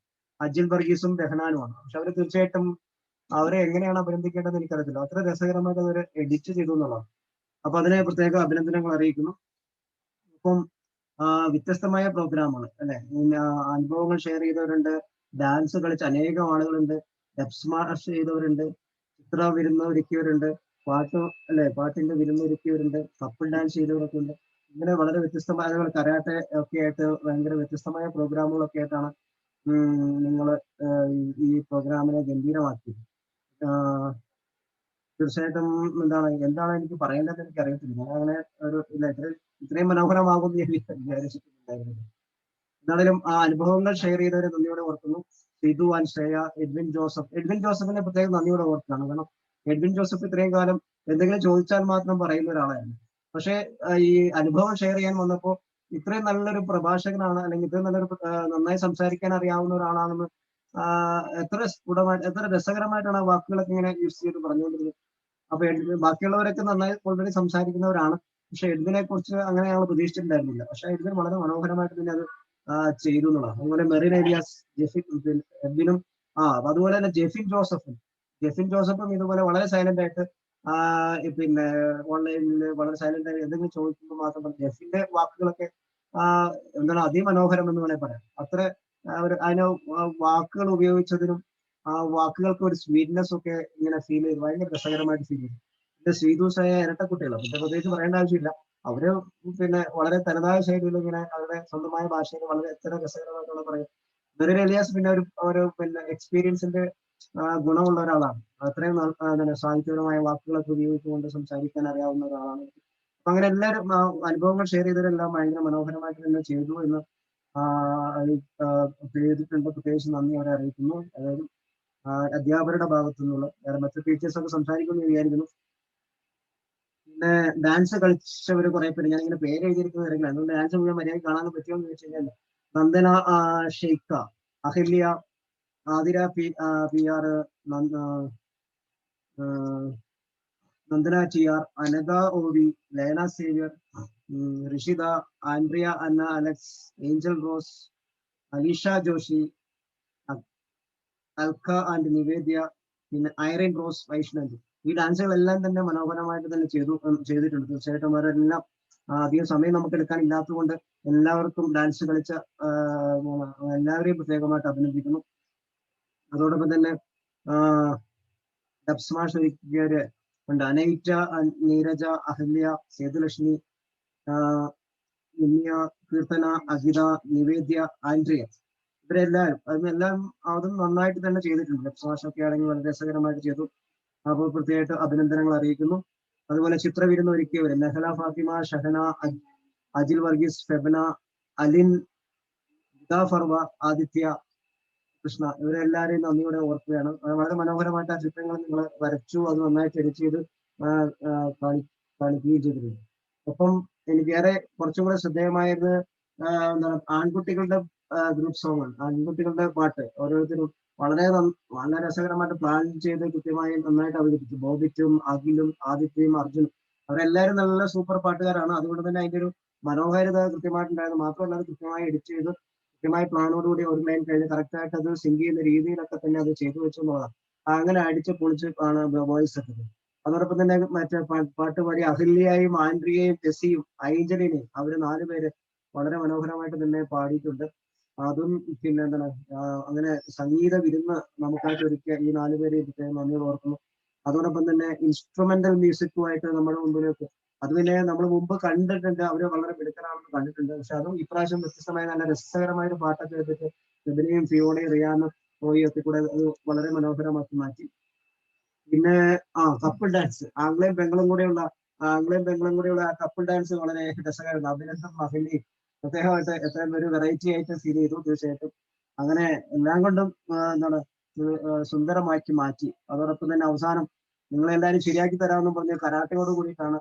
അജിൽ വർഗീസും ബെഹനാനുമാണ്. പക്ഷെ അവര് തീർച്ചയായിട്ടും അവരെ എങ്ങനെയാണ് അഭിനന്ദിക്കേണ്ടത് എനിക്കറിയത്തില്ല. അത്ര രസകരമായിട്ട് അവർ എഡിറ്റ് ചെയ്തു എന്നുള്ളതാണ്. അപ്പൊ അതിനെ പ്രത്യേക അഭിനന്ദനങ്ങൾ അറിയിക്കുന്നു. അപ്പം വ്യത്യസ്തമായ പ്രോഗ്രാമുകൾ അല്ലെ, അനുഭവങ്ങൾ ഷെയർ ചെയ്തവരുണ്ട്, ഡാൻസ് കളിച്ച അനേകം ആളുകളുണ്ട്, ഡബ് സ്മാഷ് ചെയ്തവരുണ്ട്, ചിത്ര വിരുന്ന് ഒരുക്കിയവരുണ്ട്, പാട്ടിന്റെ വിരുന്ന് ഒരുക്കിയവരുണ്ട്, കപ്പിൾ ഡാൻസ് ചെയ്തവരൊക്കെ ഉണ്ട്. ഇങ്ങനെ വളരെ വ്യത്യസ്തമായ കരാട്ടെ ഒക്കെ ആയിട്ട് ഭയങ്കര വ്യത്യസ്തമായ പ്രോഗ്രാമുകളൊക്കെ ആയിട്ടാണ് നിങ്ങൾ ഈ പ്രോഗ്രാമിനെ ഗംഭീരമാക്കിയത്. തീർച്ചയായിട്ടും എന്താണ് എനിക്ക് പറയേണ്ടത് എനിക്ക് അറിയത്തില്ല. ഞാൻ അങ്ങനെ ഒരു ഇത്രയും മനോഹരമാകുമെന്ന് ഞാൻ വിചാരിച്ചിട്ടുണ്ടായിരുന്നില്ല. എന്നാലും ആ അനുഭവങ്ങൾ ഷെയർ ചെയ്തവരെ നന്ദിയോടെ ഓർക്കുന്നു. Sidhu and Shreya, Edwin Joseph. Edwin ജോസഫിനെ പ്രത്യേകം നന്ദിയോടെ ഓർക്കുകയാണ്. കാരണം എഡ്വിൻ ജോസഫ് ഇത്രയും കാലം എന്തെങ്കിലും ചോദിച്ചാൽ മാത്രം പറയുന്ന ഒരാളായിരുന്നു. പക്ഷെ ഈ അനുഭവം ഷെയർ ചെയ്യാൻ വന്നപ്പോൾ ഇത്രയും നല്ലൊരു പ്രഭാഷകനാണ്, അല്ലെങ്കിൽ ഇത്രയും നല്ലൊരു നന്നായി സംസാരിക്കാൻ അറിയാവുന്ന ഒരാളാണെന്ന് എത്ര സ്ഫുടമായിട്ട് എത്ര രസകരമായിട്ടാണ് ആ വാക്കുകളൊക്കെ ഇങ്ങനെ യൂസ് ചെയ്ത് പറഞ്ഞുകൊണ്ടിരുന്നത്. അപ്പൊ ബാക്കിയുള്ളവരൊക്കെ നന്നായി ഓൾറെഡി സംസാരിക്കുന്നവരാണ്. പക്ഷെ എഡ്വിനെ കുറിച്ച് അങ്ങനെ ഞങ്ങൾ പ്രതീക്ഷിച്ചിട്ടുണ്ടായിരുന്നില്ല. പക്ഷെ എഡ്വിൻ വളരെ മനോഹരമായിട്ട് തന്നെ അത് ചെയ്തു എന്നുള്ളതാണ്. അതുപോലെ മെറിൻ ഏലിയാസ്, ജെഫിൻ, എഡ്വിനും അതുപോലെ തന്നെ ജെഫിൻ ജോസഫും ഇതുപോലെ വളരെ സൈലന്റ് ആയിട്ട് പിന്നെ ഓൺലൈനിൽ വളരെ സൈലന്റ് ആയി എന്തെങ്കിലും ചോദിക്കുമ്പോൾ മാത്രം ജെഫിന്റെ വാക്കുകളൊക്കെ എന്താണ് അതിമനോഹരം എന്ന് വേണേൽ പറയാം. അത്ര അതിന് വാക്കുകൾ ഉപയോഗിച്ചതിനും ആ വാക്കുകൾക്ക് ഒരു സ്വീറ്റ്നെസ് ഒക്കെ ഇങ്ങനെ ഫീൽ ചെയ്ത് ഭയങ്കര രസകരമായിട്ട് ഫീൽ ചെയ്തു. പിന്നെ ശ്രീദൂസായ ഇരട്ടക്കുട്ടികളാണ്, പിന്നെ പ്രത്യേകിച്ച് പറയേണ്ട ആവശ്യമില്ല. അവര് പിന്നെ വളരെ തനതായ ശൈലിയിൽ ഇങ്ങനെ അവരുടെ സ്വന്തമായ ഭാഷയിൽ വളരെ എത്ര രസകരമായിട്ടുള്ള പറയും. മെറിൻ ഏലിയാസ് പിന്നെ ഒരു പിന്നെ എക്സ്പീരിയൻസിന്റെ ഗുണമുള്ള ഒരാളാണ്. അത്രയും സാഹിത്യപരമായ വാക്കുകളൊക്കെ ഉപയോഗിച്ചുകൊണ്ട് സംസാരിക്കാൻ അറിയാവുന്ന ഒരാളാണ്. അപ്പൊ അങ്ങനെ എല്ലാവരും അനുഭവങ്ങൾ ഷെയർ ചെയ്തവരെല്ലാം ഭയങ്കര മനോഹരമായിട്ട് തന്നെ ചെയ്തു എന്ന് ചെയ്തിട്ടുണ്ട്. പ്രത്യേകിച്ച് നന്ദി അവരെ അറിയിക്കുന്നു. അതായത് അധ്യാപകരുടെ ഭാഗത്തു നിന്നുള്ള മറ്റു ടീച്ചേഴ്സ് ഒക്കെ സംസാരിക്കുമെന്ന് വിചാരിക്കുന്നു. പിന്നെ ഡാൻസ് കളിച്ചവർ കുറെ പേര്, ഞാനിങ്ങനെ പേര് എഴുതിയിരിക്കുന്ന കാര്യങ്ങൾ അതുകൊണ്ട് ഡാൻസ് മുഴുവൻ മര്യാദ കാണാൻ പറ്റുമോ എന്ന് ചോദിച്ചു കഴിഞ്ഞാൽ Nandana Sheikha, Ahalya, Athira PR, Nandana TR, Anagha OV, Lena Xavier, Rishitha, Andrea Anna Alex, Angel Rose, Alisha Joshi, Alka and Nivedya, പിന്നെ ഐറിൻ റോസ്, വൈഷ്ണവി. ഈ ഡാൻസുകളെല്ലാം തന്നെ മനോഹരമായിട്ട് തന്നെ ചെയ്തിട്ടുണ്ട്. തീർച്ചയായിട്ടും അവരെല്ലാം അധികം സമയം നമുക്ക് എടുക്കാൻ ഇല്ലാത്തത് കൊണ്ട് എല്ലാവർക്കും ഡാൻസ് കളിച്ച എല്ലാവരെയും പ്രത്യേകമായിട്ട് അഭിനന്ദിക്കുന്നു. അതോടൊപ്പം തന്നെ ഡബ് സ്മാഷ് ഒരുക്കിയവര് ഉണ്ട്. അനൈറ്റ, നീരജ, അഹല്യ, സേതുലക്ഷ്മി, നിമ്യ, കീർത്തന, അഗിത, നിവേദ്യ, ആൻഡ്രിയ, ഇവരെല്ലാവരും അതും നന്നായിട്ട് തന്നെ ചെയ്തിട്ടുണ്ട്. ഡബ് സ്മാഷ് ഒക്കെ ആണെങ്കിൽ വളരെ രസകരമായിട്ട് ചെയ്തു. അപ്പോൾ പ്രത്യേകമായിട്ട് അഭിനന്ദനങ്ങൾ അറിയിക്കുന്നു. അതുപോലെ ചിത്രവിരുന്ന് ഒരുക്കിയവര് നെഹല ഫാത്തിമ, ഷഹന, അജിൽ വർഗീസ്, ഫെബന, അലിൻ, ഫർവ, ആദിത്യ, കൃഷ്ണ, ഇവരെല്ലാവരെയും നന്ദിയോടെ ഓർക്കുകയാണ്. വളരെ മനോഹരമായിട്ട് ആ ചിത്രങ്ങൾ നിങ്ങൾ വരച്ചു, അത് നന്നായിട്ട് എഡിറ്റ് ചെയ്ത് കാണിക്കുകയും ചെയ്തിട്ടുണ്ട്. ഒപ്പം എനിക്ക് ഏറെ കുറച്ചും കൂടെ ശ്രദ്ധേയമായത് എന്താണ് ആൺകുട്ടികളുടെ ഗ്രൂപ്പ് സോങ് ആണ്. ആൺകുട്ടികളുടെ പാട്ട് ഓരോരുത്തരും വളരെ രസകരമായിട്ട് പ്ലാൻ ചെയ്ത് കൃത്യമായി നന്നായിട്ട് അവതരിപ്പിച്ചു. ബോബിറ്റും അഖിലും ആദിത്യയും അർജുനും അവരെല്ലാവരും നല്ല സൂപ്പർ പാട്ടുകാരാണ്. അതുകൊണ്ട് തന്നെ അതിന്റെ ഒരു മനോഹാരിത കൃത്യമായിട്ടുണ്ടായിരുന്നു. മാത്രമല്ല അത് കൃത്യമായി എഡിറ്റ് ചെയ്ത് കൃത്യമായി പ്ലാനോടുകൂടി ഒരു ലൈൻ കഴിഞ്ഞ് കറക്റ്റായിട്ട് അത് സിങ്ക് ചെയ്യുന്ന രീതിയിലൊക്കെ തന്നെ അത് ചെയ്തു വെച്ചെന്നുള്ളതാണ്. അങ്ങനെ അടിച്ച് പൊളിച്ച് ആണ് വോയിസ് ഒക്കെ. അതോടൊപ്പം തന്നെ മറ്റേ പാട്ട് പാടി അഹില്യയും ആൻഡ്രിയയും ജെസ്സിയും ഐഞ്ചലിനെയും അവര് 4 പേര് വളരെ മനോഹരമായിട്ട് തന്നെ പാടിയിട്ടുണ്ട്. അതും പിന്നെ എന്താണ് അങ്ങനെ സംഗീത വിരുന്ന് നമുക്കായിട്ട് ഒരുക്കിയ ഈ 4 പേരെ നന്ദിയോട് ഓർക്കുന്നു. അതോടൊപ്പം തന്നെ ഇൻസ്ട്രുമെന്റൽ മ്യൂസിക്കുമായിട്ട് നമ്മുടെ മുമ്പിലേക്ക് അത് പിന്നെ നമ്മൾ മുമ്പ് കണ്ടിട്ടുണ്ട്, അവര് വളരെ മിടുക്കനാണെന്ന് കണ്ടിട്ടുണ്ട്. പക്ഷെ അതും ഇപ്രാവശ്യം വ്യത്യസ്തമായ നല്ല രസകരമായ ഒരു പാട്ടൊക്കെ എടുത്തിട്ട് ഫെബിനെയും ഫിയോണയും റിയാനും ഒക്കെ കൂടെ അത് വളരെ മനോഹരമാക്കി മാറ്റി. പിന്നെ കപ്പിൾ ഡാൻസ് ആംഗ്ലയും പെങ്ങളും കൂടെയുള്ള ആ കപ്പിൾ ഡാൻസ് വളരെ രസകരമാണ്. അഭിനന്ദനം അഭിനയും പ്രത്യേകമായിട്ട് എത്രയും ഒരു വെറൈറ്റി ആയിട്ട് ഫീൽ ചെയ്തു. തീർച്ചയായിട്ടും അങ്ങനെ എല്ലാം കൊണ്ടും എന്താണ് സുന്ദരമാക്കി മാറ്റി. അതോടൊപ്പം തന്നെ അവസാനം നിങ്ങളെല്ലാവരും ശരിയാക്കി തരാമെന്ന് പറഞ്ഞ് കരാട്ടയോട് കൂടിയിട്ടാണ്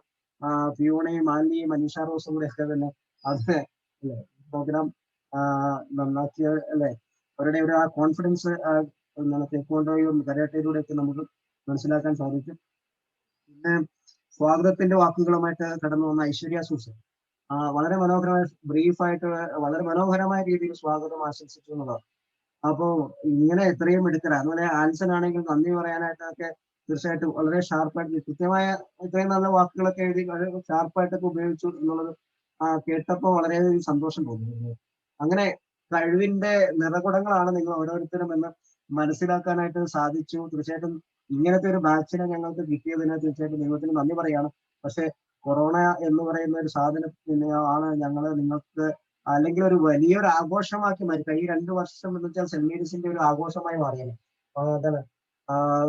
ഫിയോണയും ആൻലിയും മനീഷ റോസും കൂടെ ഒക്കെ തന്നെ അത് അല്ലെ പ്രോഗ്രാം നന്നാക്കിയ അല്ലെ അവരുടെ ഒരു ആ കോൺഫിഡൻസ് തെക്കോണ്ടോയും കരാട്ടയിലൂടെയൊക്കെ നമുക്ക് മനസ്സിലാക്കാൻ സാധിക്കും. പിന്നെ സ്വാഗതത്തിന്റെ വാക്കുകളുമായിട്ട് കടന്നു വന്ന ഐശ്വര്യ സൂസൻ വളരെ മനോഹരമായ ബ്രീഫായിട്ട് വളരെ മനോഹരമായ രീതിയിൽ സ്വാഗതം ആശംസിച്ചു എന്നുള്ളതാണ്. അപ്പോ ഇങ്ങനെ എത്രയും എടുക്കല അതുപോലെ ആൻസൺ ആണെങ്കിൽ നന്ദി പറയാനായിട്ടൊക്കെ തീർച്ചയായിട്ടും വളരെ ഷാർപ്പായിട്ട് കൃത്യമായ ഇത്രയും നല്ല വാക്കുകളൊക്കെ എഴുതി വളരെ ഷാർപ്പായിട്ടൊക്കെ ഉപയോഗിച്ചു എന്നുള്ളത് കേട്ടപ്പോൾ വളരെയധികം സന്തോഷം തോന്നുന്നു. അങ്ങനെ കഴിവിന്റെ നിറകുടങ്ങളാണ് നിങ്ങൾ ഓരോരുത്തരും എന്ന് മനസ്സിലാക്കാനായിട്ട് സാധിച്ചു. തീർച്ചയായിട്ടും ഇങ്ങനത്തെ ഒരു ബാച്ചിനെ ഞങ്ങൾക്ക് കിട്ടിയതിന് തീർച്ചയായിട്ടും ദൈവത്തിന് നന്ദി പറയാണ്. പക്ഷെ കൊറോണ എന്ന് പറയുന്ന ഒരു സാധനം ആണ് ഞങ്ങൾ നിങ്ങൾക്ക് അല്ലെങ്കിൽ ഒരു വലിയൊരു ആഘോഷമാക്കി മാറ്റി. ഈ 2 വർഷം എന്ന് വെച്ചാൽ സെന്റ് മേരീസിന്റെ ഒരു ആഘോഷമായി മാറിയാണ്. അതാണ്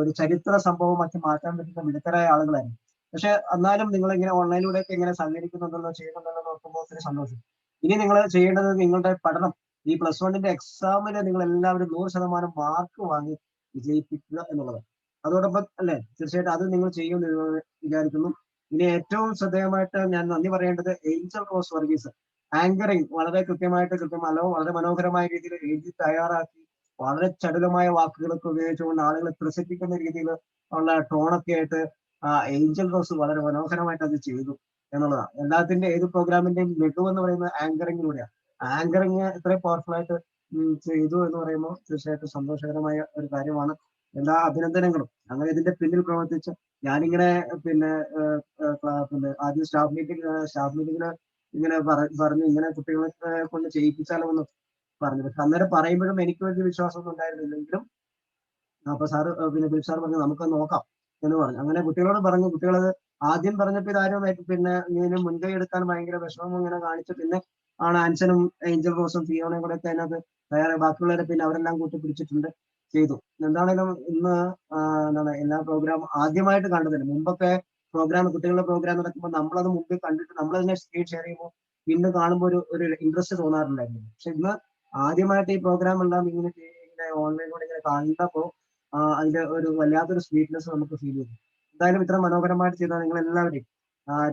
ഒരു ചരിത്ര സംഭവമാക്കി മാറ്റാൻ പറ്റുന്ന മിടുക്കരായ ആളുകളായിരുന്നു. പക്ഷെ എന്നാലും നിങ്ങൾ ഇങ്ങനെ ഓൺലൈനിലൂടെയൊക്കെ ഇങ്ങനെ സഹകരിക്കുന്നുണ്ടല്ലോ ചെയ്യുന്നുണ്ടല്ലോ നോക്കുമ്പോൾ ഒത്തിരി സന്തോഷം. ഇനി നിങ്ങൾ ചെയ്യേണ്ടത് നിങ്ങളുടെ പഠനം ഈ +1 എക്സാമിന് നിങ്ങൾ എല്ലാവരും 100% മാർക്ക് വാങ്ങി വിജയിപ്പിക്കുക എന്നുള്ളതാണ്. അതോടൊപ്പം അല്ലെ തീർച്ചയായിട്ടും അത് നിങ്ങൾ ചെയ്യുമെന്ന് വിചാരിക്കുന്നു. ഇനി ഏറ്റവും ശ്രദ്ധേയമായിട്ട് ഞാൻ നന്ദി പറയേണ്ടത് ഏഞ്ചൽ റോസ് വർഗീസ്. ആങ്കറിങ് വളരെ വളരെ മനോഹരമായ രീതിയിൽ എഴുതി തയ്യാറാക്കി വളരെ ചടുലമായ വാക്കുകളൊക്കെ ഉപയോഗിച്ചുകൊണ്ട് ആളുകളെ ത്രസിപ്പിക്കുന്ന രീതിയിൽ ഉള്ള ടോണൊക്കെ ആയിട്ട് ഏഞ്ചൽ റോസ് വളരെ മനോഹരമായിട്ട് അത് ചെയ്തു എന്നുള്ളതാണ്. എല്ലാത്തിന്റെ ഏത് പ്രോഗ്രാമിന്റെയും മികവെന്ന് പറയുന്നത് ആങ്കറിങ്ങിലൂടെയാണ്. ആങ്കറിങ് ഇത്രയും പവർഫുൾ ആയിട്ട് ചെയ്തു എന്ന് പറയുമ്പോൾ തീർച്ചയായിട്ടും സന്തോഷകരമായ ഒരു കാര്യമാണ്. എല്ലാ അഭിനന്ദനങ്ങളും. അങ്ങനെ ഇതിന്റെ പിന്നിൽ പ്രവർത്തിച്ച് ഞാനിങ്ങനെ പിന്നെ ആദ്യം സ്റ്റാഫ് മീറ്റിംഗില് ഇങ്ങനെ പറഞ്ഞു ഇങ്ങനെ കുട്ടികളെ കൊണ്ട് ചെയ്യിപ്പിച്ചാലോ എന്ന് പറഞ്ഞു. പക്ഷെ അന്നേരം പറയുമ്പോഴും എനിക്ക് വലിയ വിശ്വാസമൊന്നും ഉണ്ടായിരുന്നില്ലെങ്കിലും അപ്പൊ സാറ് പിന്നെ ബിൽ സാർ പറഞ്ഞു നമുക്ക് നോക്കാം എന്ന് പറഞ്ഞു. അങ്ങനെ കുട്ടികളോട് പറഞ്ഞു. കുട്ടികളത് ആദ്യം പറഞ്ഞപ്പോൾ ഇതാരും പിന്നെ ഇങ്ങനെ മുൻകൈ എടുക്കാൻ ഭയങ്കര വിഷമം ഇങ്ങനെ കാണിച്ചു. പിന്നെ ആണ് ആൻസനും ഏഞ്ചൽ റോസും ഫിയോണയും കൂടെ ഒക്കെ അതിനകത്ത് വേറെ ബാക്കിയുള്ളവരെ പിന്നെ അവരെല്ലാം കൂട്ടിപ്പിടിച്ചിട്ടുണ്ട് ചെയ്തു. എന്താണേലും ഇന്ന് എന്താണ് എല്ലാ പ്രോഗ്രാം ആദ്യമായിട്ട് കണ്ടതില്ല. മുമ്പൊക്കെ പ്രോഗ്രാം കുട്ടികളുടെ പ്രോഗ്രാം നടക്കുമ്പോൾ നമ്മളത് മുമ്പിൽ കണ്ടിട്ട് നമ്മളതിനെ സ്ക്രീൻ ഷെയർ ചെയ്യുമ്പോൾ പിന്നെ കാണുമ്പോൾ ഒരു ഇൻട്രസ്റ്റ് തോന്നാറുണ്ടായിരുന്നു. പക്ഷെ ഇന്ന് ആദ്യമായിട്ട് ഈ പ്രോഗ്രാം എല്ലാം ഇങ്ങനെ ഓൺലൈനിലൂടെ ഇങ്ങനെ കണ്ടപ്പോൾ അതിന്റെ ഒരു വല്ലാത്തൊരു സ്വീറ്റ്നെസ് നമുക്ക് ഫീൽ ചെയ്തു. എന്തായാലും ഇത്ര മനോഹരമായിട്ട് ചെയ്താൽ നിങ്ങൾ എല്ലാവരെയും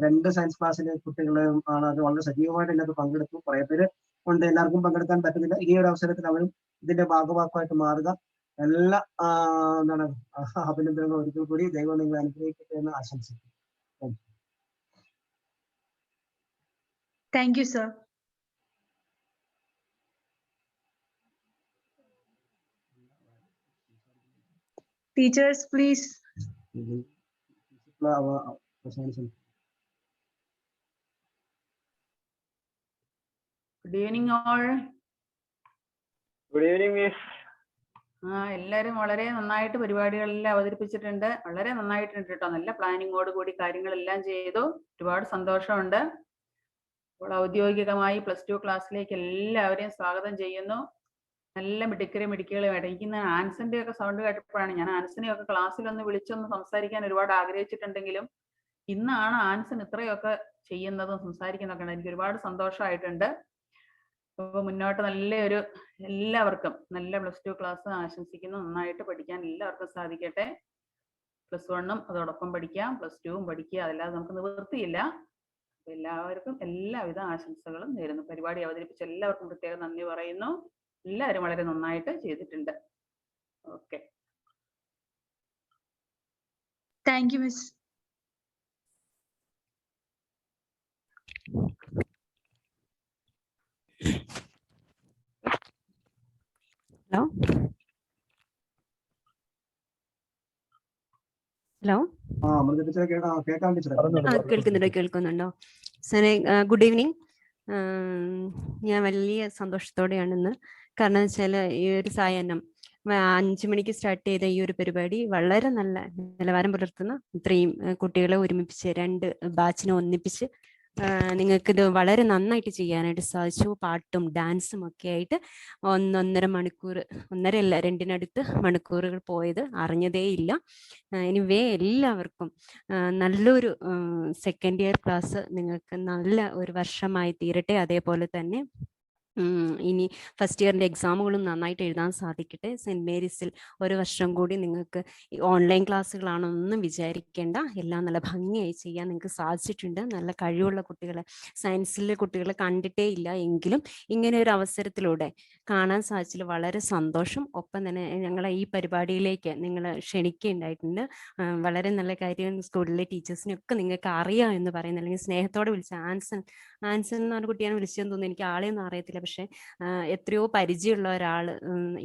2 സയൻസ് ക്ലാസ്സിലെ കുട്ടികളെയും ആണ് അത് വളരെ സജീവമായിട്ട് ഇതിനകത്ത് പങ്കെടുത്തു. കുറെ പേര് കൊണ്ട് എല്ലാവർക്കും പങ്കെടുക്കാൻ പറ്റുന്നില്ല. ഈ ഒരു അവസരത്തിൽ അവരും ഇതിന്റെ ഭാഗവാക്കായിട്ട് മാറുക. എല്ലാ എന്താണ് അഭിനന്ദനങ്ങൾ ഒരിക്കൽ കൂടി. ദൈവം നിങ്ങളെ അനുഗ്രഹിക്കട്ടെ എന്ന് ആശംസിക്കുന്നു. Thank you, sir. Teachers, please. Good evening all. Good evening miss. എല്ലാവരും വളരെ നന്നായിട്ട് പരിപാടികളെല്ലാം അവതരിപ്പിച്ചിട്ടുണ്ട്. വളരെ നന്നായിട്ടുണ്ട് കേട്ടോ. നല്ല പ്ലാനിങ്ങോട് കൂടി കാര്യങ്ങളെല്ലാം ചെയ്തു. ഒരുപാട് സന്തോഷമുണ്ട്. അപ്പോൾ ഔദ്യോഗികമായി +2 ക്ലാസ്സിലേക്ക് എല്ലാവരെയും സ്വാഗതം ചെയ്യുന്നു. നല്ല മിടുക്കികളായിട്ട് എനിക്കിന്ന് ആൻസന്റെ ഒക്കെ സൗണ്ട് കേട്ടപ്പോഴാണ് ഞാൻ ആൻസനെയൊക്കെ ക്ലാസ്സിലൊന്ന് വിളിച്ചൊന്ന് സംസാരിക്കാൻ ഒരുപാട് ആഗ്രഹിച്ചിട്ടുണ്ടെങ്കിലും ഇന്നാണ് ആൻസൺ ഇത്രയൊക്കെ ചെയ്യുന്നതും സംസാരിക്കുന്നതൊക്കെ എനിക്ക് ഒരുപാട് സന്തോഷമായിട്ടുണ്ട്. അപ്പോൾ മുന്നോട്ട് നല്ലൊരു എല്ലാവർക്കും നല്ല +2 ക്ലാസ് ആശംസിക്കുന്നു. നന്നായിട്ട് പഠിക്കാൻ എല്ലാവർക്കും സാധിക്കട്ടെ. +1 അതോടൊപ്പം പഠിക്കാം, +2 പഠിക്കുക. അതല്ലാതെ നമുക്ക് നിവൃത്തിയില്ല. എല്ലാവർക്കും എല്ലാവിധ ആശംസകളും നേരുന്നു. പരിപാടി അവതരിപ്പിച്ച എല്ലാവർക്കും പ്രത്യേകം നന്ദി പറയുന്നു. എല്ലാവരും വളരെ നന്നായിട്ട് ചെയ്തിട്ടുണ്ട്. Okay, thank you miss. Hello hello കേൾക്കുന്നുണ്ടോ സാറേ? Good evening. ഞാൻ വലിയ സന്തോഷത്തോടെയാണ് ഇന്ന്. കാരണം വെച്ചാൽ ഈ ഒരു സായാഹ്നം 5 മണിക്ക് സ്റ്റാർട്ട് ചെയ്ത ഈ ഒരു പരിപാടി വളരെ നല്ല നിലവാരം പുലർത്തുന്ന ഇത്രയും കുട്ടികളെ ഒരുമിപ്പിച്ച് 2 ബാച്ചിനെ ഒന്നിപ്പിച്ച് നിങ്ങൾക്കിത് വളരെ നന്നായിട്ട് ചെയ്യാനായിട്ട് സാധിച്ചു. പാട്ടും ഡാൻസും ഒക്കെ ആയിട്ട് 1.5 മണിക്കൂർ, 1.5 അല്ല 2 മണിക്കൂറുകൾ പോയത് അറിഞ്ഞതേ ഇല്ല. എനിവേ എല്ലാവർക്കും നല്ലൊരു സെക്കൻഡ് ഇയർ ക്ലാസ് നിങ്ങൾക്ക് നല്ല ഒരു വർഷമായി തീരട്ടെ. അതേപോലെ തന്നെ ഇനി ഫസ്റ്റ് ഇയറിൻ്റെ എക്സാമുകളും നന്നായിട്ട് എഴുതാൻ സാധിക്കട്ടെ. സെൻറ്റ് മേരീസിൽ 1 വർഷം കൂടി നിങ്ങൾക്ക് ഈ ഓൺലൈൻ ക്ലാസ്സുകളാണെന്നൊന്നും വിചാരിക്കേണ്ട. എല്ലാം നല്ല ഭംഗിയായി ചെയ്യാൻ നിങ്ങൾക്ക് സാധിച്ചിട്ടുണ്ട്. നല്ല കഴിവുള്ള കുട്ടികളെ, സയൻസിലെ കുട്ടികളെ കണ്ടിട്ടേ ഇല്ല, എങ്കിലും ഇങ്ങനെ ഒരു അവസരത്തിലൂടെ കാണാൻ സാധിച്ചതിൽ വളരെ സന്തോഷം. ഒപ്പം തന്നെ ഞങ്ങളെ ഈ പരിപാടിയിലേക്ക് നിങ്ങൾ ക്ഷണിക്കുകയുണ്ടായിട്ടുണ്ട്. വളരെ നല്ല കാര്യം. സ്കൂളിലെ ടീച്ചേഴ്സിനൊക്കെ നിങ്ങൾക്ക് അറിയാം എന്ന് പറയുന്നത്, അല്ലെങ്കിൽ സ്നേഹത്തോടെ വിളിച്ച ആൻസൺ എന്ന് പറഞ്ഞ കുട്ടിയാണ് വിളിച്ചതെന്ന് തോന്നുന്നു. എനിക്ക് ആളെയൊന്നും അറിയത്തില്ല, പക്ഷെ എത്രയോ പരിചയമുള്ള ഒരാൾ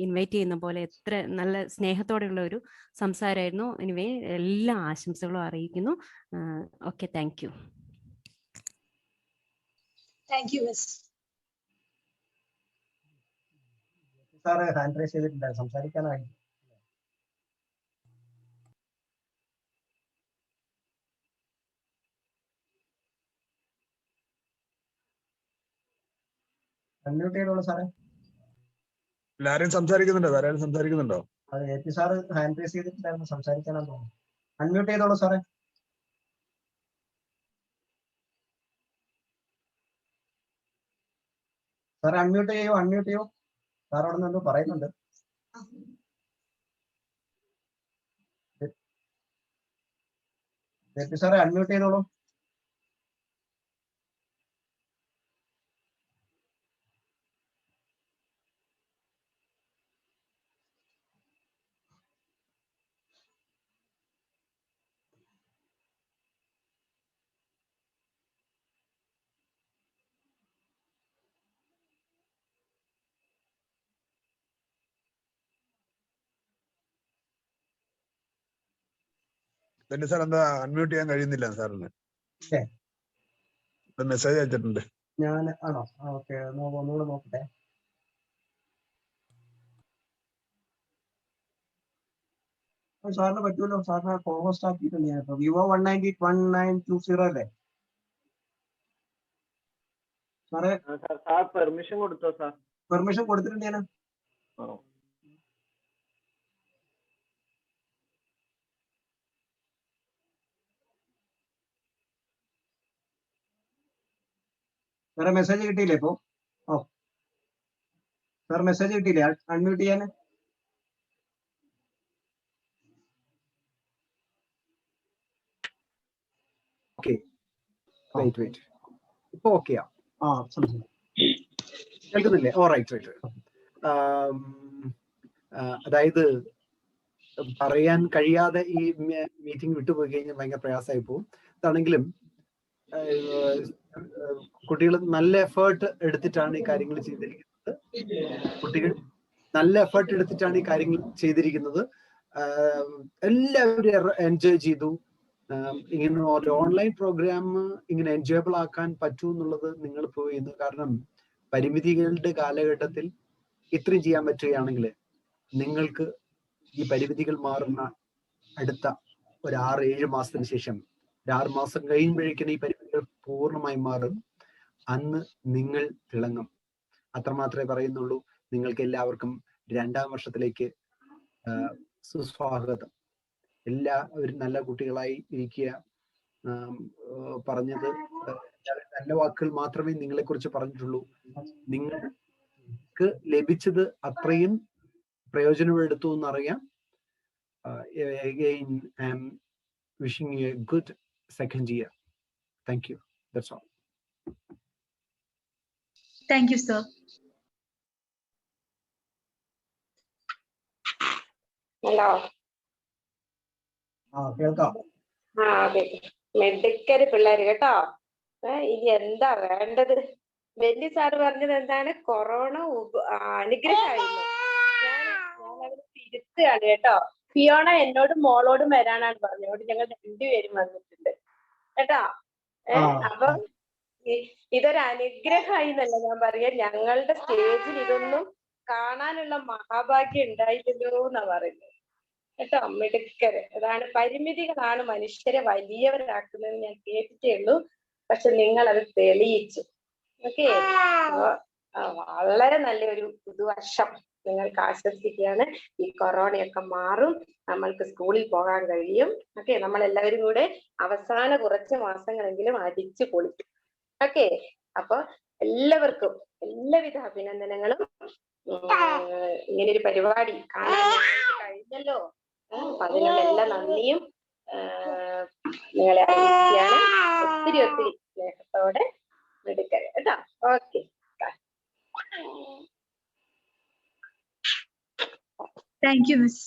ഇൻവൈറ്റ് ചെയ്യുന്ന പോലെ എത്ര നല്ല സ്നേഹത്തോടെയുള്ള ഒരു സംസാരമായിരുന്നു. എനിവേ എല്ലാ ആശംസകളും അറിയിക്കുന്നു. Okay, thank you. Thank you miss. Sir hand raise ചെയ്തിട്ടുണ്ടായിരുന്നു, സംസാരിക്കാനായി. അൺമ്യൂട്ട് ചെയ്തോളൂ സാറേ. എല്ലാരും സംസാരിക്കുന്നുണ്ടോ? വേറെ ആരും സംസാരിക്കുന്നുണ്ടോ? അത് AP സാറ് ഹാൻഡ് റൈസ് ചെയ്തിട്ടുണ്ടായിരുന്നു, സംസാരിക്കാനാന്ന് തോന്നുന്നു. അൺമ്യൂട്ട് ചെയ്തോളൂ സാറേ. സാറേ അൺമ്യൂട്ട് ചെയ്യൂ. സാർ അവിടെ നിന്ന് എന്തോ പറയുന്നുണ്ട്. AP സാറേ അൺമ്യൂട്ട് ചെയ്തോളൂ. ബെന്നി സാർ എന്താ അൺമ്യൂട്ട് ചെയ്യാൻ കഴിയുന്നില്ല സാറിന്? മെസ്സേജ് അയച്ചിട്ടുണ്ട്. ഞാൻ ആണോ? ഓക്കെ, ഒന്നുകൂടെ നോക്കട്ടെ. സാറിന് പറ്റുമല്ലോ, സാറിന് കോഹോസ്റ്റ് ആക്കിയിട്ടുണ്ട് ഞാൻ. ഇപ്പൊ വിവോ 190 അല്ലേ സാറേ? പെർമിഷൻ കൊടുത്തോ സാർ? പെർമിഷൻ കൊടുത്തിട്ടുണ്ട് ഞാൻ. സാറേ മെസ്സേജ് കിട്ടിയില്ലേ ഇപ്പൊ? ഓ സാർ മെസ്സേജ് കിട്ടിയില്ലേ അൺമ്യൂട്ട് ചെയ്യാൻ? ഓക്കെ, വെയിറ്റ് ഇപ്പൊ ഓക്കെയാ? കേൾക്കുന്നില്ലേ? ഓ റൈറ്റ്. അതായത് പറയാൻ കഴിയാതെ ഈ മീറ്റിംഗ് വിട്ടുപോയി കഴിഞ്ഞാൽ ഭയങ്കര പ്രയാസമായി പോകും. അതാണെങ്കിലും കുട്ടികൾ നല്ല എഫേർട്ട് എടുത്തിട്ടാണ് ഈ കാര്യങ്ങൾ ചെയ്തിരിക്കുന്നത്. കുട്ടികൾ നല്ല എഫേർട്ട് എടുത്തിട്ടാണ് ഈ കാര്യങ്ങൾ ചെയ്തിരിക്കുന്നത്. എല്ലാവരും എൻജോയ് ചെയ്തു. ഇങ്ങനെ ഒരു ഓൺലൈൻ പ്രോഗ്രാം ഇങ്ങനെ എൻജോയബിൾ ആക്കാൻ പറ്റൂ എന്നുള്ളത് നിങ്ങൾ പ്രൂവ് ചെയ്യുന്നു. കാരണം പരിമിതികളുടെ കാലഘട്ടത്തിൽ ഇത്രയും ചെയ്യാൻ പറ്റുകയാണെങ്കിൽ നിങ്ങൾക്ക് ഈ പരിമിതികൾ മാറുന്ന അടുത്ത ഒരു 6-7 മാസത്തിന് ശേഷം, ഒരു 6 മാസം കഴിയുമ്പോഴേക്കും ഈ പരിമിതികൾ പൂർണ്ണമായി മാറും. അന്ന് നിങ്ങൾ തിളങ്ങും. അത്രമാത്രമേ പറയുന്നുള്ളൂ. നിങ്ങൾക്ക് എല്ലാവർക്കും 2ാം വർഷത്തിലേക്ക് സുസ്വാഗതം. എല്ലാവരും നല്ല കുട്ടികളായി ഇരിക്കുക. പറഞ്ഞത് നല്ല വാക്കുകൾ മാത്രമേ നിങ്ങളെ കുറിച്ച് പറഞ്ഞിട്ടുള്ളൂ. നിങ്ങൾക്ക് ലഭിച്ചത് അത്രയും പ്രയോജനമെടുത്തു എന്നറിയാം. Again, I'm wishing you a good second year. Thank you. That's all. Thank you, sir. Hello. കേൾക്കാം. അതെ, മെഡിക്കൽ പിള്ളേര് കേട്ടോ. ഇനി എന്താ വേണ്ടത്? ബെന്നി സാറ് പറഞ്ഞത് എന്താണ്? കൊറോണ അനുഗ്രഹമായിരുന്നു. ഞാൻ അവര് തിരുത്തുകയാണ് കേട്ടോ. ഫിയോണ എന്നോടും മോളോടും വരാനാണ് പറഞ്ഞോട്. ഞങ്ങൾ 2 പേരും വന്നിട്ടുണ്ട് കേട്ടോ. അപ്പൊ ഇതൊരു അനുഗ്രഹമായി എന്നല്ല ഞാൻ പറയാ. ഞങ്ങളുടെ സ്റ്റേജിൽ ഇതൊന്നും കാണാനുള്ള മഹാഭാഗ്യം ഉണ്ടായില്ലല്ലോ എന്നാ പറയുന്നത് കേട്ടോ. മിടുക്കര്. അതാണ് പരിമിതികളാണ് മനുഷ്യരെ വലിയവരാക്കുന്നത് ഞാൻ കേട്ടിട്ടേ ഉള്ളൂ. പക്ഷെ നിങ്ങൾ അത് തെളിയിച്ചു. ഓക്കെ, വളരെ നല്ലൊരു പുതുവർഷം നിങ്ങൾക്ക് ആശംസിക്കുകയാണ്. ഈ കൊറോണയൊക്കെ മാറും, നമ്മൾക്ക് സ്കൂളിൽ പോകാൻ കഴിയും. ഓക്കെ, നമ്മളെല്ലാവരും കൂടെ അവസാന കുറച്ച് മാസങ്ങളെങ്കിലും അടിച്ചു പൊളിക്കും. ഓക്കെ, അപ്പൊ എല്ലാവർക്കും എല്ലാവിധ അഭിനന്ദനങ്ങളും. ഇങ്ങനൊരു പരിപാടി കാണാൻ കഴിഞ്ഞല്ലോ. അപ്പൊ അതിനുള്ള എല്ലാ നന്ദിയും നിങ്ങളെ അറിയിക്കുകയാണ്. ഒത്തിരി സ്നേഹത്തോടെ എടുക്കരുത് കേട്ടോ. Okay, thank you miss.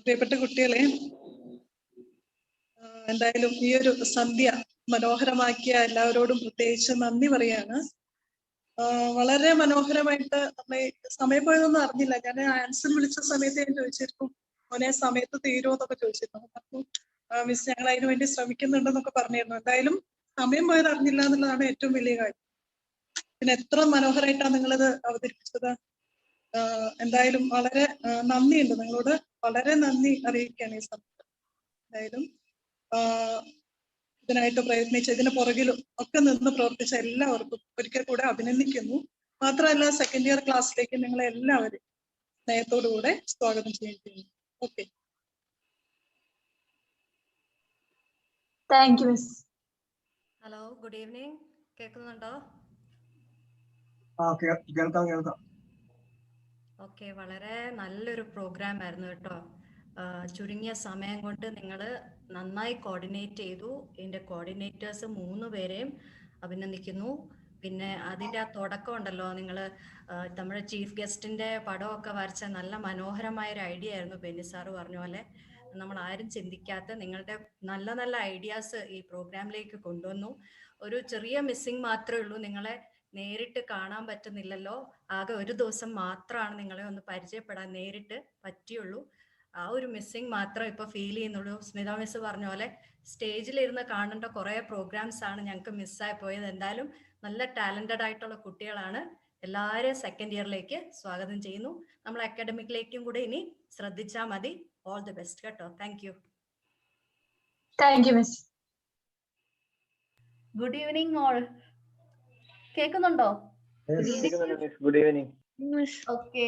പ്രിയപ്പെട്ട കുട്ടികളെ, എന്തായാലും ഈ ഒരു സന്ധ്യ മനോഹരമാക്കിയ എല്ലാവരോടും പ്രത്യേകിച്ച് നന്ദി പറയാണ്. വളരെ മനോഹരമായിട്ട് നമ്മളെ സമയം പോയതൊന്നും അറിഞ്ഞില്ല. ഞാൻ ആൻസർ വിളിച്ച സമയത്ത് ഞാൻ ചോദിച്ചിരുന്നു, മോനെ സമയത്ത് തീരുമോ എന്നൊക്കെ ചോദിച്ചിരുന്നു. അപ്പം മിസ് ഞങ്ങൾ അതിനു വേണ്ടി ശ്രമിക്കുന്നുണ്ടെന്നൊക്കെ പറഞ്ഞിരുന്നു. എന്തായാലും സമയം പോയത് അറിഞ്ഞില്ല എന്നുള്ളതാണ് ഏറ്റവും വലിയ കാര്യം. പിന്നെ എത്ര മനോഹരമായിട്ടാണ് നിങ്ങളിത് അവതരിപ്പിച്ചത്. എന്തായാലും വളരെ നന്ദിയുണ്ട് നിങ്ങളോട്. വളരെ നന്ദി അറിയിക്കുകയാണ് ഈ സമയത്ത്. എന്തായാലും ഇതിനായിട്ട് പ്രയത്നിച്ച, ഇതിന് പുറകിലും ഒക്കെ നിന്ന് പ്രവർത്തിച്ച എല്ലാവർക്കും ഒരിക്കൽ കൂടെ അഭിനന്ദിക്കുന്നു. മാത്രമല്ല, 2nd ഇയർ ക്ലാസ്സിലേക്ക് നിങ്ങളെ എല്ലാവരും സ്നേഹത്തോടുകൂടെ സ്വാഗതം ചെയ്യുന്നു. Okay, thank you miss. Hello, good evening. കേൾക്കുന്നുണ്ടോ? കേൾക്കാം. ഓക്കെ, വളരെ നല്ലൊരു പ്രോഗ്രാം ആയിരുന്നു കേട്ടോ. ചുരുങ്ങിയ സമയം കൊണ്ട് നിങ്ങൾ നന്നായി കോർഡിനേറ്റ് ചെയ്തു. ഇതിൻ്റെ കോർഡിനേറ്റേഴ്സ് 3 പേരെയും അഭിനന്ദിക്കുന്നു. പിന്നെ അതിൻ്റെ ആ തുടക്കം ഉണ്ടല്ലോ, നിങ്ങൾ നമ്മുടെ ചീഫ് ഗസ്റ്റിൻ്റെ പടമൊക്കെ വരച്ച നല്ല മനോഹരമായ ഒരു ഐഡിയ ആയിരുന്നു. ബെന്നി സാറ് പറഞ്ഞ പോലെ നമ്മൾ ആരും ചിന്തിക്കാത്ത നിങ്ങളുടെ നല്ല നല്ല ഐഡിയാസ് ഈ പ്രോഗ്രാമിലേക്ക് കൊണ്ടുവന്നു. ഒരു ചെറിയ മിസ്സിങ് മാത്രമേ ഉള്ളൂ, നിങ്ങളെ നേരിട്ട് കാണാൻ പറ്റുന്നില്ലല്ലോ. ആകെ ഒരു ദിവസം മാത്രമാണ് നിങ്ങളെ ഒന്ന് പരിചയപ്പെടാൻ നേരിട്ട് പറ്റിയുള്ളൂ. ആ ഒരു മിസ്സിങ് മാത്രം ഇപ്പൊ ഫീൽ ചെയ്യുന്നുള്ളൂ. സ്മിത മിസ് പറഞ്ഞ പോലെ സ്റ്റേജിലിരുന്ന് കാണേണ്ട കുറെ പ്രോഗ്രാംസ് ആണ് ഞങ്ങൾക്ക് മിസ്സായി പോയത്. എന്തായാലും നല്ല ടാലന്റഡ് ആയിട്ടുള്ള കുട്ടികളാണ്. എല്ലാവരെയും സെക്കൻഡ് ഇയറിലേക്ക് സ്വാഗതം ചെയ്യുന്നു. നമ്മൾ അക്കാഡമിക്കിലേക്കും കൂടെ ഇനി ശ്രദ്ധിച്ചാൽ മതി. ഓൾ ദി ബെസ്റ്റ് കേട്ടോ. Thank you. Thank you miss. Good evening all. കേൾക്കുന്നുണ്ടോ? Good evening. ഓക്കെ,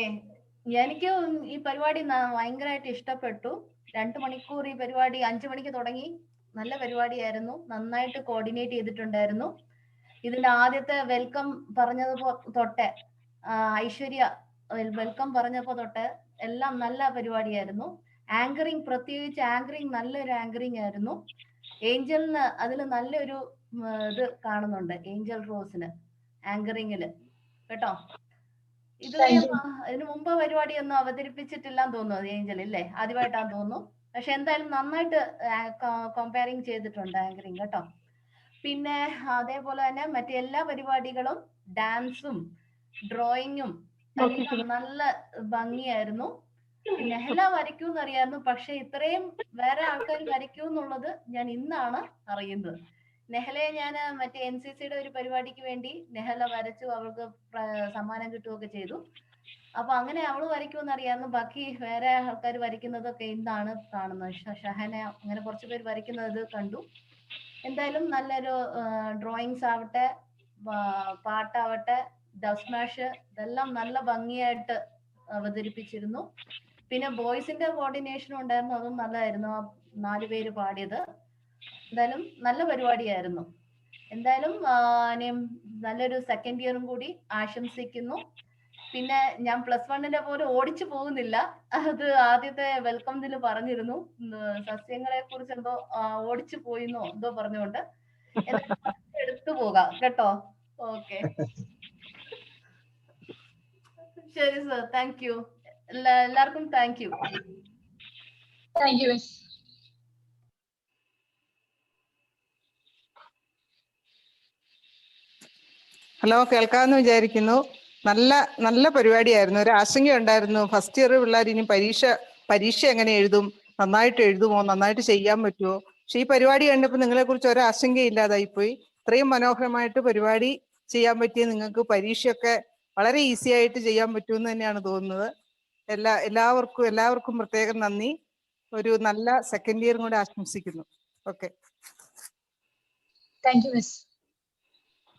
എനിക്ക് ഈ പരിപാടി ഭയങ്കരമായിട്ട് ഇഷ്ടപ്പെട്ടു. 2 മണിക്കൂർ ഈ പരിപാടി 5 മണിക്ക് തുടങ്ങി. നല്ല പരിപാടിയായിരുന്നു, നന്നായിട്ട് കോർഡിനേറ്റ് ചെയ്തിട്ടുണ്ടായിരുന്നു. ഇതിന്റെ ആദ്യത്തെ വെൽക്കം പറഞ്ഞത് തൊട്ട് ഐശ്വര്യ വെൽക്കം പറഞ്ഞപ്പോ തൊട്ട് എല്ലാം നല്ല പരിപാടിയായിരുന്നു. ആങ്കറിങ്, പ്രത്യേകിച്ച് ആങ്കറിങ് നല്ലൊരു ആങ്കറിങ് ആയിരുന്നു. ഏഞ്ചലിന് അതിൽ നല്ലൊരു ഇത് കാണുന്നുണ്ട്, ഏഞ്ചൽ റോസിന് ആങ്കറിങ്ങില് കേട്ടോ. ഇതുവരെ ഇതിനു മുമ്പ് പരിപാടിയൊന്നും അവതരിപ്പിച്ചിട്ടില്ലാന്ന് തോന്നുന്നു ഏഞ്ചൽ, ഇല്ലേ? ആദ്യമായിട്ടാന്ന് തോന്നുന്നു. പക്ഷെ എന്തായാലും നന്നായിട്ട് കമ്പയറിങ് ചെയ്തിട്ടുണ്ട് ആങ്കറിങ് കേട്ടോ. പിന്നെ അതേപോലെ തന്നെ മറ്റേ എല്ലാ പരിപാടികളും ഡാൻസും ഡ്രോയിങ്ങും എല്ലാം നല്ല ഭംഗിയായിരുന്നു. നെഹല വരയ്ക്കൂന്ന് അറിയായിരുന്നു, പക്ഷെ ഇത്രയും വേറെ ആൾക്കാർ വരയ്ക്കൂ എന്നുള്ളത് ഞാൻ ഇന്നാണ് അറിയുന്നത്. നെഹലയെ ഞാൻ മറ്റേ NCCയുടെ ഒരു പരിപാടിക്ക് വേണ്ടി നെഹല വരച്ചു, അവൾക്ക് സമ്മാനം കിട്ടുകയൊക്കെ ചെയ്തു. അപ്പൊ അങ്ങനെ അവള് വരയ്ക്കുമെന്ന് അറിയായിരുന്നു. ബാക്കി വേറെ ആൾക്കാർ വരയ്ക്കുന്നതൊക്കെ ഇന്നാണ് കാണുന്നത്. ഷഹന അങ്ങനെ കുറച്ച് പേര് വരയ്ക്കുന്നത് കണ്ടു. എന്തായാലും നല്ലൊരു ഡ്രോയിങ്സ് ആവട്ടെ, പാട്ടാവട്ടെ, ഡസ്മാഷ്, ഇതെല്ലാം നല്ല ഭംഗിയായിട്ട് അവതരിപ്പിച്ചിരുന്നു. പിന്നെ ബോയ്സിന്റെ കോർഡിനേഷനും ഉണ്ടായിരുന്നു, അതും നല്ലതായിരുന്നു. 4 പേര് പാടിയത് എന്തായാലും നല്ല പരിപാടിയായിരുന്നു. എന്തായാലും നല്ലൊരു സെക്കൻഡ് ഇയറും കൂടി ആശംസിക്കുന്നു. പിന്നെ ഞാൻ +1 പോലെ ഓടിച്ചു പോകുന്നില്ല, അത് ആദ്യത്തെ വെൽക്കംതിൽ പറഞ്ഞിരുന്നു. സസ്യങ്ങളെ കുറിച്ച് എന്തോ ഓടിച്ചു പോയിന്നോ എന്തോ പറഞ്ഞുകൊണ്ട് എടുത്തു പോകാം കേട്ടോ. ഓക്കെ, ശരി സർ, താങ്ക് യു. എല്ലാവർക്കും thank you. Thank you miss. Hello, കേൾക്കാമെന്ന് വിചാരിക്കുന്നു. നല്ല പരിപാടിയായിരുന്നു. ഒരു ആശങ്ക ഉണ്ടായിരുന്നു, ഫസ്റ്റ് ഇയർ പിള്ളേർ ഇനി പരീക്ഷ എങ്ങനെ എഴുതും, നന്നായിട്ട് എഴുതുമോ, നന്നായിട്ട് ചെയ്യാൻ പറ്റുമോ. പക്ഷെ ഈ പരിപാടി കണ്ടപ്പോൾ നിങ്ങളെ കുറിച്ച് ഒരു ആശങ്കയില്ലാതായിപ്പോയി. ഇത്രയും മനോഹരമായിട്ട് പരിപാടി ചെയ്യാൻ പറ്റിയ നിങ്ങൾക്ക് പരീക്ഷയൊക്കെ വളരെ ഈസി ആയിട്ട് ചെയ്യാൻ പറ്റുമെന്ന് തന്നെയാണ് തോന്നുന്നത്. എല്ലാവർക്കും പ്രത്യേകം നന്ദി. ഒരു നല്ല സെക്കൻഡ് ഇയറും കൂടെ ആശംസിക്കുന്നു. Okay, thank you miss.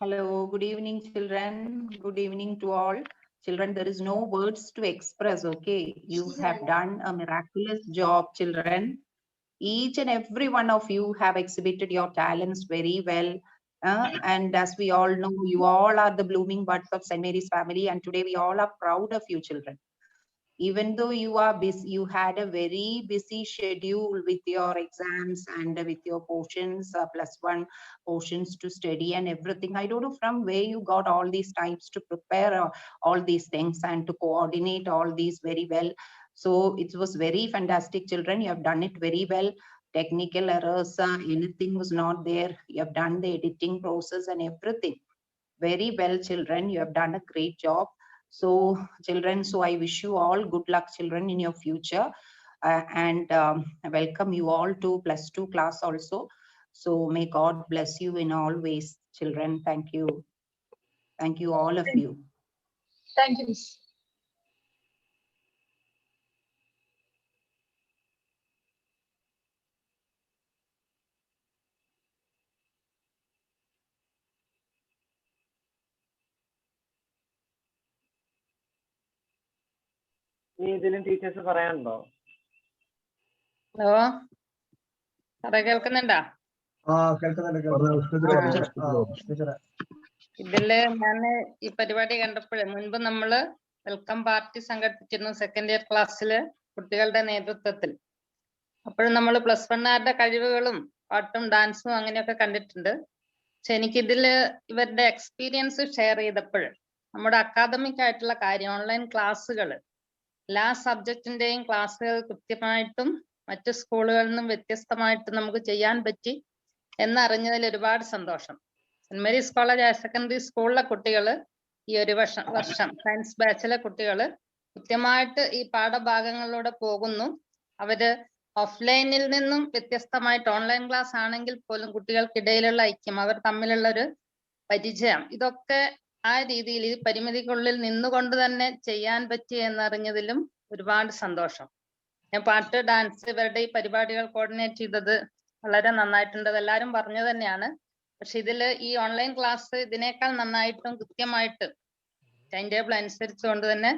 Hello, good evening, children. Good evening to all. Children, there is no words to express, okay? You have done a miraculous job, children. Each and every one of you have exhibited your talents very well. And as we all know, you all are the blooming buds of St. Mary's family, and today we all are proud of you, children. Even though you are busy, you had a very busy schedule with your exams and with your portions, +1 portions to study and everything. I don't know from where you got all these times to prepare all these things and to coordinate all these very well. So it was very fantastic, children. You have done it very well. Technical errors, anything was not there. You have done the editing process and everything very well, children. You have done a great job. So children, so I wish you all good luck, children, in your future, and welcome you all to +2 class also. So may God bless you in all ways, children. Thank you all of you. Thank you miss. ഇനി ഇതിലും ടീച്ചേഴ്സ് പറയാനുണ്ടോ? ഹലോ സാറേ, കേൾക്കുന്നുണ്ടോ? ഇതില് ഞാൻ ഈ പരിപാടി കണ്ടപ്പോഴേ, മുൻപ് നമ്മള് വെൽക്കം പാർട്ടി സംഘടിപ്പിച്ചിരുന്നു സെക്കൻഡ് ഇയർ ക്ലാസ്സില് കുട്ടികളുടെ നേതൃത്വത്തിൽ. അപ്പോഴും നമ്മൾ +1 കഴിവുകളും പാട്ടും ഡാൻസും അങ്ങനെയൊക്കെ കണ്ടിട്ടുണ്ട്. പക്ഷെ എനിക്കിതില് ഇവരുടെ എക്സ്പീരിയൻസ് ഷെയർ ചെയ്തപ്പോൾ നമ്മുടെ അക്കാദമിക് ആയിട്ടുള്ള കാര്യം ഓൺലൈൻ ക്ലാസ്സുകൾ എല്ലാ സബ്ജക്റ്റിന്റെയും ക്ലാസ്സുകൾ കൃത്യമായിട്ടും മറ്റു സ്കൂളുകളിൽ നിന്നും വ്യത്യസ്തമായിട്ട് നമുക്ക് ചെയ്യാൻ പറ്റി എന്നറിഞ്ഞതിൽ ഒരുപാട് സന്തോഷം. Saint Mary's college higher secondary സ്കൂളിലെ കുട്ടികൾ ഈ ഒരു വർഷം സയൻസ് ബാച്ചിലെ കുട്ടികൾ കൃത്യമായിട്ട് ഈ പാഠഭാഗങ്ങളിലൂടെ പോകുന്നു. അവര് ഓഫ്ലൈനിൽ നിന്നും വ്യത്യസ്തമായിട്ട് ഓൺലൈൻ ക്ലാസ് ആണെങ്കിൽ പോലും കുട്ടികൾക്കിടയിലുള്ള ഐക്യം, അവർ തമ്മിലുള്ള ഒരു പരിചയം, ഇതൊക്കെ ആ രീതിയിൽ ഈ പരിമിതിക്കുള്ളിൽ നിന്നുകൊണ്ട് തന്നെ ചെയ്യാൻ പറ്റി എന്നറിഞ്ഞതിലും ഒരുപാട് സന്തോഷം. ഞാൻ പാട്ട്, ഡാൻസ് ഇവരുടെ ഈ പരിപാടികൾ കോർഡിനേറ്റ് ചെയ്തത് വളരെ നന്നായിട്ടുണ്ട്. അതെല്ലാവരും പറഞ്ഞു തന്നെയാണ്. പക്ഷെ ഇതില് ഈ ഓൺലൈൻ ക്ലാസ് ഇതിനേക്കാൾ നന്നായിട്ടും കൃത്യമായിട്ട് ടൈം ടേബിൾ അനുസരിച്ചുകൊണ്ട് തന്നെ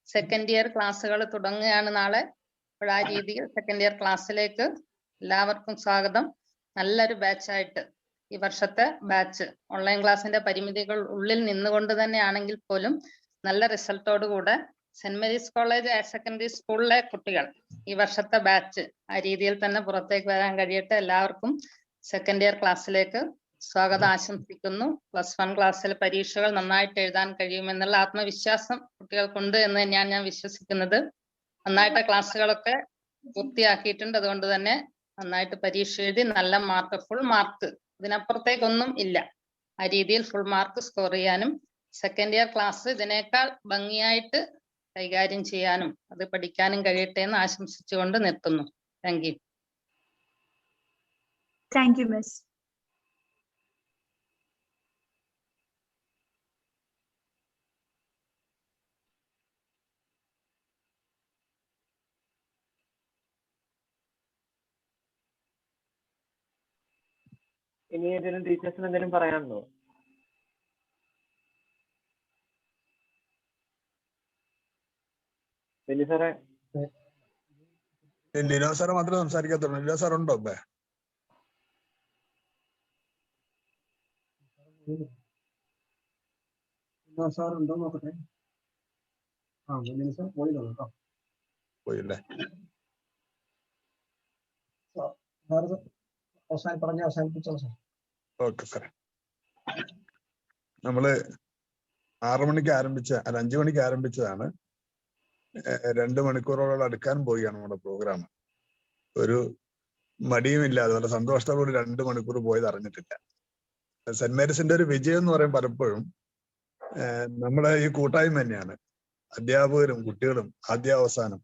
സെക്കൻഡ് ഇയർ ക്ലാസ്സുകൾ തുടങ്ങുകയാണ് നാളെ. അപ്പോൾ ആ രീതിയിൽ സെക്കൻഡ് ഇയർ ക്ലാസ്സിലേക്ക് എല്ലാവർക്കും സ്വാഗതം. നല്ലൊരു ബാച്ചായിട്ട് ഈ വർഷത്തെ ബാച്ച് ഓൺലൈൻ ക്ലാസ്സിന്റെ പരിമിതികൾ ഉള്ളിൽ നിന്നുകൊണ്ട് തന്നെ ആണെങ്കിൽ പോലും നല്ല റിസൾട്ടോട് കൂടെ saint Mary's college higher secondary സ്കൂളിലെ കുട്ടികൾ ഈ വർഷത്തെ ബാച്ച് ആ രീതിയിൽ തന്നെ പുറത്തേക്ക് വരാൻ കഴിയട്ടെ. എല്ലാവർക്കും സെക്കൻഡ് ഇയർ ക്ലാസ്സിലേക്ക് സ്വാഗതം ആശംസിക്കുന്നു. +1 ക്ലാസ്സിൽ പരീക്ഷകൾ നന്നായിട്ട് എഴുതാൻ കഴിയുമെന്നുള്ള ആത്മവിശ്വാസം കുട്ടികൾക്കുണ്ട് എന്ന് തന്നെയാണ് ഞാൻ വിശ്വസിക്കുന്നത്. നന്നായിട്ട് ക്ലാസ്സുകളൊക്കെ പൂർത്തിയാക്കിയിട്ടുണ്ട്. അതുകൊണ്ട് തന്നെ നന്നായിട്ട് പരീക്ഷ എഴുതി നല്ല മാർക്ക്, ഫുൾ മാർക്ക്, ഇതിനപ്പുറത്തേക്കൊന്നും ഇല്ല, ആ രീതിയിൽ ഫുൾ മാർക്ക് സ്കോർ ചെയ്യാനും സെക്കൻഡ് ഇയർ ക്ലാസ് ഇതിനേക്കാൾ ഭംഗിയായിട്ട് കൈകാര്യം ചെയ്യാനും അത് പഠിക്കാനും കഴിയട്ടെ എന്ന് ആശംസിച്ചുകൊണ്ട് നിർത്തുന്നു. Thank you. Thank you, Miss. ഇനി ഏതെങ്കിലും ടീച്ചേഴ്സിന് എന്തെങ്കിലും പറയാനുണ്ടോ? ബെന്നി സാറേ, ലിനോ സാറ് മാത്രമേ സംസാരിക്കത്തുള്ളൂ. ലിനോ സാർ ഉണ്ടോ? സാർ ഉണ്ടോ നോക്കട്ടെ. സാർ പോയി കേട്ടോ, പോയില്ലേ? അവസാനിപ്പിച്ചോ സാർ. ഓക്കെ സാറേ. നമ്മള് 6 മണിക്ക് ആരംഭിച്ച, അല്ല 5 മണിക്ക് ആരംഭിച്ചതാണ്. 2 മണിക്കൂറോളം അടുക്കാൻ പോവുകയാണ് നമ്മുടെ പ്രോഗ്രാം. ഒരു മടിയുമില്ല, അതുപോലെ സന്തോഷത്തോടുകൂടി 2 മണിക്കൂർ പോയത് അറിഞ്ഞിട്ടില്ല. സെന്റ് മേരീസിന്റെ ഒരു വിജയം എന്ന് പറയും പലപ്പോഴും നമ്മുടെ ഈ കൂട്ടായ്മ തന്നെയാണ്. അധ്യാപകരും കുട്ടികളും ആദ്യാവസാനം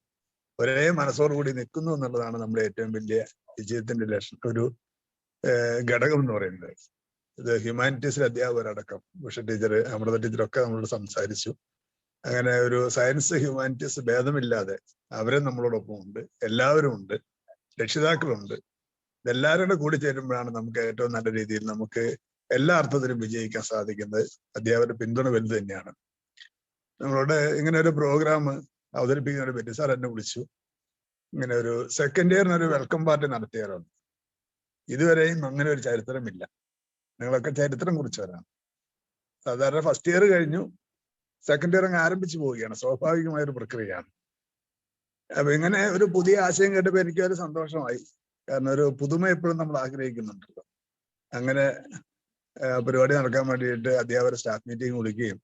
ഒരേ മനസ്സോടുകൂടി നിൽക്കുന്നു എന്നുള്ളതാണ് നമ്മുടെ ഏറ്റവും വലിയ വിജയത്തിന്റെ ഒരു ഘടകം എന്ന് പറയുന്നത്. ഇത് ഹ്യൂമാനിറ്റീസിലെ അധ്യാപകരടക്കം ഉഷ ടീച്ചർ, അമൃത ടീച്ചറൊക്കെ നമ്മളോട് സംസാരിച്ചു. അങ്ങനെ ഒരു സയൻസ് ഹ്യൂമാനിറ്റീസ് ഭേദമില്ലാതെ അവരും നമ്മളോടൊപ്പം ഉണ്ട്, എല്ലാവരും ഉണ്ട്, രക്ഷിതാക്കളുണ്ട്. ഇതെല്ലാവരും കൂടി ചേരുമ്പോഴാണ് നമുക്ക് ഏറ്റവും നല്ല രീതിയിൽ നമുക്ക് എല്ലാ അർത്ഥത്തിലും വിജയിക്കാൻ സാധിക്കുന്നത്. അധ്യാപകരുടെ പിന്തുണ വലുത് തന്നെയാണ്. നമ്മളോട് ഇങ്ങനെ ഒരു പ്രോഗ്രാം അവതരിപ്പിക്കുന്ന ബെന്നി സാർ എന്നെ വിളിച്ചു. ഇങ്ങനെ ഒരു സെക്കൻഡ് ഇയറിനൊരു വെൽക്കം പാർട്ടി നടത്തിയാലാണ്. ഇതുവരെയും അങ്ങനെ ഒരു ചരിത്രമില്ല. നിങ്ങളൊക്കെ ചരിത്രം കുറിച്ചവരാണ്. സാധാരണ ഫസ്റ്റ് ഇയർ കഴിഞ്ഞു, സെക്കൻഡ് ഇയർ അങ്ങ് ആരംഭിച്ചു പോവുകയാണ്. സ്വാഭാവികമായ ഒരു പ്രക്രിയയാണ്. അപ്പൊ ഇങ്ങനെ ഒരു പുതിയ ആശയം കേട്ടപ്പോൾ എനിക്ക് ഒരു സന്തോഷമായി. കാരണം ഒരു പുതുമ എപ്പോഴും നമ്മൾ ആഗ്രഹിക്കുന്നുണ്ടല്ലോ. അങ്ങനെ പരിപാടി നടക്കാൻ വേണ്ടിയിട്ട് അധ്യാപകർ സ്റ്റാഫ് മീറ്റിംഗ് വിളിക്കുകയും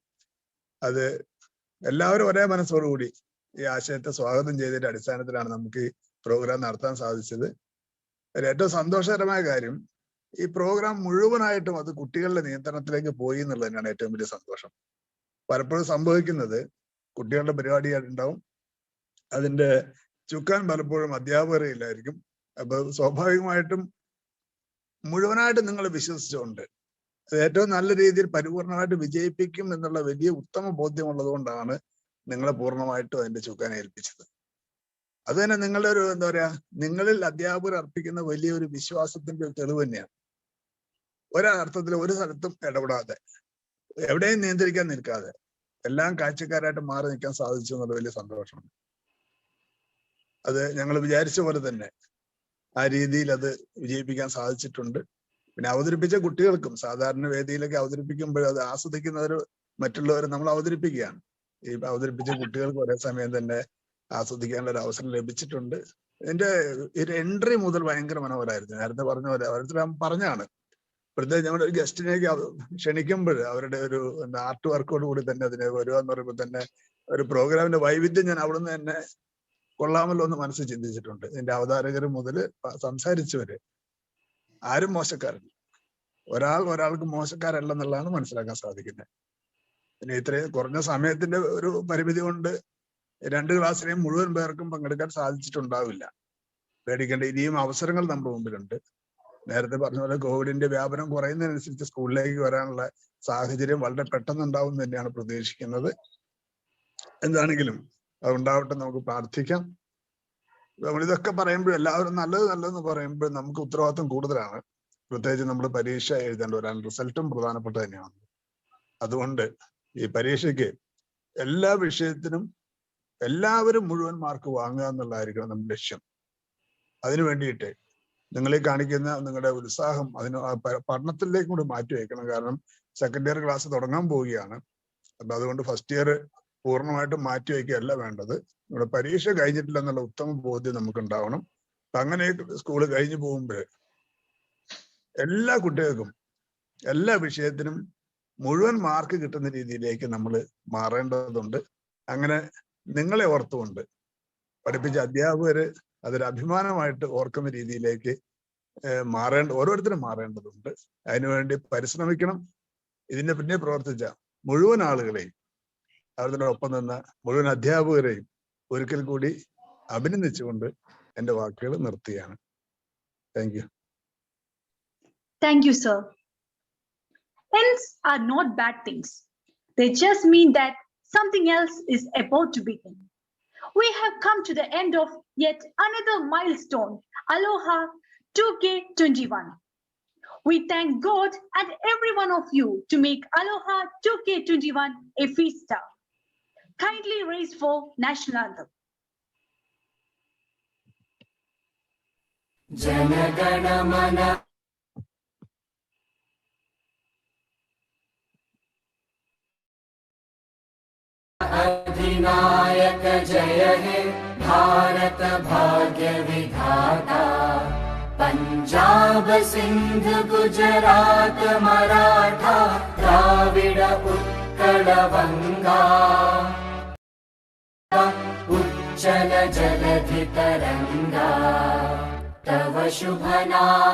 അത് എല്ലാവരും ഒരേ മനസ്സോടുകൂടി ഈ ആശയത്തെ സ്വാഗതം ചെയ്തതിന്റെ അടിസ്ഥാനത്തിലാണ് നമുക്ക് ഈ പ്രോഗ്രാം നടത്താൻ സാധിച്ചത്. ഏറ്റവും സന്തോഷകരമായ കാര്യം ഈ പ്രോഗ്രാം മുഴുവനായിട്ടും അത് കുട്ടികളുടെ നിയന്ത്രണത്തിലേക്ക് പോയി എന്നുള്ളത് തന്നെയാണ് ഏറ്റവും വലിയ സന്തോഷം. പലപ്പോഴും സംഭവിക്കുന്നത് കുട്ടികളുടെ പരിപാടി ഉണ്ടാവും, അതിന്റെ ചുക്കാൻ പലപ്പോഴും അധ്യാപകരില്ലായിരിക്കും. അപ്പൊ സ്വാഭാവികമായിട്ടും മുഴുവനായിട്ട് നിങ്ങൾ വിശ്വസിച്ചുകൊണ്ട് അത് ഏറ്റവും നല്ല രീതിയിൽ പരിപൂർണമായിട്ട് വിജയിപ്പിക്കും എന്നുള്ള വലിയ ഉത്തമ ബോധ്യമുള്ളത് കൊണ്ടാണ് നിങ്ങളെ പൂർണ്ണമായിട്ടും അതിന്റെ ചുക്കാൻ ഏൽപ്പിച്ചത്. അത് തന്നെ നിങ്ങളുടെ ഒരു എന്താ പറയാ, നിങ്ങളിൽ അധ്യാപകർ അർപ്പിക്കുന്ന വലിയൊരു വിശ്വാസത്തിന്റെ ഒരു തെളിവ് തന്നെയാണ്. ഒരർത്ഥത്തിൽ ഒരു സ്ഥലത്തും ഇടപെടാതെ, എവിടെയും നിയന്ത്രിക്കാൻ നിൽക്കാതെ എല്ലാം കാഴ്ചക്കാരായിട്ട് മാറി നിൽക്കാൻ സാധിച്ചു എന്നുള്ള വലിയ സന്തോഷമുണ്ട്. അത് ഞങ്ങൾ വിചാരിച്ച പോലെ തന്നെ ആ രീതിയിൽ അത് വിജയിപ്പിക്കാൻ സാധിച്ചിട്ടുണ്ട്. പിന്നെ അവതരിപ്പിച്ച കുട്ടികൾക്കും സാധാരണ വേദിയിലൊക്കെ അവതരിപ്പിക്കുമ്പോൾ അത് ആസ്വദിക്കുന്നവർ മറ്റുള്ളവർ നമ്മൾ അവതരിപ്പിക്കുകയാണ്. ഈ അവതരിപ്പിച്ച കുട്ടികൾക്ക് ഒരേ സമയം തന്നെ ആസ്വദിക്കാനുള്ള ഒരു അവസരം ലഭിച്ചിട്ടുണ്ട്. ഇതിന്റെ ഒരു എൻട്രി മുതൽ ഭയങ്കര മനോഹരമായിരുന്നു. നേരത്തെ പറഞ്ഞ പോലെ ഓരോരുത്തർ പറഞ്ഞാണ് പ്രത്യേകിച്ച് ഞങ്ങളുടെ ഒരു ഗസ്റ്റിനേക്ക് ക്ഷണിക്കുമ്പോൾ അവരുടെ ഒരു ആർട്ട് വർക്കോട് കൂടി തന്നെ അതിനെ വരിക എന്ന് പറയുമ്പോൾ തന്നെ ഒരു പ്രോഗ്രാമിന്റെ വൈവിധ്യം ഞാൻ അവിടുന്ന് തന്നെ കൊള്ളാമല്ലോ എന്ന് മനസ്സിൽ ചിന്തിച്ചിട്ടുണ്ട്. ഇതിന്റെ അവതാരകർ മുതൽ സംസാരിച്ചവര് ആരും മോശക്കാരല്ല, ഒരാൾക്ക് മോശക്കാരല്ലെന്നുള്ളതാണ് മനസ്സിലാക്കാൻ സാധിക്കുന്നത്. പിന്നെ ഇത്രയും കുറഞ്ഞ സമയത്തിന്റെ ഒരു പരിമിതി കൊണ്ട് 2 ക്ലാസ്സിലെയും മുഴുവൻ പേർക്കും പങ്കെടുക്കാൻ സാധിച്ചിട്ടുണ്ടാവില്ല. പേടിക്കേണ്ട ഇനിയും അവസരങ്ങൾ നമ്മുടെ മുമ്പിലുണ്ട്. നേരത്തെ പറഞ്ഞ പോലെ കോവിഡിന്റെ വ്യാപനം കുറയുന്നതിനനുസരിച്ച് സ്കൂളിലേക്ക് വരാനുള്ള സാഹചര്യം വളരെ പെട്ടെന്ന് ഉണ്ടാവും തന്നെയാണ് പ്രതീക്ഷിക്കുന്നത്. എന്താണെങ്കിലും അത് ഉണ്ടാവട്ടെ, നമുക്ക് പ്രാർത്ഥിക്കാം. നമ്മളിതൊക്കെ പറയുമ്പോൾ എല്ലാവരും നല്ലതെന്ന് പറയുമ്പോൾ നമുക്ക് ഉത്തരവാദിത്വം കൂടുതലാണ്. പ്രത്യേകിച്ച് നമ്മൾ പരീക്ഷ എഴുതേണ്ടവരാണ്, റിസൾട്ടും പ്രധാനപ്പെട്ട തന്നെയാണ്. അതുകൊണ്ട് ഈ പരീക്ഷയ്ക്ക് എല്ലാ വിഷയത്തിനും എല്ലാവരും മുഴുവൻ മാർക്ക് വാങ്ങുക എന്നുള്ളതായിരിക്കണം നമ്മുടെ ലക്ഷ്യം. അതിനു വേണ്ടിയിട്ട് നിങ്ങളീ കാണിക്കുന്ന നിങ്ങളുടെ ഉത്സാഹം അതിന് പഠനത്തിലേക്ക് കൂടി മാറ്റി വയ്ക്കണം. കാരണം സെക്കൻഡ് ഇയർ ക്ലാസ് തുടങ്ങാൻ പോവുകയാണ്. അപ്പൊ അതുകൊണ്ട് ഫസ്റ്റ് ഇയർ പൂർണ്ണമായിട്ടും മാറ്റി വയ്ക്കുകയല്ല വേണ്ടത്. നമ്മുടെ പരീക്ഷ കഴിഞ്ഞിട്ടില്ല എന്നുള്ള ഉത്തമ ബോധ്യം നമുക്ക് ഉണ്ടാവണം. അപ്പൊ അങ്ങനെ സ്കൂള് കഴിഞ്ഞു പോകുമ്പോൾ എല്ലാ കുട്ടികൾക്കും എല്ലാ വിഷയത്തിനും മുഴുവൻ മാർക്ക് കിട്ടുന്ന രീതിയിലേക്ക് നമ്മൾ മാറേണ്ടതുണ്ട്. അങ്ങനെ നിങ്ങളെ ഓർത്തുകൊണ്ട് പഠിപ്പിച്ച അധ്യാപകര് അതൊരു അഭിമാനമായിട്ട് ഓർക്കുന്ന രീതിയിലേക്ക് ഓരോരുത്തരും മാറേണ്ടതുണ്ട്. അതിനുവേണ്ടി പരിശ്രമിക്കണം. ഇതിന്റെ പിന്നെ പ്രവർത്തിച്ച മുഴുവൻ ആളുകളെയും അവരുടെ ഒപ്പം നിന്ന മുഴുവൻ അധ്യാപകരെയും ഒരിക്കൽ കൂടി അഭിനന്ദിച്ചുകൊണ്ട് എന്റെ വാക്കുകൾ നിർത്തുകയാണ്. Thank you. Thank you, sir. Ends are not bad things. They just mean that something else is about to begin. We have come to the end of yet another milestone, Aloha 2K21. We thank God and every one of you to make Aloha 2K21 a fiesta. Kindly raise for national anthem. Janagana Mana अधिनायक जय हे भारत भाग्य विधाता पंजाब सिंध गुजरात मराठा द्राविड उत्कल बंगा उच्चल जलधि तरंगा तव शुभ नाम